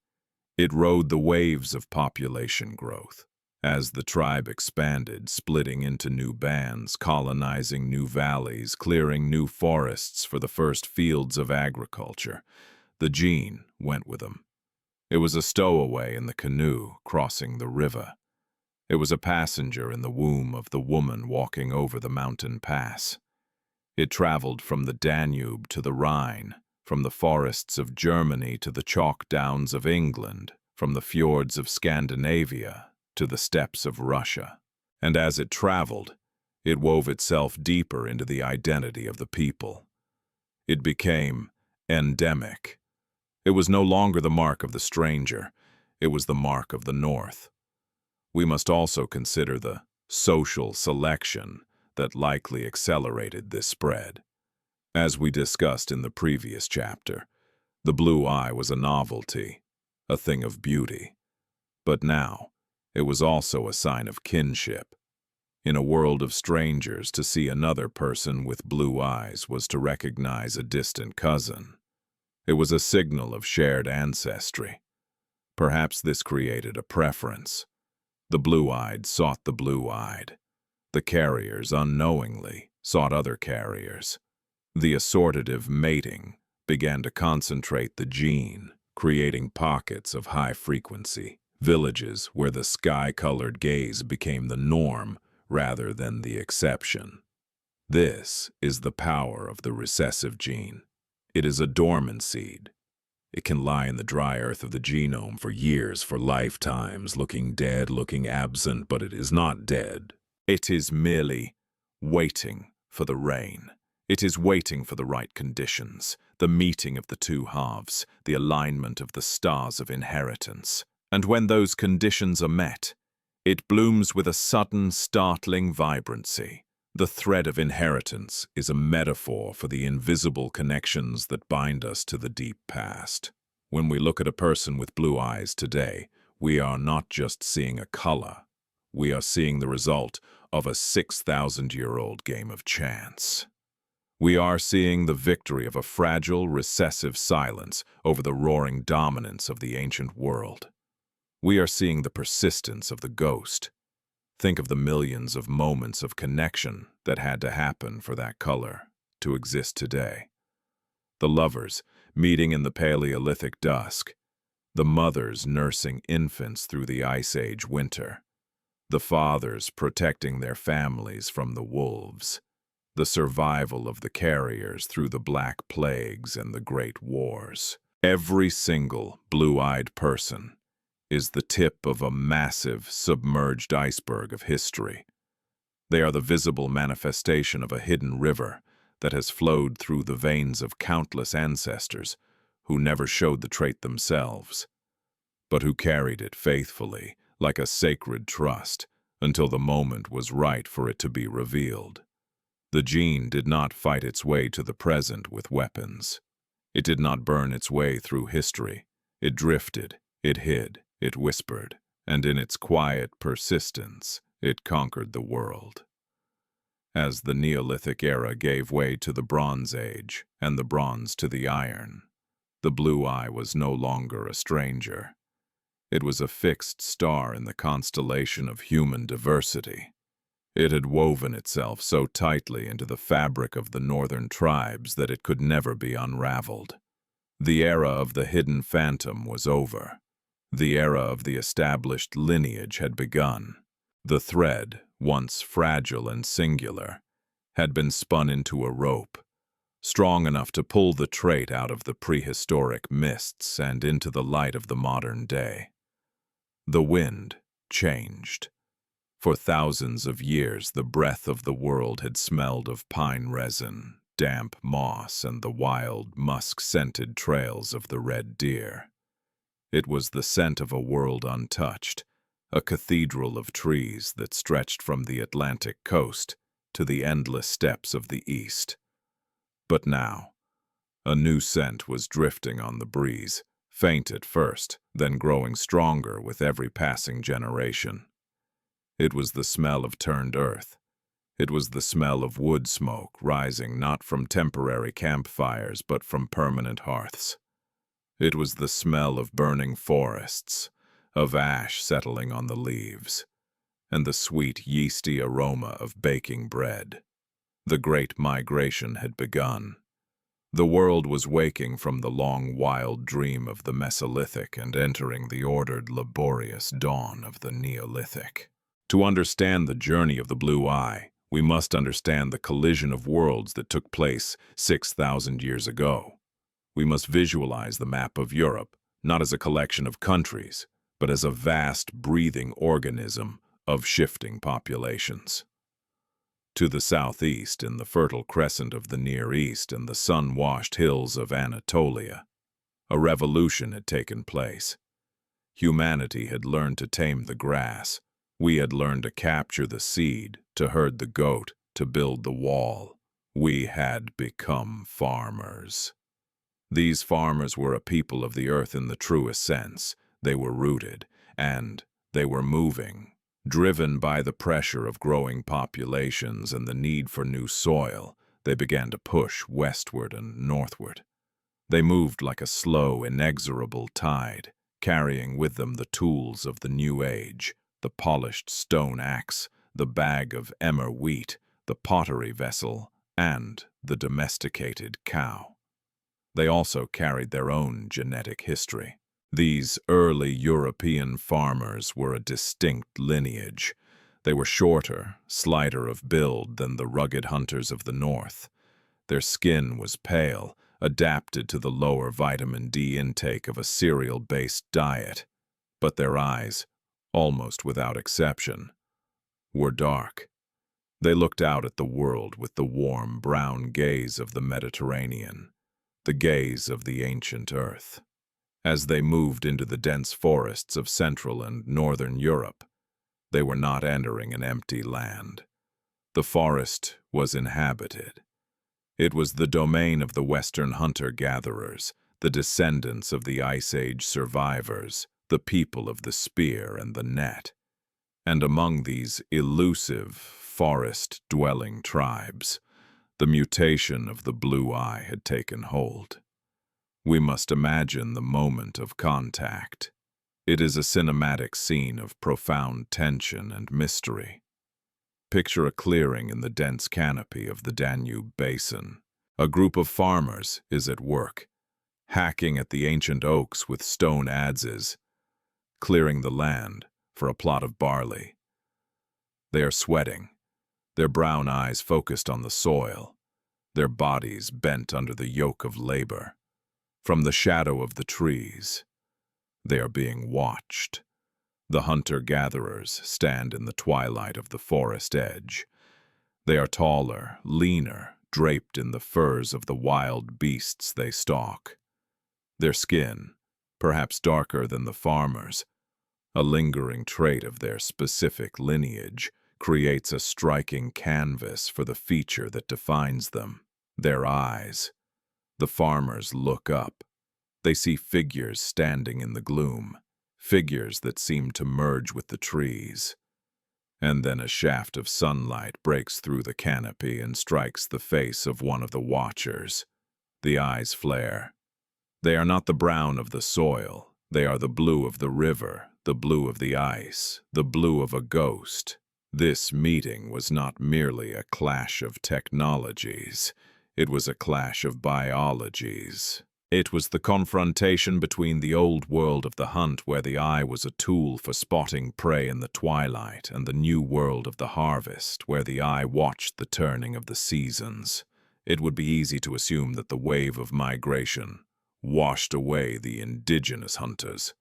It rode the waves of population growth. As the tribe expanded, splitting into new bands, colonizing new valleys, clearing new forests for the first fields of agriculture, the gene went with them. It was a stowaway in the canoe crossing the river. It was a passenger in the womb of the woman walking over the mountain pass. It traveled from the Danube to the Rhine, from the forests of Germany to the chalk downs of England, from the fjords of Scandinavia to the steppes of Russia. And as it traveled, it wove itself deeper into the identity of the people. It became endemic. It was no longer the mark of the stranger, it was the mark of the North. We must also consider the social selection that likely accelerated this spread. As we discussed in the previous chapter, the blue eye was a novelty, a thing of beauty. But now, it was also a sign of kinship. In a world of strangers, to see another person with blue eyes was to recognize a distant cousin. It was a signal of shared ancestry. Perhaps this created a preference. The blue-eyed sought the blue-eyed. The carriers, unknowingly, sought other carriers. The assortative mating began to concentrate the gene, creating pockets of high frequency, villages where the sky-colored gaze became the norm rather than the exception. This is the power of the recessive gene. It is a dormant seed. It can lie in the dry earth of the genome for years, for lifetimes, looking dead, looking absent, but it is not dead. It is merely waiting for the rain. It is waiting for the right conditions, the meeting of the two halves, the alignment of the stars of inheritance. And when those conditions are met, it blooms with a sudden, startling vibrancy. The thread of inheritance is a metaphor for the invisible connections that bind us to the deep past. When we look at a person with blue eyes today, we are not just seeing a color. We are seeing the result of a 6,000-year-old game of chance. We are seeing the victory of a fragile, recessive silence over the roaring dominance of the ancient world. We are seeing the persistence of the ghost. Think of the millions of moments of connection that had to happen for that color to exist today. The lovers meeting in the Paleolithic dusk, the mothers nursing infants through the Ice Age winter, the fathers protecting their families from the wolves, the survival of the carriers through the Black Plagues and the Great Wars. Every single blue-eyed person is the tip of a massive, submerged iceberg of history. They are the visible manifestation of a hidden river that has flowed through the veins of countless ancestors who never showed the trait themselves, but who carried it faithfully, like a sacred trust, until the moment was right for it to be revealed. The gene did not fight its way to the present with weapons. It did not burn its way through history. It drifted, it hid, it whispered, and in its quiet persistence, it conquered the world. As the Neolithic era gave way to the Bronze Age and the Bronze to the Iron, the blue eye was no longer a stranger. It was a fixed star in the constellation of human diversity. It had woven itself so tightly into the fabric of the northern tribes that it could never be unraveled. The era of the hidden phantom was over. The era of the established lineage had begun. The thread, once fragile and singular, had been spun into a rope, strong enough to pull the trait out of the prehistoric mists and into the light of the modern day. The wind changed. For thousands of years, the breath of the world had smelled of pine resin, damp moss, and the wild, musk-scented trails of the red deer. It was the scent of a world untouched, a cathedral of trees that stretched from the Atlantic coast to the endless steppes of the east. But now, a new scent was drifting on the breeze, faint at first, then growing stronger with every passing generation. It was the smell of turned earth. It was the smell of wood smoke rising not from temporary campfires but from permanent hearths. It was the smell of burning forests, of ash settling on the leaves, and the sweet, yeasty aroma of baking bread. The great migration had begun. The world was waking from the long, wild dream of the Mesolithic and entering the ordered, laborious dawn of the Neolithic. To understand the journey of the blue eye, we must understand the collision of worlds that took place 6,000 years ago. We must visualize the map of Europe, not as a collection of countries, but as a vast, breathing organism of shifting populations. To the southeast, in the fertile crescent of the Near East and the sun-washed hills of Anatolia, a revolution had taken place. Humanity had learned to tame the grass. We had learned to capture the seed, to herd the goat, to build the wall. We had become farmers. These farmers were a people of the earth in the truest sense. They were rooted, and they were moving. Driven by the pressure of growing populations and the need for new soil, they began to push westward and northward. They moved like a slow, inexorable tide, carrying with them the tools of the new age, the polished stone axe, the bag of emmer wheat, the pottery vessel, and the domesticated cow. They also carried their own genetic history. These early European farmers were a distinct lineage. They were shorter, slighter of build than the rugged hunters of the north. Their skin was pale, adapted to the lower vitamin D intake of a cereal-based diet, but their eyes, almost without exception, were dark. They looked out at the world with the warm, brown gaze of the Mediterranean, the gaze of the ancient earth. As they moved into the dense forests of Central and Northern Europe, they were not entering an empty land. The forest was inhabited. It was the domain of the Western hunter-gatherers, the descendants of the Ice Age survivors, the people of the spear and the net. And among these elusive, forest-dwelling tribes, the mutation of the blue eye had taken hold. We must imagine the moment of contact. It is a cinematic scene of profound tension and mystery. Picture a clearing in the dense canopy of the Danube basin. A group of farmers is at work, hacking at the ancient oaks with stone adzes, clearing the land for a plot of barley. They are sweating, their brown eyes focused on the soil, their bodies bent under the yoke of labor. From the shadow of the trees, they are being watched. The hunter-gatherers stand in the twilight of the forest edge. They are taller, leaner, draped in the furs of the wild beasts they stalk. Their skin, perhaps darker than the farmers', a lingering trait of their specific lineage, creates a striking canvas for the feature that defines them, their eyes. The farmers look up. They see figures standing in the gloom, figures that seem to merge with the trees. And then a shaft of sunlight breaks through the canopy and strikes the face of one of the watchers. The eyes flare. They are not the brown of the soil. They are the blue of the river, the blue of the ice, the blue of a ghost. This meeting was not merely a clash of technologies. It was a clash of biologies. It was the confrontation between the old world of the hunt, where the eye was a tool for spotting prey in the twilight, and the new world of the harvest, where the eye watched the turning of the seasons. It would be easy to assume that the wave of migration washed away the indigenous hunters.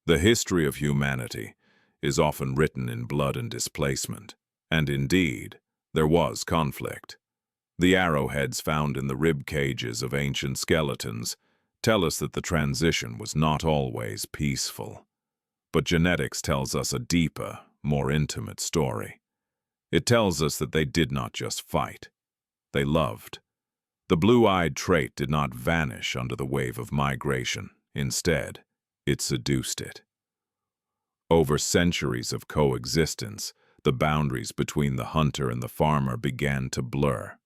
The history of humanity is often written in blood and displacement, and indeed, there was conflict. The arrowheads found in the rib cages of ancient skeletons tell us that the transition was not always peaceful. But genetics tells us a deeper, more intimate story. It tells us that they did not just fight. They loved. The blue-eyed trait did not vanish under the wave of migration. Instead, it seduced it. Over centuries of coexistence, the boundaries between the hunter and the farmer began to blur.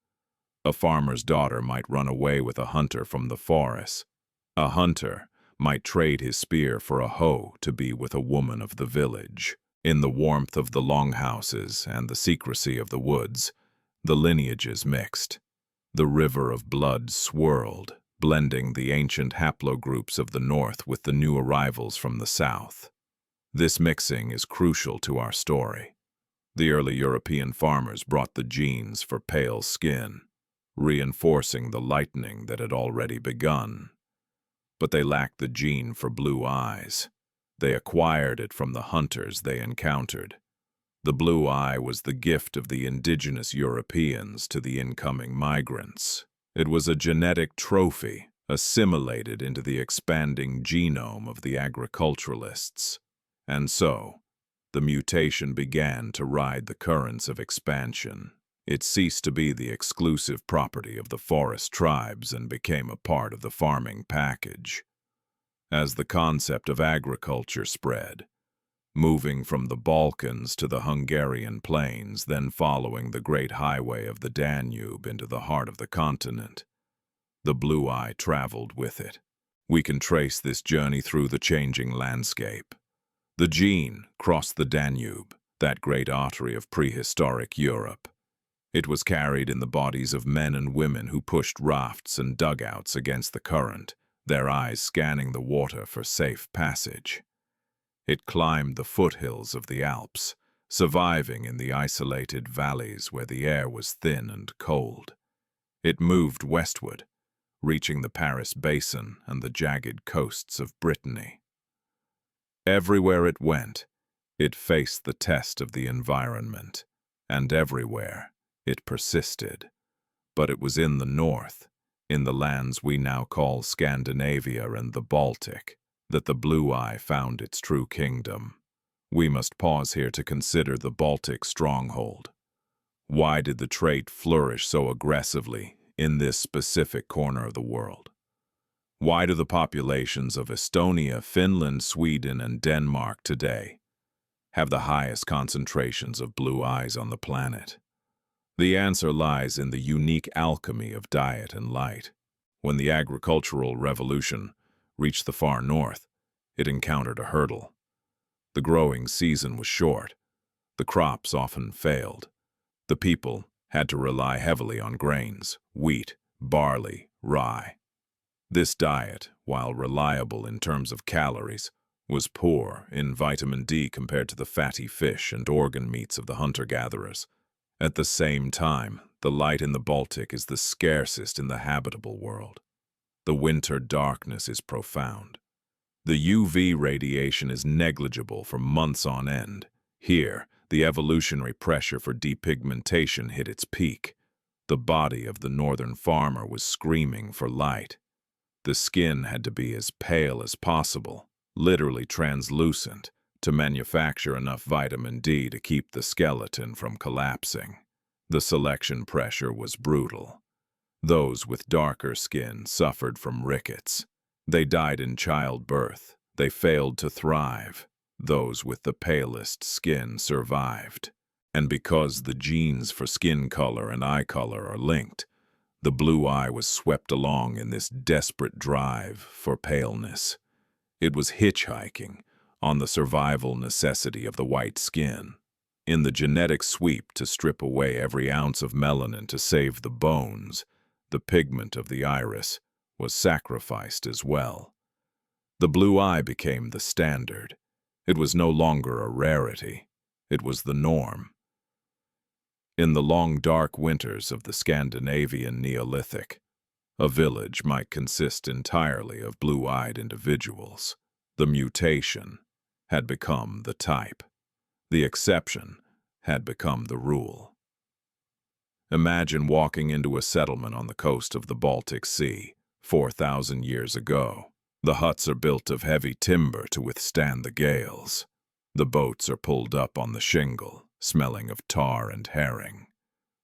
A farmer's daughter might run away with a hunter from the forest. A hunter might trade his spear for a hoe to be with a woman of the village. In the warmth of the longhouses and the secrecy of the woods, the lineages mixed. The river of blood swirled, blending the ancient haplogroups of the north with the new arrivals from the south. This mixing is crucial to our story. The early European farmers brought the genes for pale skin, reinforcing the lightening that had already begun. But they lacked the gene for blue eyes. They acquired it from the hunters they encountered. The blue eye was the gift of the indigenous Europeans to the incoming migrants. It was a genetic trophy, assimilated into the expanding genome of the agriculturalists. And so, the mutation began to ride the currents of expansion. It ceased to be the exclusive property of the forest tribes and became a part of the farming package. As the concept of agriculture spread, moving from the Balkans to the Hungarian plains, then following the great highway of the Danube into the heart of the continent, the blue eye traveled with it. We can trace this journey through the changing landscape. The gene crossed the Danube, that great artery of prehistoric Europe. It was carried in the bodies of men and women who pushed rafts and dugouts against the current, their eyes scanning the water for safe passage. It climbed the foothills of the Alps, surviving in the isolated valleys where the air was thin and cold. It moved westward, reaching the Paris Basin and the jagged coasts of Brittany. Everywhere it went, it faced the test of the environment, and everywhere it persisted. But it was in the north, in the lands we now call Scandinavia and the Baltic, that the blue eye found its true kingdom. We must pause here to consider the Baltic stronghold. Why did the trait flourish so aggressively in this specific corner of the world? Why do the populations of Estonia, Finland, Sweden, and Denmark today have the highest concentrations of blue eyes on the planet? The answer lies in the unique alchemy of diet and light. When the agricultural revolution reached the far north, it encountered a hurdle. The growing season was short. The crops often failed. The people had to rely heavily on grains, wheat, barley, rye. This diet, while reliable in terms of calories, was poor in vitamin D compared to the fatty fish and organ meats of the hunter-gatherers. At the same time, the light in the Baltic is the scarcest in the habitable world. The winter darkness is profound. The UV radiation is negligible for months on end. Here, the evolutionary pressure for depigmentation hit its peak. The body of the northern farmer was screaming for light. The skin had to be as pale as possible, literally translucent, to manufacture enough vitamin D to keep the skeleton from collapsing. The selection pressure was brutal. Those with darker skin suffered from rickets. They died in childbirth. They failed to thrive. Those with the palest skin survived. And because the genes for skin color and eye color are linked, the blue eye was swept along in this desperate drive for paleness. It was hitchhiking on the survival necessity of the white skin. In the genetic sweep to strip away every ounce of melanin to save the bones, the pigment of the iris was sacrificed as well. The blue eye became the standard. It was no longer a rarity. It was the norm. In the long dark winters of the Scandinavian Neolithic, a village might consist entirely of blue-eyed individuals. The mutation had become the type. The exception had become the rule. Imagine walking into a settlement on the coast of the Baltic Sea 4,000 years ago. The huts are built of heavy timber to withstand the gales. The boats are pulled up on the shingle, smelling of tar and herring.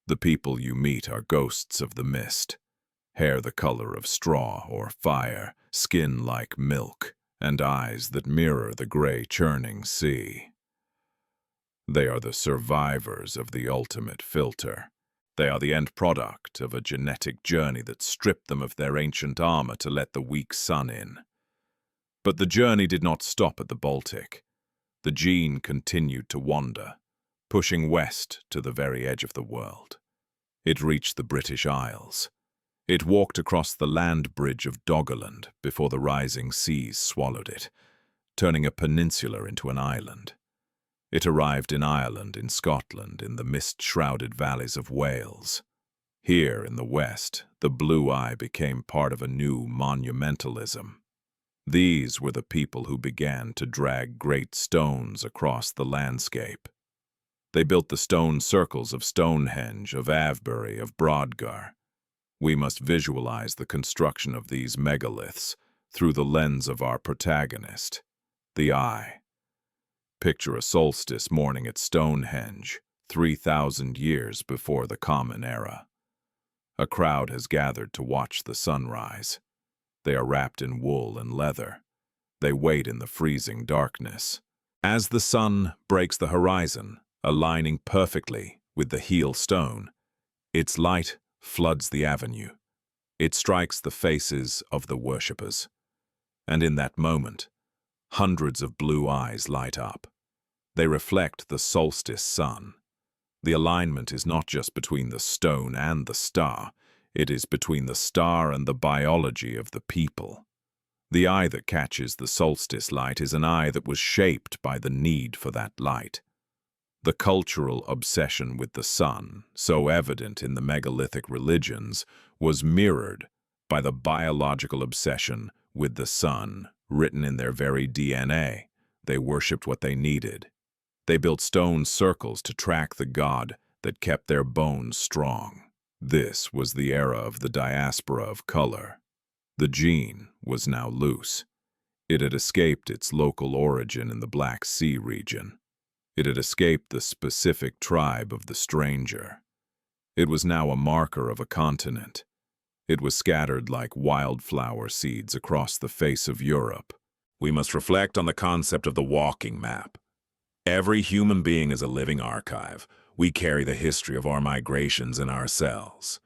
The people you meet are ghosts of the mist, hair the color of straw or fire, skin like milk, and eyes that mirror the gray churning sea. They are the survivors of the ultimate filter. They are the end product of a genetic journey that stripped them of their ancient armor to let the weak sun in. But the journey did not stop at the Baltic. The gene continued to wander, pushing west to the very edge of the world. It reached the British Isles. It walked across the land bridge of Doggerland before the rising seas swallowed it, turning a peninsula into an island. It arrived in Ireland, in Scotland, in the mist-shrouded valleys of Wales. Here, in the west, the blue eye became part of a new monumentalism. These were the people who began to drag great stones across the landscape. They built the stone circles of Stonehenge, of Avebury, of Brodgar. We must visualize the construction of these megaliths through the lens of our protagonist, the eye. Picture a solstice morning at Stonehenge, 3,000 years before the Common Era. A crowd has gathered to watch the sunrise. They are wrapped in wool and leather. They wait in the freezing darkness. As the sun breaks the horizon, aligning perfectly with the heel stone, its light floods the avenue. It strikes the faces of the worshippers. And in that moment, hundreds of blue eyes light up. They reflect the solstice sun. The alignment is not just between the stone and the star, it is between the star and the biology of the people. The eye that catches the solstice light is an eye that was shaped by the need for that light. The cultural obsession with the sun, so evident in the megalithic religions, was mirrored by the biological obsession with the sun, written in their very DNA. They worshipped what they needed. They built stone circles to track the god that kept their bones strong. This was the era of the diaspora of color. The gene was now loose. It had escaped its local origin in the Black Sea region. It had escaped the specific tribe of the stranger. It was now a marker of a continent. It was scattered like wildflower seeds across the face of Europe. We must reflect on the concept of the walking map. Every human being is a living archive. We carry the history of our migrations in our cells.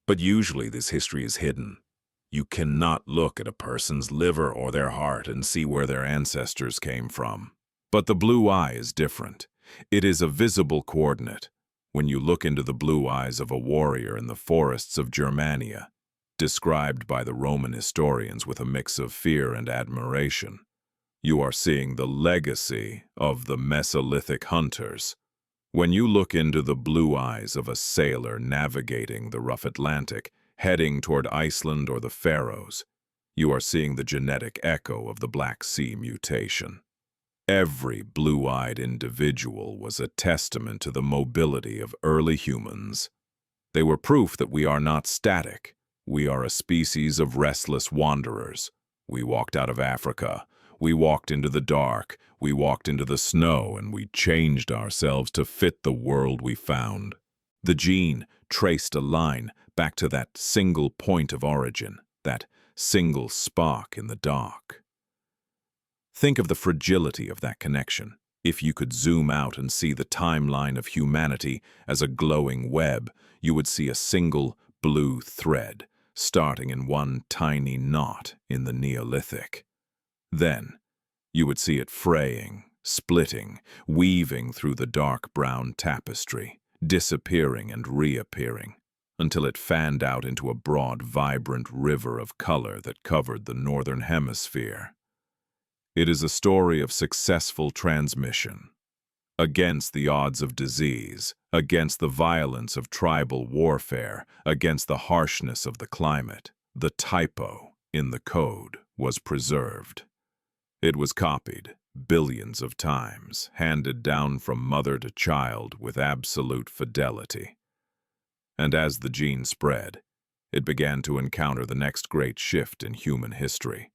But usually this history is hidden. You cannot look at a person's liver or their heart and see where their ancestors came from. But the blue eye is different. It is a visible coordinate. When you look into the blue eyes of a warrior in the forests of Germania, described by the Roman historians with a mix of fear and admiration, You are seeing the legacy of the Mesolithic hunters. When you look into the blue eyes of a sailor navigating the rough Atlantic, heading toward Iceland or the Faroes, you are seeing the genetic echo of the Black Sea mutation. Every blue-eyed individual was a testament to the mobility of early humans. They were proof that we are not static. We are a species of restless wanderers. We walked out of Africa. We walked into the dark. We walked into the snow, and we changed ourselves to fit the world we found. The gene traced a line back to that single point of origin, that single spark in the dark. Think of the fragility of that connection. If you could zoom out and see the timeline of humanity as a glowing web, you would see a single blue thread, starting in one tiny knot in the Neolithic. Then, you would see it fraying, splitting, weaving through the dark brown tapestry, disappearing and reappearing, until it fanned out into a broad, vibrant river of color that covered the northern hemisphere. It is a story of successful transmission. Against the odds of disease, against the violence of tribal warfare, against the harshness of the climate, the typo in the code was preserved. It was copied billions of times, handed down from mother to child with absolute fidelity. And as the gene spread, it began to encounter the next great shift in human history.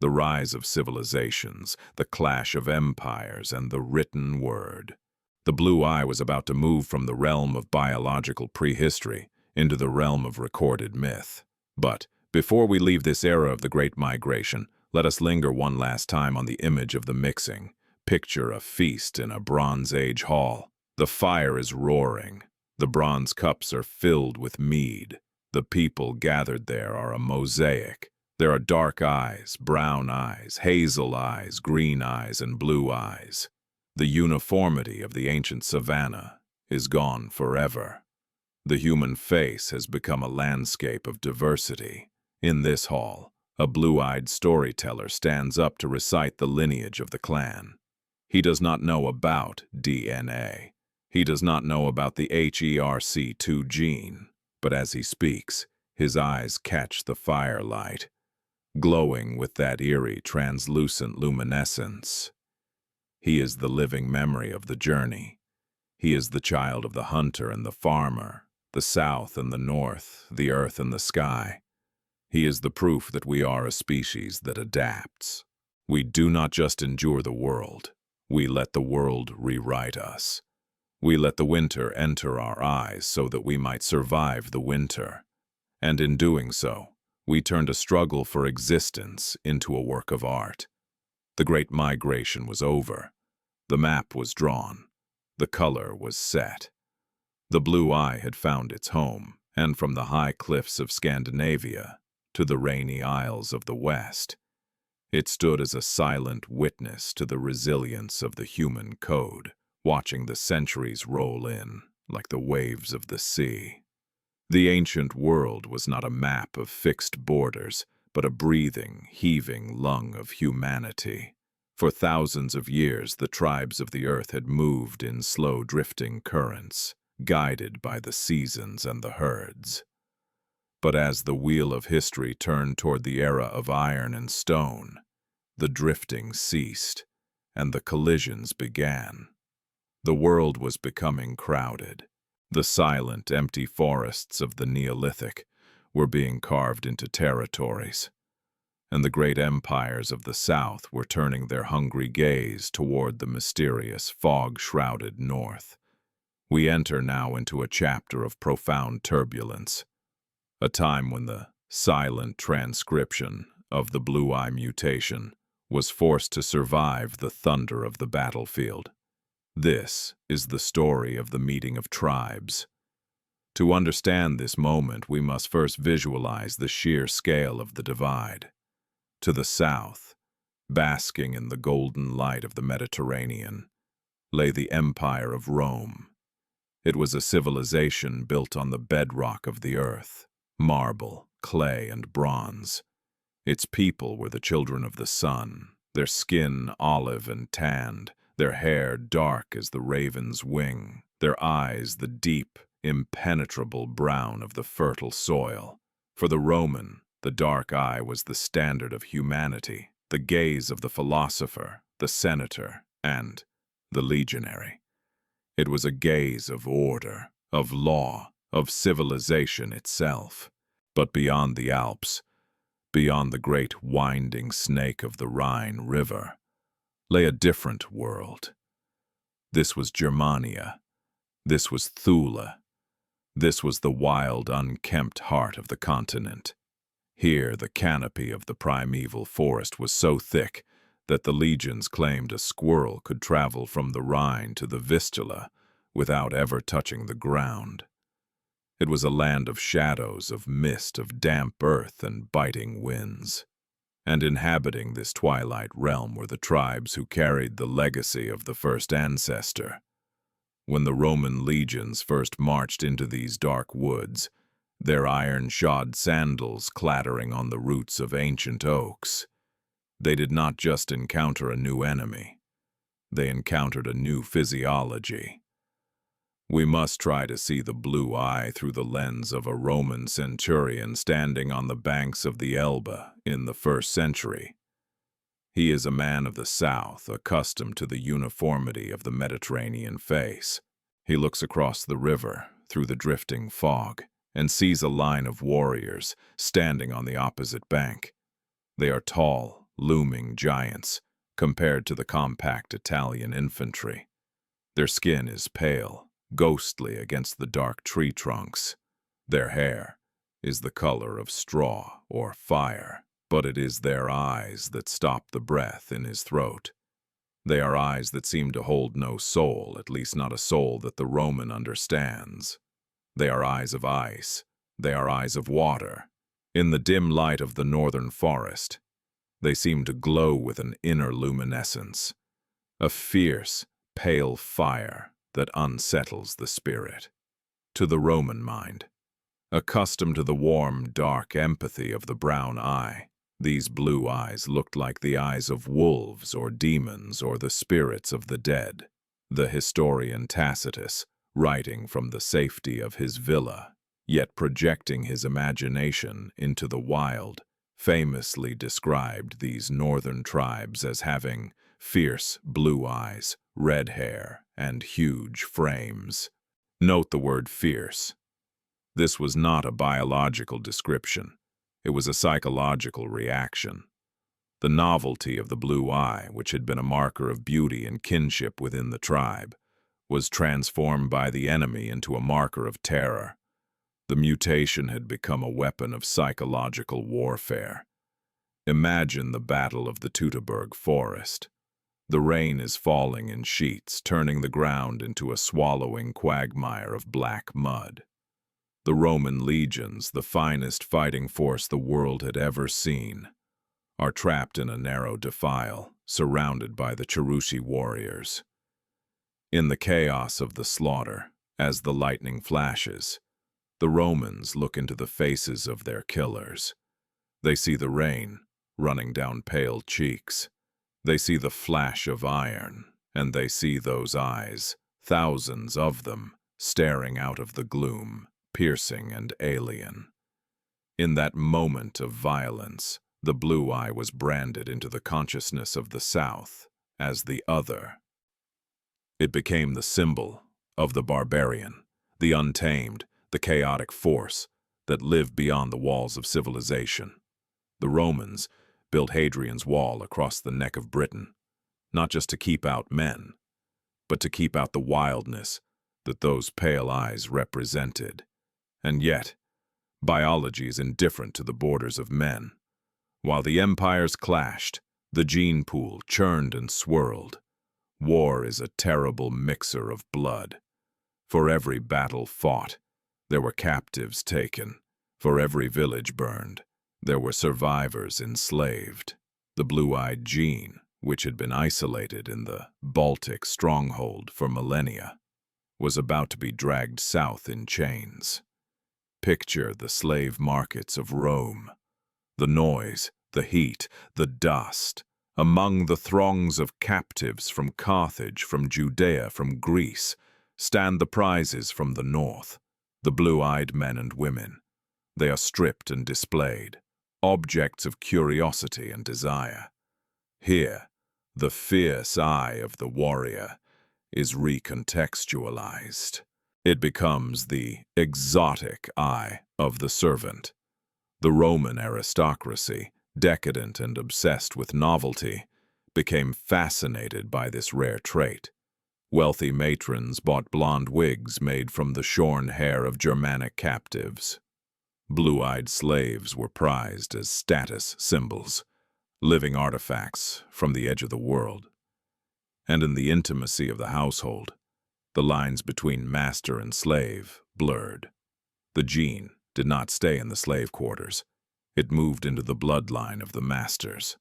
The rise of civilizations, the clash of empires, and the written word. The blue eye was about to move from the realm of biological prehistory into the realm of recorded myth. But before we leave this era of the Great Migration, let us linger one last time on the image of the mixing. Picture a feast in a Bronze Age hall. The fire is roaring. The bronze cups are filled with mead. The people gathered there are a mosaic. There are dark eyes, brown eyes, hazel eyes, green eyes, and blue eyes. The uniformity of the ancient savannah is gone forever. The human face has become a landscape of diversity. In this hall, a blue-eyed storyteller stands up to recite the lineage of the clan. He does not know about DNA. He does not know about the HERC2 gene. But as he speaks, his eyes catch the firelight, glowing with that eerie, translucent luminescence. He is the living memory of the journey. He is the child of the hunter and the farmer, the south and the north, the earth and the sky. He is the proof that we are a species that adapts. We do not just endure the world. We let the world rewrite us. We let the winter enter our eyes so that we might survive the winter. And in doing so, we turned a struggle for existence into a work of art. The Great Migration was over. The map was drawn. The color was set. The blue eye had found its home, and from the high cliffs of Scandinavia to the rainy isles of the West, it stood as a silent witness to the resilience of the human code, watching the centuries roll in like the waves of the sea. The ancient world was not a map of fixed borders, but a breathing, heaving lung of humanity. For thousands of years, the tribes of the earth had moved in slow drifting currents, guided by the seasons and the herds. But as the wheel of history turned toward the era of iron and stone, the drifting ceased, and the collisions began. The world was becoming crowded. The silent, empty forests of the Neolithic were being carved into territories, and the great empires of the south were turning their hungry gaze toward the mysterious, fog-shrouded north. We enter now into a chapter of profound turbulence, a time when the silent transcription of the blue-eye mutation was forced to survive the thunder of the battlefield. This is the story of the meeting of tribes. To understand this moment, we must first visualize the sheer scale of the divide. To the south, basking in the golden light of the Mediterranean, lay the Empire of Rome. It was a civilization built on the bedrock of the earth, marble, clay, and bronze. Its people were the children of the sun, their skin olive and tanned, their hair dark as the raven's wing, their eyes the deep, impenetrable brown of the fertile soil. For the Roman, the dark eye was the standard of humanity, the gaze of the philosopher, the senator, and the legionary. It was a gaze of order, of law, of civilization itself. But beyond the Alps, beyond the great winding snake of the Rhine River, lay a different world. This was Germania. This was Thule. This was the wild, unkempt heart of the continent. Here the canopy of the primeval forest was so thick that the legions claimed a squirrel could travel from the Rhine to the Vistula without ever touching the ground. It was a land of shadows, of mist, of damp earth and biting winds. And inhabiting this twilight realm were the tribes who carried the legacy of the first ancestor. When the Roman legions first marched into these dark woods, their iron-shod sandals clattering on the roots of ancient oaks, they did not just encounter a new enemy. They encountered a new physiology. We must try to see the blue eye through the lens of a Roman centurion standing on the banks of the Elbe in the 1st century. He is a man of the south, accustomed to the uniformity of the Mediterranean face. He looks across the river, through the drifting fog, and sees a line of warriors standing on the opposite bank. They are tall, looming giants, compared to the compact Italian infantry. Their skin is pale, ghostly against the dark tree trunks. Their hair is the color of straw or fire, but it is their eyes that stop the breath in his throat. They are eyes that seem to hold no soul, at least not a soul that the Roman understands. They are eyes of ice. They are eyes of water. In the dim light of the northern forest, they seem to glow with an inner luminescence, a fierce, pale fire that unsettles the spirit. To the Roman mind, accustomed to the warm, dark empathy of the brown eye, these blue eyes looked like the eyes of wolves or demons or the spirits of the dead. The historian Tacitus, writing from the safety of his villa, yet projecting his imagination into the wild, famously described these northern tribes as having fierce blue eyes, red hair, and huge frames. Note the word fierce. This was not a biological description. It was a psychological reaction. The novelty of the blue eye, which had been a marker of beauty and kinship within the tribe, was transformed by the enemy into a marker of terror. The mutation had become a weapon of psychological warfare. Imagine the Battle of the Teutoburg Forest. The rain is falling in sheets, turning the ground into a swallowing quagmire of black mud. The Roman legions, the finest fighting force the world had ever seen, are trapped in a narrow defile, surrounded by the Cherushi warriors. In the chaos of the slaughter, as the lightning flashes, the Romans look into the faces of their killers. They see the rain running down pale cheeks. They see the flash of iron, and they see those eyes, thousands of them, staring out of the gloom, piercing and alien. In that moment of violence, the blue eye was branded into the consciousness of the South as the other. It became the symbol of the barbarian, the untamed, the chaotic force that lived beyond the walls of civilization. The Romans built Hadrian's Wall across the neck of Britain, not just to keep out men, but to keep out the wildness that those pale eyes represented. And yet, biology is indifferent to the borders of men. While the empires clashed, the gene pool churned and swirled. War is a terrible mixer of blood. For every battle fought, there were captives taken. For every village burned, there were survivors enslaved. The blue-eyed gene, which had been isolated in the Baltic stronghold for millennia, was about to be dragged south in chains. Picture the slave markets of Rome. The noise, the heat, the dust, Among the throngs of captives from Carthage, from Judea, from Greece, stand the prizes from the north, the blue-eyed men and women. They are stripped and displayed, objects of curiosity and desire. Here, the fierce eye of the warrior is recontextualized. It becomes the exotic eye of the servant. The Roman aristocracy, decadent and obsessed with novelty, became fascinated by this rare trait. Wealthy matrons bought blonde wigs made from the shorn hair of Germanic captives. Blue-eyed slaves were prized as status symbols, living artifacts from the edge of the world. And in the intimacy of the household, the lines between master and slave blurred. The gene did not stay in the slave quarters. It moved into the bloodline of the masters.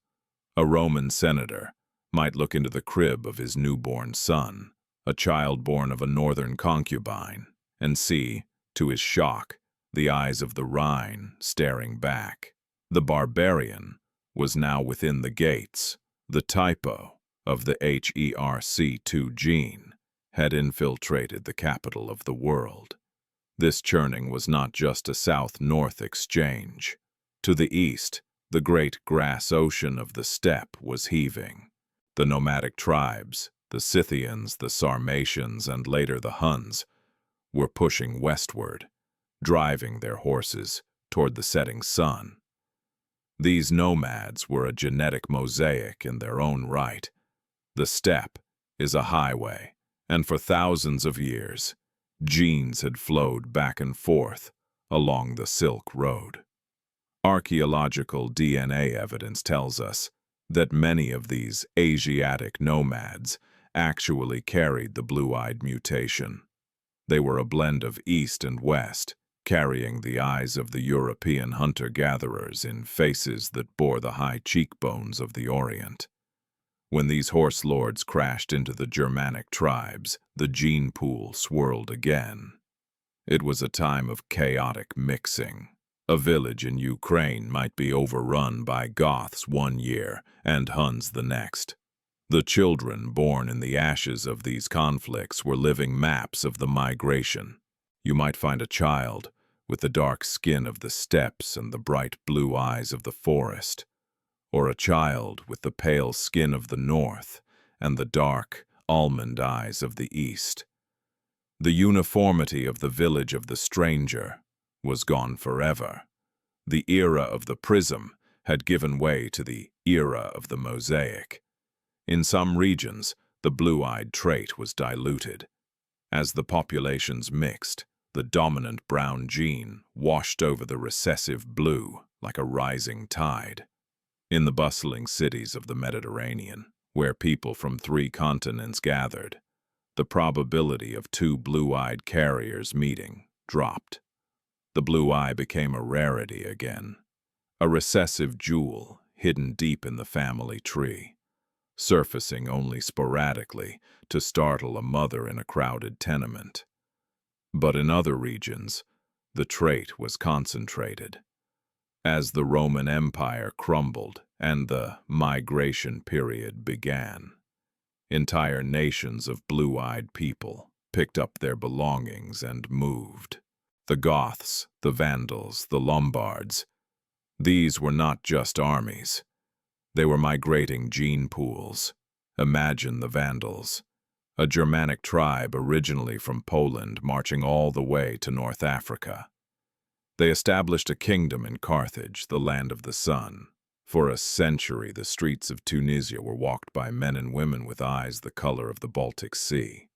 A Roman senator might look into the crib of his newborn son, a child born of a northern concubine, and see, to his shock, the eyes of the Rhine staring back. The barbarian was now within the gates. The typo of the HERC2 gene had infiltrated the capital of the world. This churning was not just a south-north exchange. To the east, the great grass ocean of the steppe was heaving. The nomadic tribes, the Scythians, the Sarmatians, and later the Huns, were pushing westward, driving their horses toward the setting sun. These nomads were a genetic mosaic in their own right. The steppe is a highway, and for thousands of years, genes had flowed back and forth along the Silk Road. Archaeological DNA evidence tells us that many of these Asiatic nomads actually carried the blue-eyed mutation. They were a blend of East and West, carrying the eyes of the European hunter-gatherers in faces that bore the high cheekbones of the Orient. When these horse lords crashed into the Germanic tribes, the gene pool swirled again. It was a time of chaotic mixing. A village in Ukraine might be overrun by Goths one year and Huns the next. The children born in the ashes of these conflicts were living maps of the migration. You might find a child with the dark skin of the steppes and the bright blue eyes of the forest, or a child with the pale skin of the north and the dark, almond eyes of the east. The uniformity of the village of the stranger was gone forever. The era of the prism had given way to the era of the mosaic. In some regions, the blue-eyed trait was diluted. As the populations mixed, the dominant brown gene washed over the recessive blue like a rising tide. In the bustling cities of the Mediterranean, where people from 3 continents gathered, the probability of 2 blue-eyed carriers meeting dropped. The blue eye became a rarity again, a recessive jewel hidden deep in the family tree, surfacing only sporadically to startle a mother in a crowded tenement. But in other regions, the trait was concentrated. As the Roman Empire crumbled and the migration period began, entire nations of blue-eyed people picked up their belongings and moved. The Goths, the Vandals, the Lombards, these were not just armies. They were migrating gene pools. Imagine the Vandals, a Germanic tribe originally from Poland marching all the way to North Africa. They established a kingdom in Carthage, the land of the sun. For a century, the streets of Tunisia were walked by men and women with eyes the color of the Baltic Sea.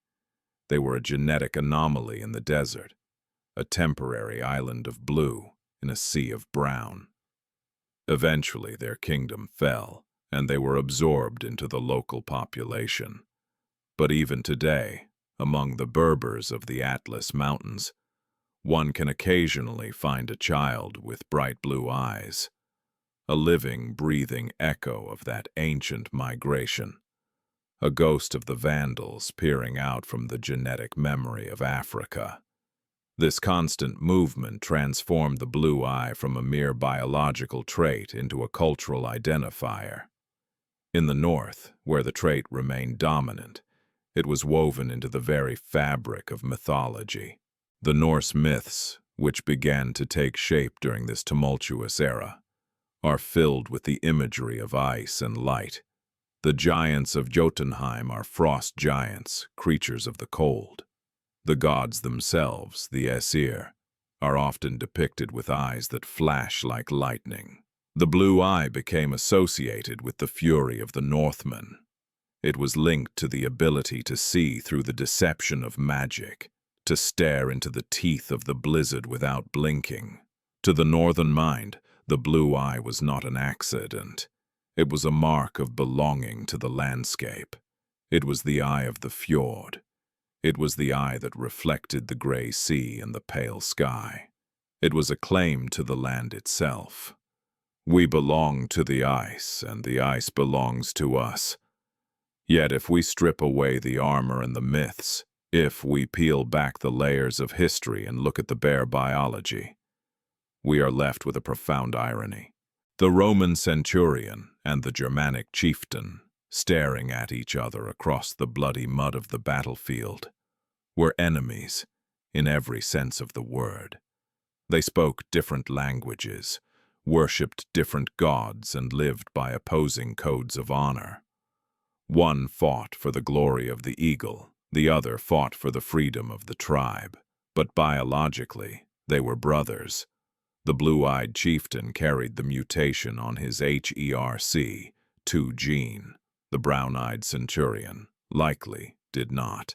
They were a genetic anomaly in the desert, a temporary island of blue in a sea of brown. Eventually, their kingdom fell, and they were absorbed into the local population. But even today, among the Berbers of the Atlas Mountains, one can occasionally find a child with bright blue eyes, a living, breathing echo of that ancient migration, a ghost of the Vandals peering out from the genetic memory of Africa. This constant movement transformed the blue eye from a mere biological trait into a cultural identifier. In the north, where the trait remained dominant, it was woven into the very fabric of mythology. The Norse myths, which began to take shape during this tumultuous era, are filled with the imagery of ice and light. The giants of Jotunheim are frost giants, creatures of the cold. The gods themselves, the Aesir, are often depicted with eyes that flash like lightning. The blue eye became associated with the fury of the Northmen. It was linked to the ability to see through the deception of magic, to stare into the teeth of the blizzard without blinking. To the northern mind, the blue eye was not an accident. It was a mark of belonging to the landscape. It was the eye of the fjord. It was the eye that reflected the gray sea and the pale sky. It was a claim to the land itself. We belong to the ice, and the ice belongs to us. Yet if we strip away the armor and the myths, if we peel back the layers of history and look at the bare biology, we are left with a profound irony. The Roman centurion and the Germanic chieftain, staring at each other across the bloody mud of the battlefield, were enemies in every sense of the word. They spoke different languages, worshipped different gods, and lived by opposing codes of honor. One fought for the glory of the eagle, the other fought for the freedom of the tribe. But biologically, they were brothers. The blue-eyed chieftain carried the mutation on his HERC2 gene. The brown-eyed centurion likely did not.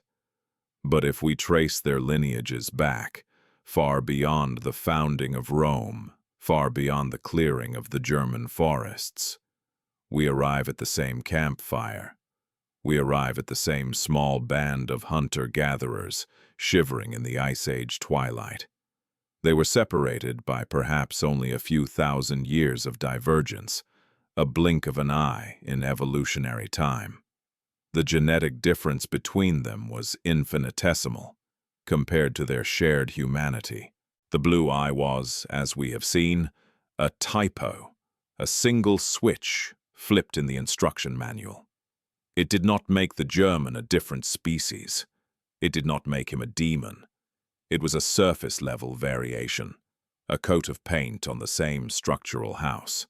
But if we trace their lineages back, far beyond the founding of Rome, far beyond the clearing of the German forests, we arrive at the same campfire. We arrive at the same small band of hunter-gatherers shivering in the Ice Age twilight. They were separated by perhaps only a few thousand years of divergence, a blink of an eye in evolutionary time. The genetic difference between them was infinitesimal compared to their shared humanity. The blue eye was, as we have seen, a typo, a single switch flipped in the instruction manual. It did not make the German a different species. It did not make him a demon. It was a surface-level variation, a coat of paint on the same structural house.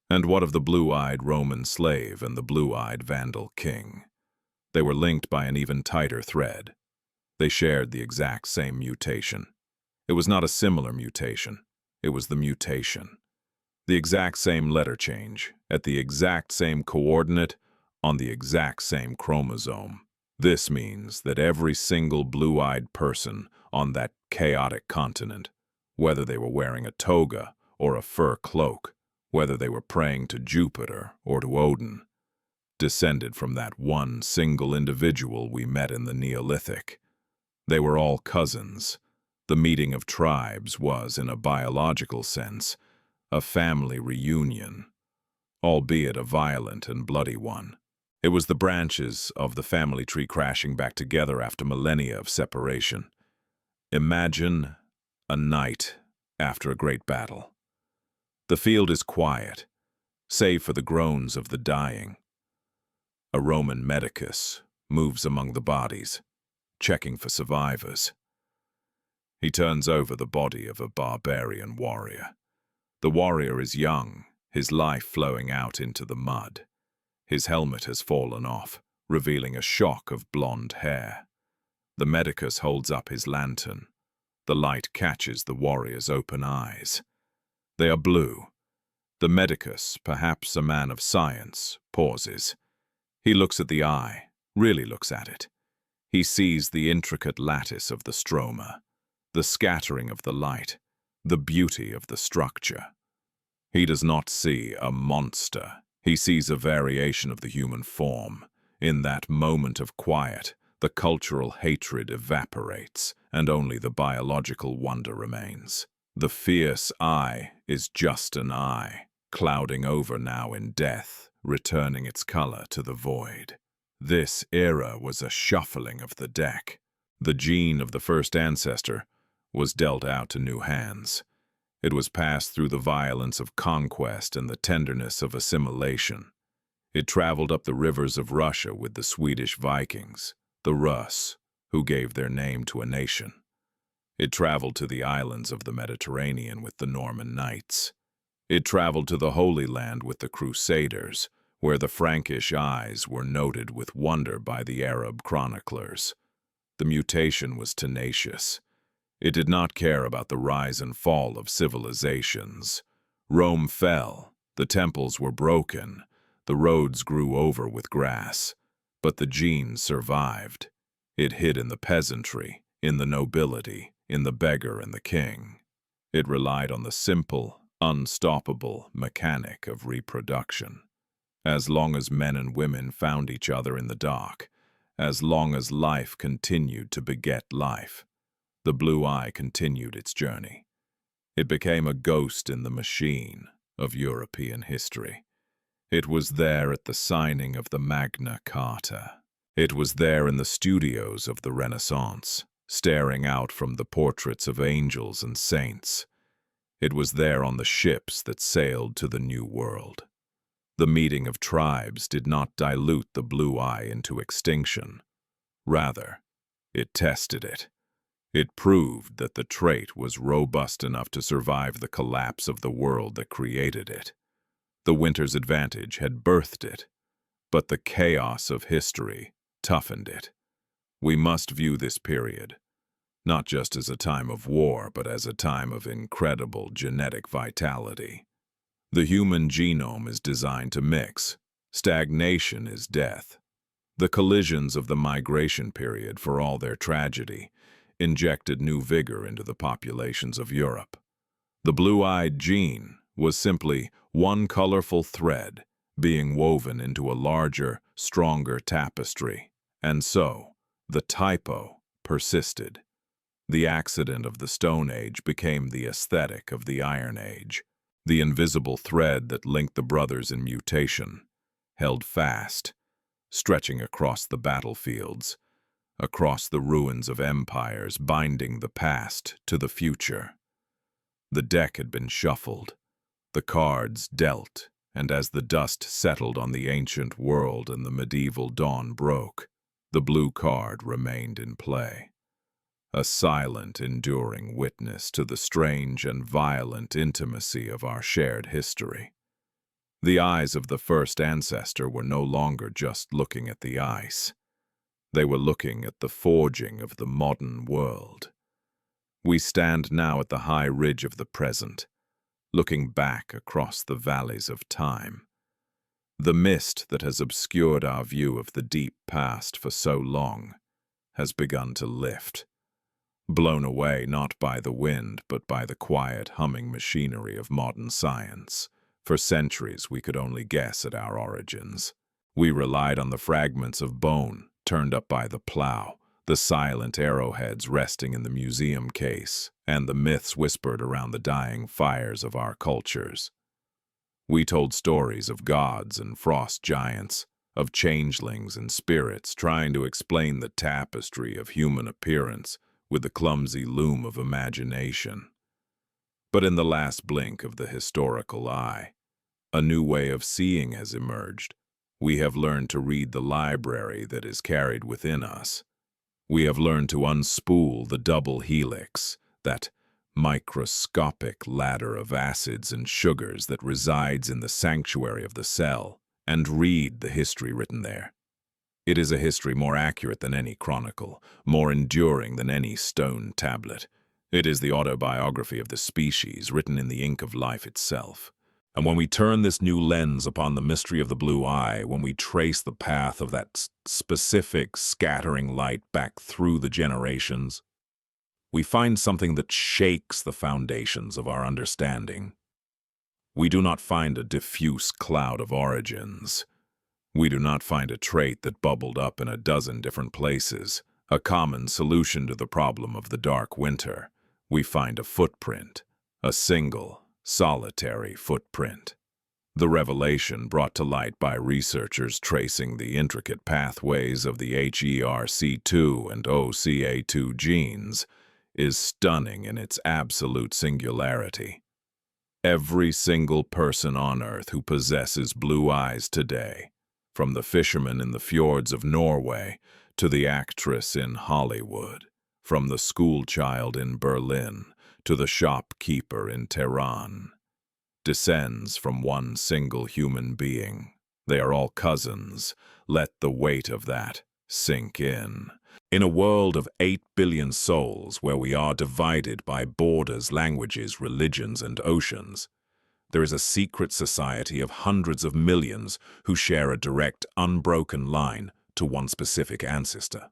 And what of the blue-eyed Roman slave and the blue-eyed Vandal king? They were linked by an even tighter thread. They shared the exact same mutation. It was not a similar mutation. It was the mutation. The exact same letter change, at the exact same coordinate, on the exact same chromosome. This means that every single blue-eyed person on that chaotic continent, whether they were wearing a toga or a fur cloak, whether they were praying to Jupiter or to Odin, descended from that one single individual we met in the Neolithic. They were all cousins. The meeting of tribes was, in a biological sense, a family reunion, albeit a violent and bloody one. It was the branches of the family tree crashing back together after millennia of separation. Imagine a night after a great battle. The field is quiet, save for the groans of the dying. A Roman medicus moves among the bodies, checking for survivors. He turns over the body of a barbarian warrior. The warrior is young, his life flowing out into the mud. His helmet has fallen off, revealing a shock of blonde hair. The medicus holds up his lantern. The light catches the warrior's open eyes. They are blue. The medicus, perhaps a man of science, pauses. He looks at the eye, really looks at it. He sees the intricate lattice of the stroma, the scattering of the light, the beauty of the structure. He does not see a monster. He sees a variation of the human form. In that moment of quiet, the cultural hatred evaporates, and only the biological wonder remains. The fierce eye is just an eye, clouding over now in death, returning its color to the void. This era was a shuffling of the deck. The gene of the first ancestor was dealt out to new hands. It was passed through the violence of conquest and the tenderness of assimilation. It traveled up the rivers of Russia with the Swedish Vikings, the Rus, who gave their name to a nation. It traveled to the islands of the Mediterranean with the Norman Knights. It traveled to the Holy Land with the Crusaders, where the Frankish eyes were noted with wonder by the Arab chroniclers. The mutation was tenacious. It did not care about the rise and fall of civilizations. Rome fell, the temples were broken, the roads grew over with grass, but the gene survived. It hid in the peasantry, in the nobility, in the beggar and the king. It relied on the simple, unstoppable mechanic of reproduction. As long as men and women found each other in the dark, as long as life continued to beget life, the blue eye continued its journey. It became a ghost in the machine of European history. It was there at the signing of the Magna Carta. It was there in the studios of the Renaissance, staring out from the portraits of angels and saints. It was there on the ships that sailed to the New World. The meeting of tribes did not dilute the blue eye into extinction. Rather, it tested it. It proved that the trait was robust enough to survive the collapse of the world that created it. The winter's advantage had birthed it, but the chaos of history toughened it. We must view this period not just as a time of war, but as a time of incredible genetic vitality. The human genome is designed to mix. Stagnation is death. The collisions of the migration period, for all their tragedy, injected new vigor into the populations of Europe. The blue-eyed gene was simply one colorful thread being woven into a larger, stronger tapestry, and so the typo persisted. The accident of the Stone Age became the aesthetic of the Iron Age. The invisible thread that linked the brothers in mutation held fast, stretching across the battlefields, across the ruins of empires, binding the past to the future. The deck had been shuffled, the cards dealt, and as the dust settled on the ancient world and the medieval dawn broke, the blue card remained in play. A silent, enduring witness to the strange and violent intimacy of our shared history. The eyes of the first ancestor were no longer just looking at the ice. They were looking at the forging of the modern world. We stand now at the high ridge of the present, looking back across the valleys of time. The mist that has obscured our view of the deep past for so long has begun to lift. Blown away not by the wind, but by the quiet humming machinery of modern science. For centuries we could only guess at our origins. We relied on the fragments of bone turned up by the plow, the silent arrowheads resting in the museum case, and the myths whispered around the dying fires of our cultures. We told stories of gods and frost giants, of changelings and spirits trying to explain the tapestry of human appearance with the clumsy loom of imagination. But in the last blink of the historical eye, a new way of seeing has emerged. We have learned to read the library that is carried within us. We have learned to unspool the double helix, that microscopic ladder of acids and sugars that resides in the sanctuary of the cell, and read the history written there. It is a history more accurate than any chronicle, more enduring than any stone tablet. It is the autobiography of the species, written in the ink of life itself. And when we turn this new lens upon the mystery of the blue eye, when we trace the path of that specific scattering light back through the generations, we find something that shakes the foundations of our understanding. We do not find a diffuse cloud of origins. We do not find a trait that bubbled up in a dozen different places, a common solution to the problem of the dark winter. We find a footprint, a single, solitary footprint. The revelation brought to light by researchers tracing the intricate pathways of the HERC2 and OCA2 genes is stunning in its absolute singularity. Every single person on Earth who possesses blue eyes today from the fisherman in the fjords of Norway to the actress in Hollywood, from the schoolchild in Berlin to the shopkeeper in Tehran, descends from one single human being. They are all cousins. Let the weight of that sink in. In a world of 8 billion souls where we are divided by borders, languages, religions, and oceans, there is a secret society of hundreds of millions who share a direct, unbroken line to one specific ancestor.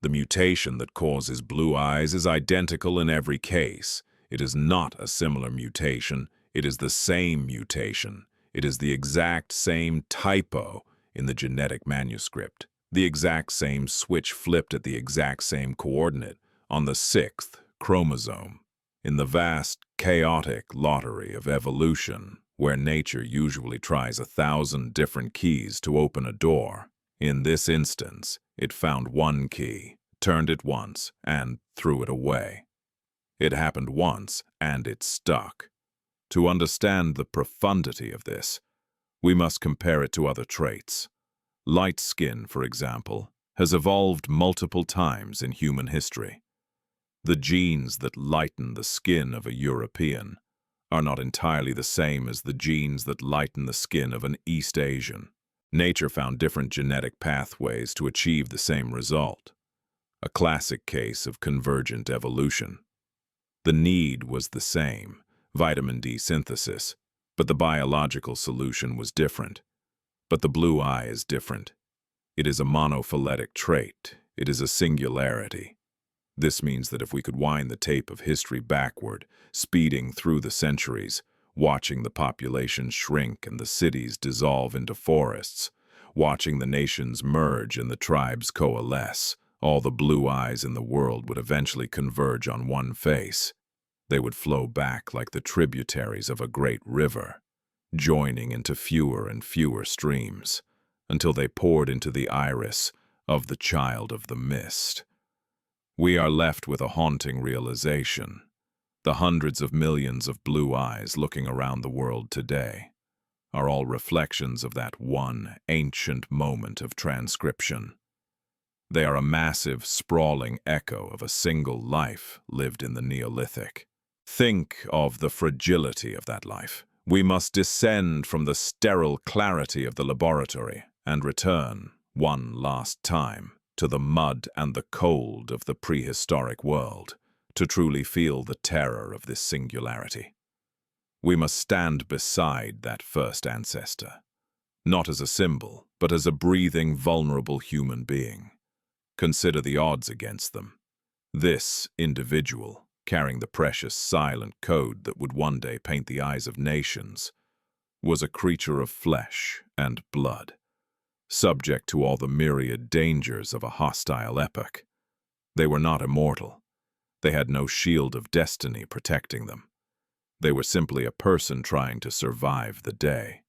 The mutation that causes blue eyes is identical in every case. It is not a similar mutation. It is the same mutation. It is the exact same typo in the genetic manuscript, the exact same switch flipped at the exact same coordinate on the 6th chromosome. In the vast, chaotic lottery of evolution, where nature usually tries 1,000 different keys to open a door, in this instance, it found one key, turned it once, and threw it away. It happened once, and it stuck. To understand the profundity of this, we must compare it to other traits. Light skin, for example, has evolved multiple times in human history. The genes that lighten the skin of a European are not entirely the same as the genes that lighten the skin of an East Asian. Nature found different genetic pathways to achieve the same result. A classic case of convergent evolution. The need was the same, vitamin D synthesis, but the biological solution was different. But the blue eye is different. It is a monophyletic trait. It is a singularity. This means that if we could wind the tape of history backward, speeding through the centuries, watching the population shrink and the cities dissolve into forests, watching the nations merge and the tribes coalesce, all the blue eyes in the world would eventually converge on one face. They would flow back like the tributaries of a great river, joining into fewer and fewer streams, until they poured into the iris of the child of the mist. We are left with a haunting realization. The hundreds of millions of blue eyes looking around the world today are all reflections of that one ancient moment of transcription. They are a massive, sprawling echo of a single life lived in the Neolithic. Think of the fragility of that life. We must descend from the sterile clarity of the laboratory and return, one last time, to the mud and the cold of the prehistoric world, to truly feel the terror of this singularity. We must stand beside that first ancestor, not as a symbol, but as a breathing, vulnerable human being. Consider the odds against them. This individual, carrying the precious silent code that would one day paint the eyes of nations, was a creature of flesh and blood, subject to all the myriad dangers of a hostile epoch. They were not immortal. They had no shield of destiny protecting them. They were simply a person trying to survive the day.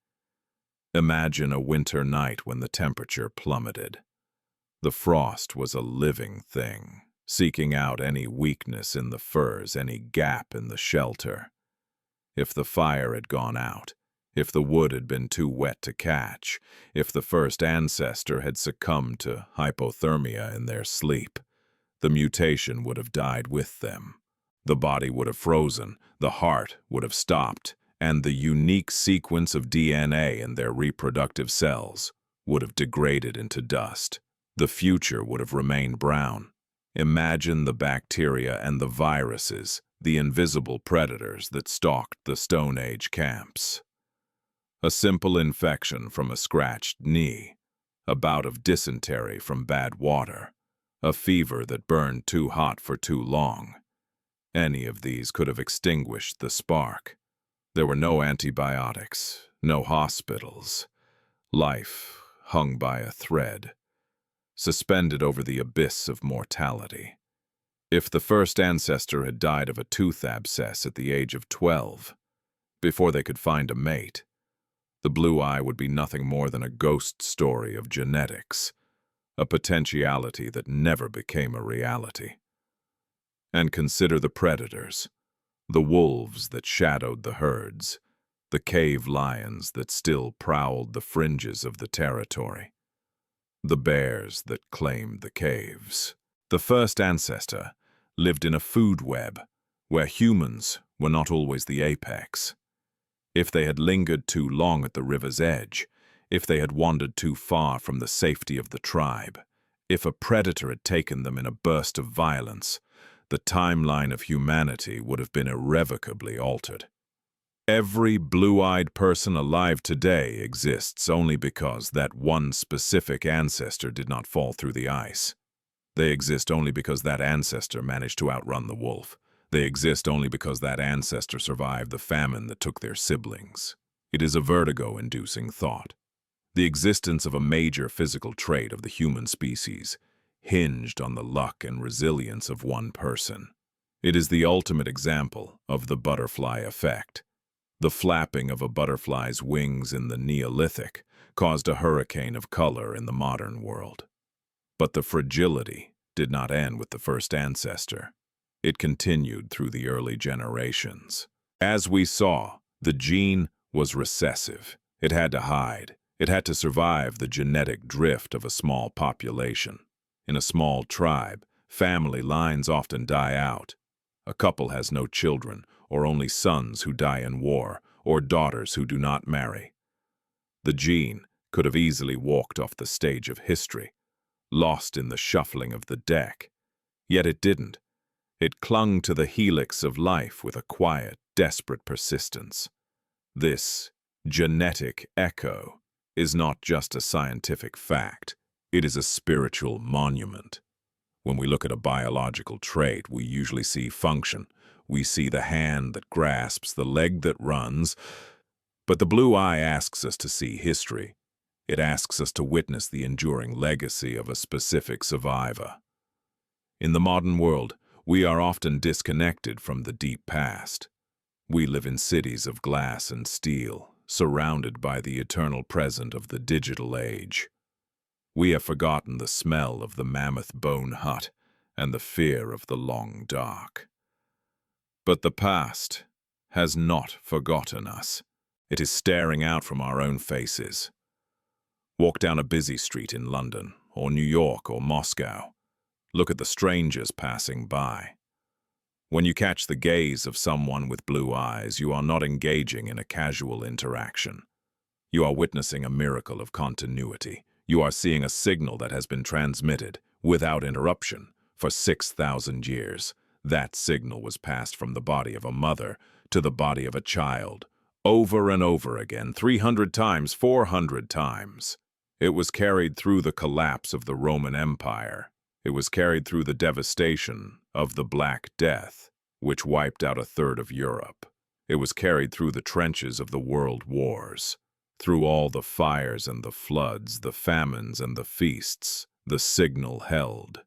Imagine a winter night when the temperature plummeted. The frost was a living thing, seeking out any weakness in the furs, any gap in the shelter. If the fire had gone out, if the wood had been too wet to catch, if the first ancestor had succumbed to hypothermia in their sleep, the mutation would have died with them. The body would have frozen, the heart would have stopped, and the unique sequence of DNA in their reproductive cells would have degraded into dust. The future would have remained brown. Imagine the bacteria and the viruses, the invisible predators that stalked the Stone Age camps. A simple infection from a scratched knee, a bout of dysentery from bad water, a fever that burned too hot for too long. Any of these could have extinguished the spark. There were no antibiotics, no hospitals. Life hung by a thread, suspended over the abyss of mortality. If the first ancestor had died of a tooth abscess at the age of 12, before they could find a mate, the blue eye would be nothing more than a ghost story of genetics, a potentiality that never became a reality. And consider the predators, the wolves that shadowed the herds, the cave lions that still prowled the fringes of the territory, the bears that claimed the caves. The first ancestor lived in a food web where humans were not always the apex. If they had lingered too long at the river's edge, if they had wandered too far from the safety of the tribe, if a predator had taken them in a burst of violence, the timeline of humanity would have been irrevocably altered. Every blue-eyed person alive today exists only because that one specific ancestor did not fall through the ice. They exist only because that ancestor managed to outrun the wolf. They exist only because that ancestor survived the famine that took their siblings. It is a vertigo-inducing thought. The existence of a major physical trait of the human species hinged on the luck and resilience of one person. It is the ultimate example of the butterfly effect. The flapping of a butterfly's wings in the Neolithic caused a hurricane of color in the modern world. But the fragility did not end with the first ancestor. It continued through the early generations. As we saw, the gene was recessive. It had to hide. It had to survive the genetic drift of a small population. In a small tribe, family lines often die out. A couple has no children, or only sons who die in war, or daughters who do not marry. The gene could have easily walked off the stage of history, lost in the shuffling of the deck. Yet it didn't. It clung to the helix of life with a quiet, desperate persistence. This genetic echo is not just a scientific fact. It is a spiritual monument. When we look at a biological trait, we usually see function. We see the hand that grasps, the leg that runs. But the blue eye asks us to see history. It asks us to witness the enduring legacy of a specific survivor. In the modern world, we are often disconnected from the deep past. We live in cities of glass and steel, surrounded by the eternal present of the digital age. We have forgotten the smell of the mammoth bone hut and the fear of the long dark. But the past has not forgotten us. It is staring out from our own faces. Walk down a busy street in London, or New York, or Moscow. Look at the strangers passing by. When you catch the gaze of someone with blue eyes, you are not engaging in a casual interaction. You are witnessing a miracle of continuity. You are seeing a signal that has been transmitted, without interruption, for 6,000 years. That signal was passed from the body of a mother to the body of a child, over and over again, 300 times, 400 times. It was carried through the collapse of the Roman Empire. It was carried through the devastation of the Black Death, which wiped out a third of Europe. It was carried through the trenches of the world wars. Through all the fires and the floods, the famines and the feasts, the signal held.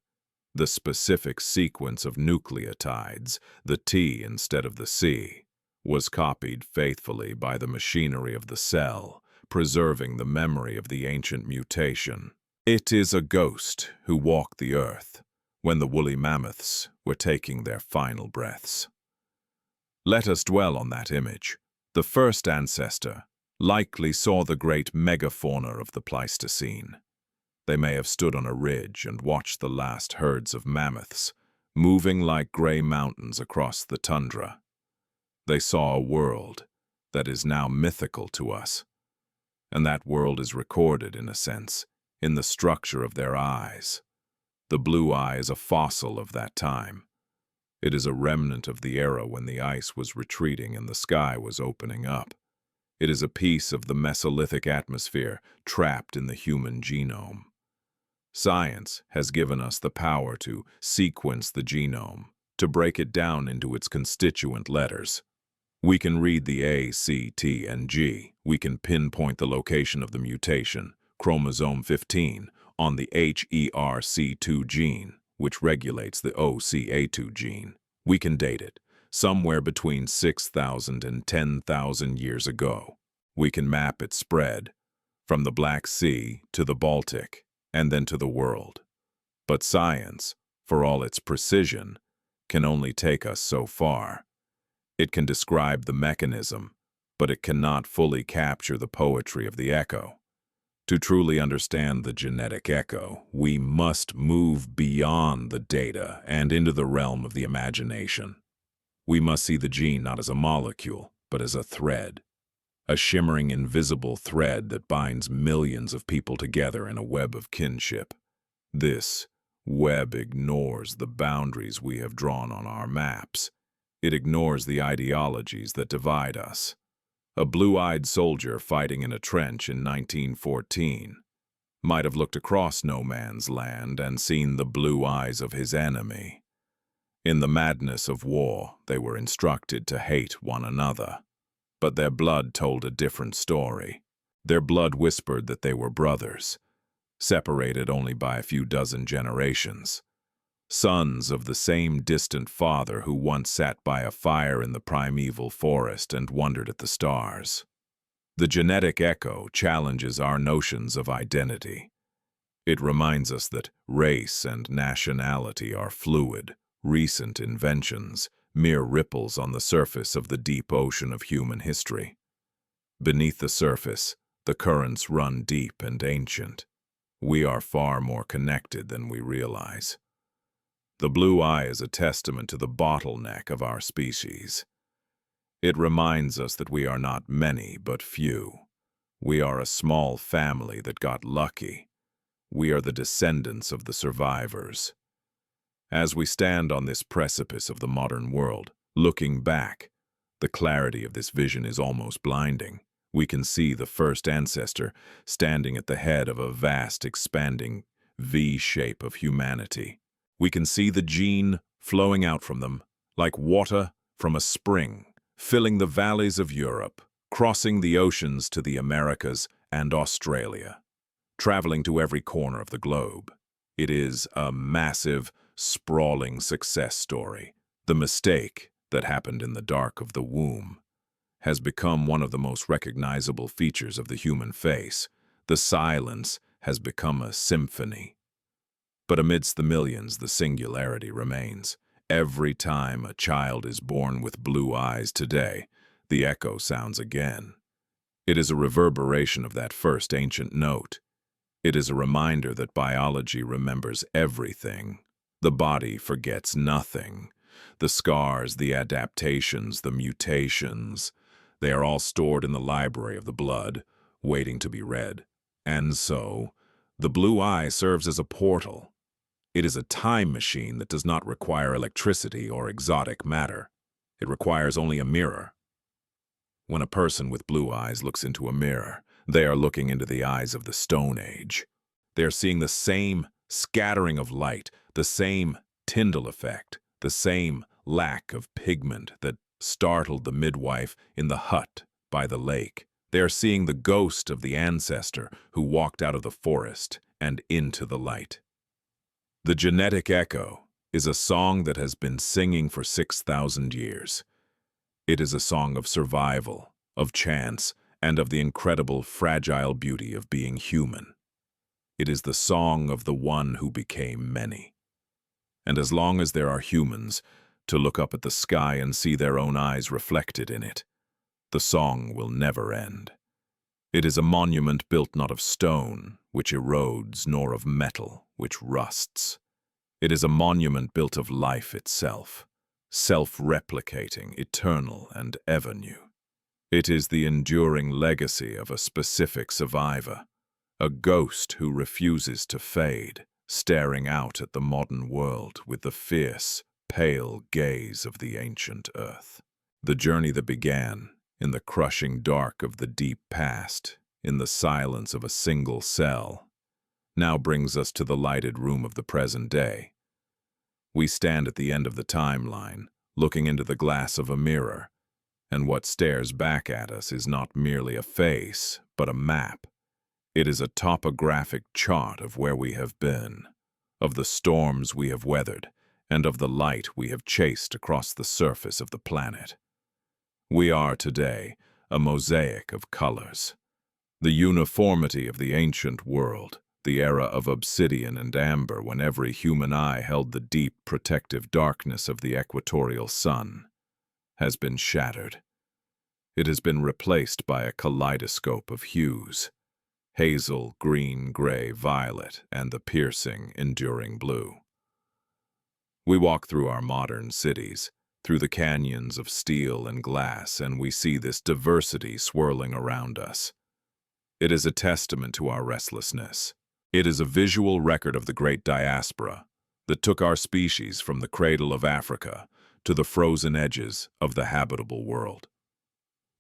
The specific sequence of nucleotides, the T instead of the C, was copied faithfully by the machinery of the cell, preserving the memory of the ancient mutation. It is a ghost who walked the earth when the woolly mammoths were taking their final breaths. Let us dwell on that image. The first ancestor likely saw the great megafauna of the Pleistocene. They may have stood on a ridge and watched the last herds of mammoths, moving like gray mountains across the tundra. They saw a world that is now mythical to us, and that world is recorded, in a sense, in the structure of their eyes. The blue eye is a fossil of that time. It is a remnant of the era when the ice was retreating and the sky was opening up. It is a piece of the Mesolithic atmosphere trapped in the human genome. Science has given us the power to sequence the genome, to break it down into its constituent letters. We can read the A, C, T, and G. We can pinpoint the location of the mutation, chromosome 15, on the HERC2 gene, which regulates the OCA2 gene. We can date it, somewhere between 6,000 and 10,000 years ago. We can map its spread, from the Black Sea to the Baltic, and then to the world. But science, for all its precision, can only take us so far. It can describe the mechanism, but it cannot fully capture the poetry of the echo. To truly understand the genetic echo, we must move beyond the data and into the realm of the imagination. We must see the gene not as a molecule, but as a thread, a shimmering invisible thread that binds millions of people together in a web of kinship. This web ignores the boundaries we have drawn on our maps. It ignores the ideologies that divide us. A blue-eyed soldier fighting in a trench in 1914 might have looked across no man's land and seen the blue eyes of his enemy. In the madness of war, they were instructed to hate one another. But their blood told a different story. Their blood whispered that they were brothers, separated only by a few dozen generations. Sons of the same distant father who once sat by a fire in the primeval forest and wondered at the stars. The genetic echo challenges our notions of identity. It reminds us that race and nationality are fluid, recent inventions, mere ripples on the surface of the deep ocean of human history. Beneath the surface, the currents run deep and ancient. We are far more connected than we realize. The blue eye is a testament to the bottleneck of our species. It reminds us that we are not many, but few. We are a small family that got lucky. We are the descendants of the survivors. As we stand on this precipice of the modern world, looking back, the clarity of this vision is almost blinding. We can see the first ancestor standing at the head of a vast, expanding V-shape of humanity. We can see the gene flowing out from them, like water from a spring, filling the valleys of Europe, crossing the oceans to the Americas and Australia, traveling to every corner of the globe. It is a massive, sprawling success story. The mistake that happened in the dark of the womb has become one of the most recognizable features of the human face. The silence has become a symphony. But amidst the millions, the singularity remains. Every time a child is born with blue eyes today, the echo sounds again. It is a reverberation of that first ancient note. It is a reminder that biology remembers everything. The body forgets nothing. The scars, the adaptations, the mutations, they are all stored in the library of the blood, waiting to be read. And so, the blue eye serves as a portal. It is a time machine that does not require electricity or exotic matter. It requires only a mirror. When a person with blue eyes looks into a mirror, they are looking into the eyes of the Stone Age. They are seeing the same scattering of light, the same Tyndall effect, the same lack of pigment that startled the midwife in the hut by the lake. They are seeing the ghost of the ancestor who walked out of the forest and into the light. The genetic echo is a song that has been singing for 6,000 years. It is a song of survival, of chance, and of the incredible, fragile beauty of being human. It is the song of the one who became many. And as long as there are humans to look up at the sky and see their own eyes reflected in it, the song will never end. It is a monument built not of stone, which erodes, nor of metal, which rusts. It is a monument built of life itself, self-replicating, eternal, and ever new. It is the enduring legacy of a specific survivor, a ghost who refuses to fade, staring out at the modern world with the fierce, pale gaze of the ancient earth. The journey that began in the crushing dark of the deep past, in the silence of a single cell, now brings us to the lighted room of the present day. We stand at the end of the timeline, looking into the glass of a mirror, and what stares back at us is not merely a face, but a map. It is a topographic chart of where we have been, of the storms we have weathered, and of the light we have chased across the surface of the planet. We are today a mosaic of colors. The uniformity of the ancient world, the era of obsidian and amber when every human eye held the deep protective darkness of the equatorial sun, has been shattered. It has been replaced by a kaleidoscope of hues: hazel, green, gray, violet, and the piercing, enduring blue. We walk through our modern cities, through the canyons of steel and glass, and we see this diversity swirling around us. It is a testament to our restlessness. It is a visual record of the great diaspora that took our species from the cradle of Africa to the frozen edges of the habitable world.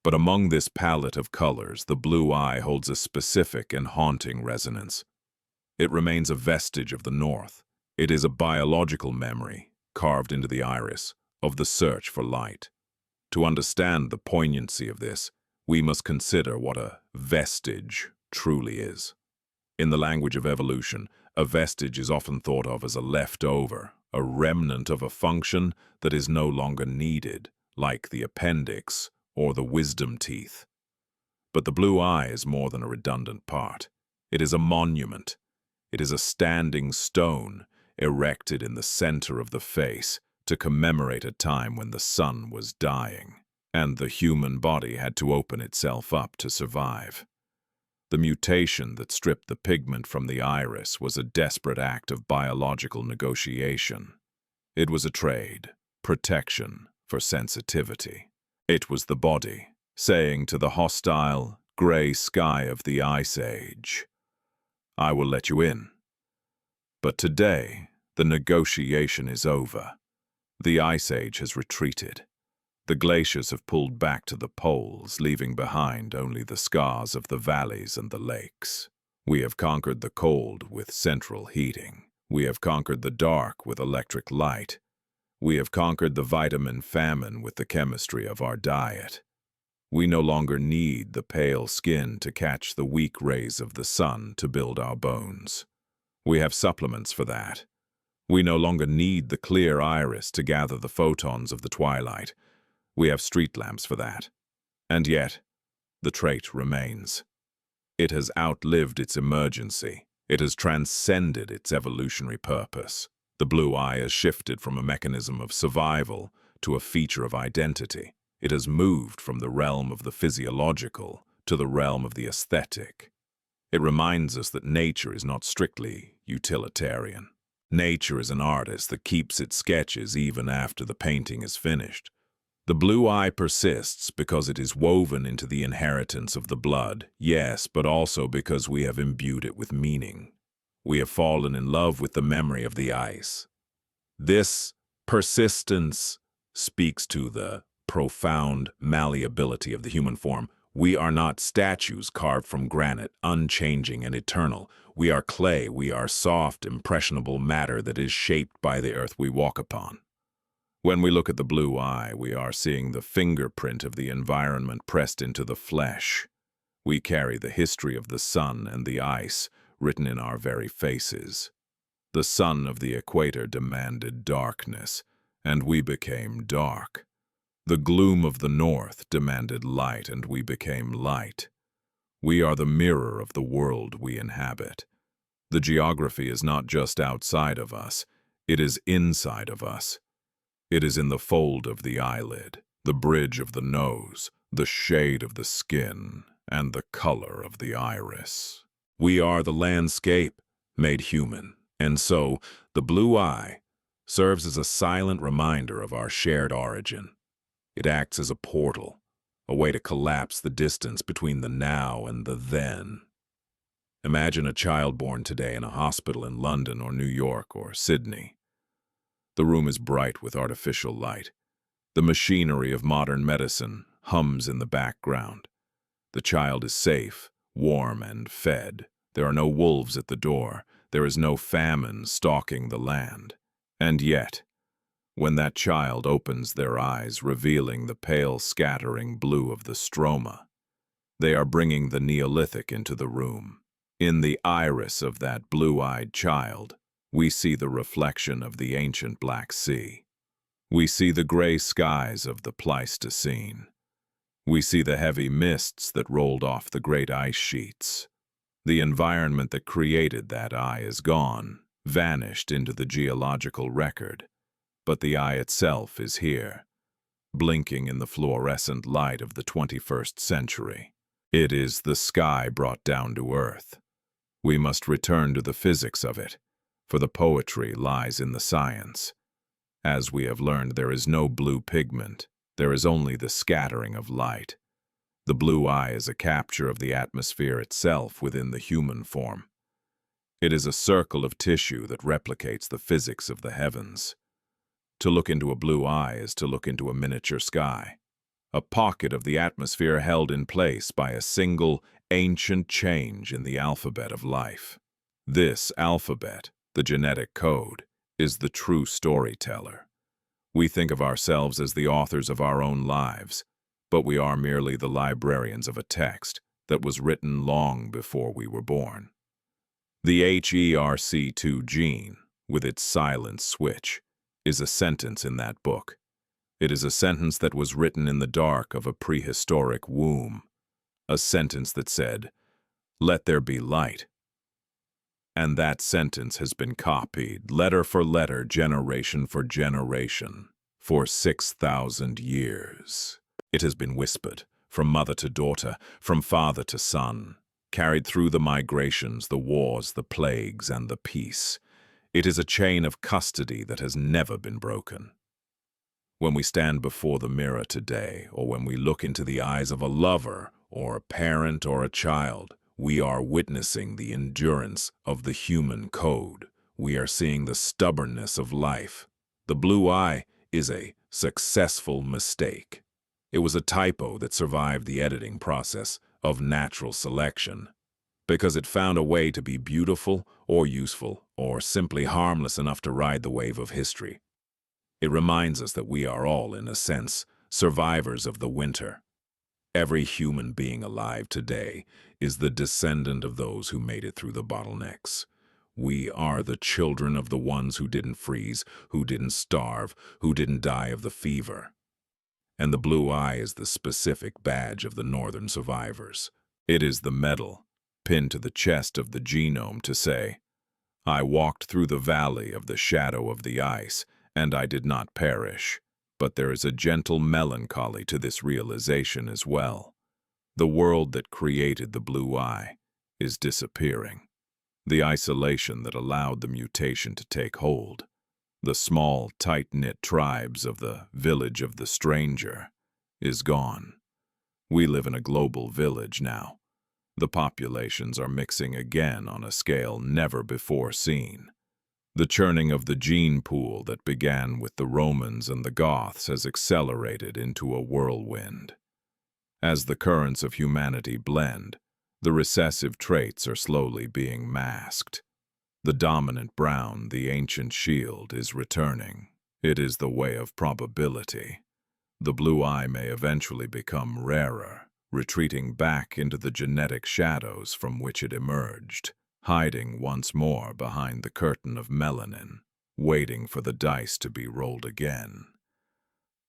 But among this palette of colors, the blue eye holds a specific and haunting resonance. It remains a vestige of the North. It is a biological memory, carved into the iris, of the search for light. To understand the poignancy of this, we must consider what a vestige truly is. In the language of evolution, a vestige is often thought of as a leftover, a remnant of a function that is no longer needed, like the appendix or the wisdom teeth. But the blue eye is more than a redundant part. It is a monument. It is a standing stone erected in the center of the face to commemorate a time when the sun was dying, and the human body had to open itself up to survive. The mutation that stripped the pigment from the iris was a desperate act of biological negotiation. It was a trade, protection for sensitivity. It was the body saying to the hostile, gray sky of the Ice Age, "I will let you in." But today, the negotiation is over. The Ice Age has retreated. The glaciers have pulled back to the poles, leaving behind only the scars of the valleys and the lakes. We have conquered the cold with central heating. We have conquered the dark with electric light. We have conquered the vitamin famine with the chemistry of our diet. We no longer need the pale skin to catch the weak rays of the sun to build our bones. We have supplements for that. We no longer need the clear iris to gather the photons of the twilight. We have street lamps for that. And yet, the trait remains. It has outlived its emergency. It has transcended its evolutionary purpose. The blue eye has shifted from a mechanism of survival to a feature of identity. It has moved from the realm of the physiological to the realm of the aesthetic. It reminds us that nature is not strictly utilitarian. Nature is an artist that keeps its sketches even after the painting is finished. The blue eye persists because it is woven into the inheritance of the blood, yes, but also because we have imbued it with meaning. We have fallen in love with the memory of the ice. This persistence speaks to the profound malleability of the human form. We are not statues carved from granite, unchanging and eternal. We are clay, we are soft, impressionable matter that is shaped by the earth we walk upon. When we look at the blue eye, we are seeing the fingerprint of the environment pressed into the flesh. We carry the history of the sun and the ice written in our very faces. The sun of the equator demanded darkness, and we became dark. The gloom of the north demanded light, and we became light. We are the mirror of the world we inhabit. The geography is not just outside of us, it is inside of us. It is in the fold of the eyelid, the bridge of the nose, the shade of the skin, and the color of the iris. We are the landscape made human, and so the blue eye serves as a silent reminder of our shared origin. It acts as a portal, a way to collapse the distance between the now and the then. Imagine a child born today in a hospital in London or New York or Sydney. The room is bright with artificial light. The machinery of modern medicine hums in the background. The child is safe, warm, and fed. There are no wolves at the door. There is no famine stalking the land. And yet, when that child opens their eyes, revealing the pale scattering blue of the stroma, they are bringing the Neolithic into the room. In the iris of that blue-eyed child, we see the reflection of the ancient Black Sea. We see the gray skies of the Pleistocene. We see the heavy mists that rolled off the great ice sheets. The environment that created that eye is gone, vanished into the geological record. But the eye itself is here. blinking in the fluorescent light of the 21st century. It is the sky brought down to earth. We must return to the physics of it, for the poetry lies in the science. As we have learned, there is no blue pigment, there is only the scattering of light. The blue eye is a capture of the atmosphere itself within the human form. It is a circle of tissue that replicates the physics of the heavens. To look into a blue eye is to look into a miniature sky, a pocket of the atmosphere held in place by a single, ancient change in the alphabet of life. This alphabet, the genetic code, is the true storyteller. We think of ourselves as the authors of our own lives, but we are merely the librarians of a text that was written long before we were born. The HERC2 gene, with its silent switch, is a sentence in that book. It is a sentence that was written in the dark of a prehistoric womb, a sentence that said, "Let there be light." And that sentence has been copied, letter for letter, generation for generation, for 6,000 years. It has been whispered, from mother to daughter, from father to son, carried through the migrations, the wars, the plagues, and the peace. It is a chain of custody that has never been broken. When we stand before the mirror today, or when we look into the eyes of a lover, or a parent, or a child, we are witnessing the endurance of the human code. We are seeing the stubbornness of life. The blue eye is a successful mistake. It was a typo that survived the editing process of natural selection, because it found a way to be beautiful or useful or simply harmless enough to ride the wave of history. It reminds us that we are all, in a sense, survivors of the winter. Every human being alive today is the descendant of those who made it through the bottlenecks. We are the children of the ones who didn't freeze, who didn't starve, who didn't die of the fever. And the blue eye is the specific badge of the northern survivors. It is the medal pinned to the chest of the genome to say, "I walked through the valley of the shadow of the ice, and I did not perish." But there is a gentle melancholy to this realization as well. The world that created the blue eye is disappearing. The isolation that allowed the mutation to take hold, the small, tight-knit tribes of the village of the stranger, is gone. We live in a global village now. The populations are mixing again on a scale never before seen. The churning of the gene pool that began with the Romans and the Goths has accelerated into a whirlwind. As the currents of humanity blend, the recessive traits are slowly being masked. The dominant brown, the ancient shield, is returning. It is the way of probability. The blue eye may eventually become rarer, retreating back into the genetic shadows from which it emerged, hiding once more behind the curtain of melanin, waiting for the dice to be rolled again.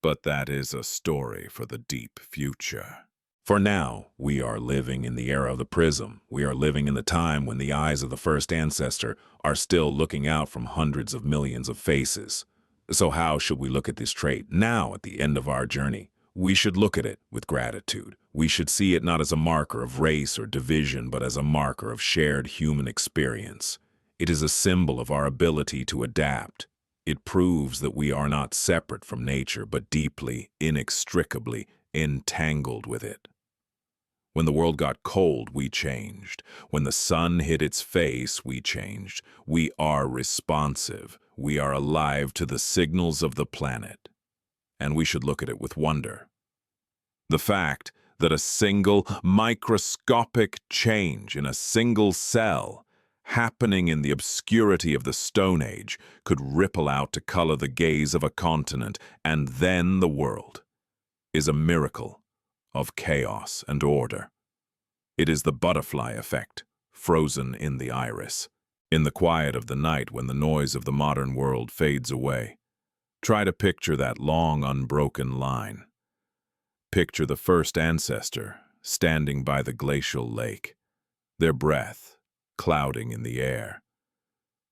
But that is a story for the deep future. For now, we are living in the era of the prism. We are living in the time when the eyes of the first ancestor are still looking out from hundreds of millions of faces. So how should we look at this trait now at the end of our journey? We should look at it with gratitude. We should see it not as a marker of race or division, but as a marker of shared human experience. It is a symbol of our ability to adapt. It proves that we are not separate from nature, but deeply, inextricably entangled with it. When the world got cold, we changed. When the sun hit its face, we changed. We are responsive. We are alive to the signals of the planet. And we should look at it with wonder. The fact that a single microscopic change in a single cell happening in the obscurity of the Stone Age could ripple out to color the gaze of a continent and then the world is a miracle of chaos and order. It is the butterfly effect, frozen in the iris. In the quiet of the night when the noise of the modern world fades away, try to picture that long, unbroken line. Picture the first ancestor standing by the glacial lake, their breath clouding in the air,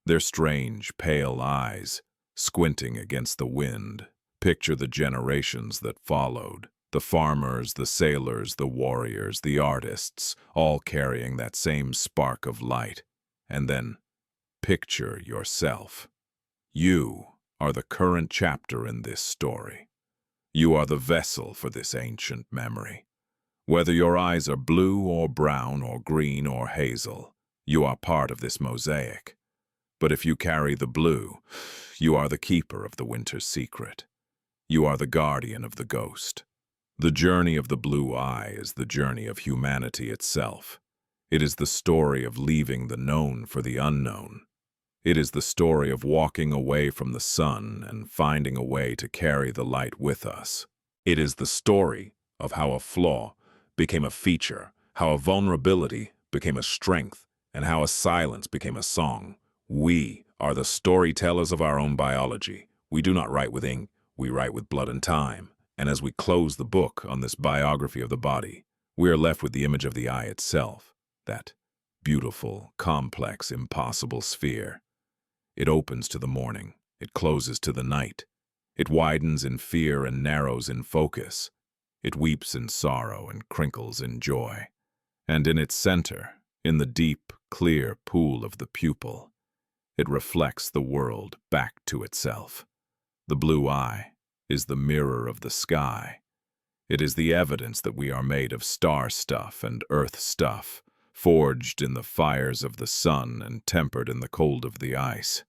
their strange, pale eyes squinting against the wind. Picture the generations that followed, the farmers, the sailors, the warriors, the artists, all carrying that same spark of light. And then picture yourself. You are the current chapter in this story. You are the vessel for this ancient memory. Whether your eyes are blue or brown or green or hazel, you are part of this mosaic. But if you carry the blue, you are the keeper of the winter's secret. You are the guardian of the ghost. The journey of the blue eye is the journey of humanity itself. It is the story of leaving the known for the unknown. It is the story of walking away from the sun and finding a way to carry the light with us. It is the story of how a flaw became a feature, how a vulnerability became a strength, and how a silence became a song. We are the storytellers of our own biology. We do not write with ink, we write with blood and time. And as we close the book on this biography of the body, we are left with the image of the eye itself, that beautiful, complex, impossible sphere. It opens to the morning, it closes to the night. It widens in fear and narrows in focus. It weeps in sorrow and crinkles in joy. And in its center, in the deep, clear pool of the pupil, it reflects the world back to itself. The blue eye is the mirror of the sky. It is the evidence that we are made of star stuff and earth stuff, forged in the fires of the sun and tempered in the cold of the ice.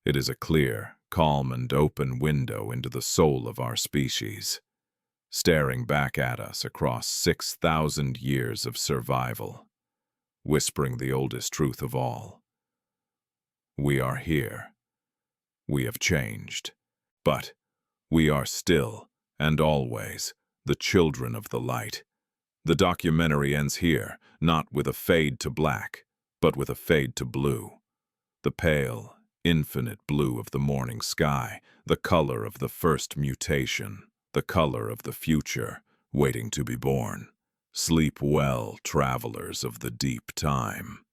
It is a clear, calm, and open window into the soul of our species, staring back at us across 6,000 years of survival, whispering the oldest truth of all. We are here. We have changed. But we are still, and always, the children of the light. The documentary ends here, not with a fade to black, but with a fade to blue. The pale, infinite blue of the morning sky, the color of the first mutation, the color of the future, waiting to be born. Sleep well, travelers of the deep time.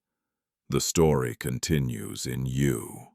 The story continues in you.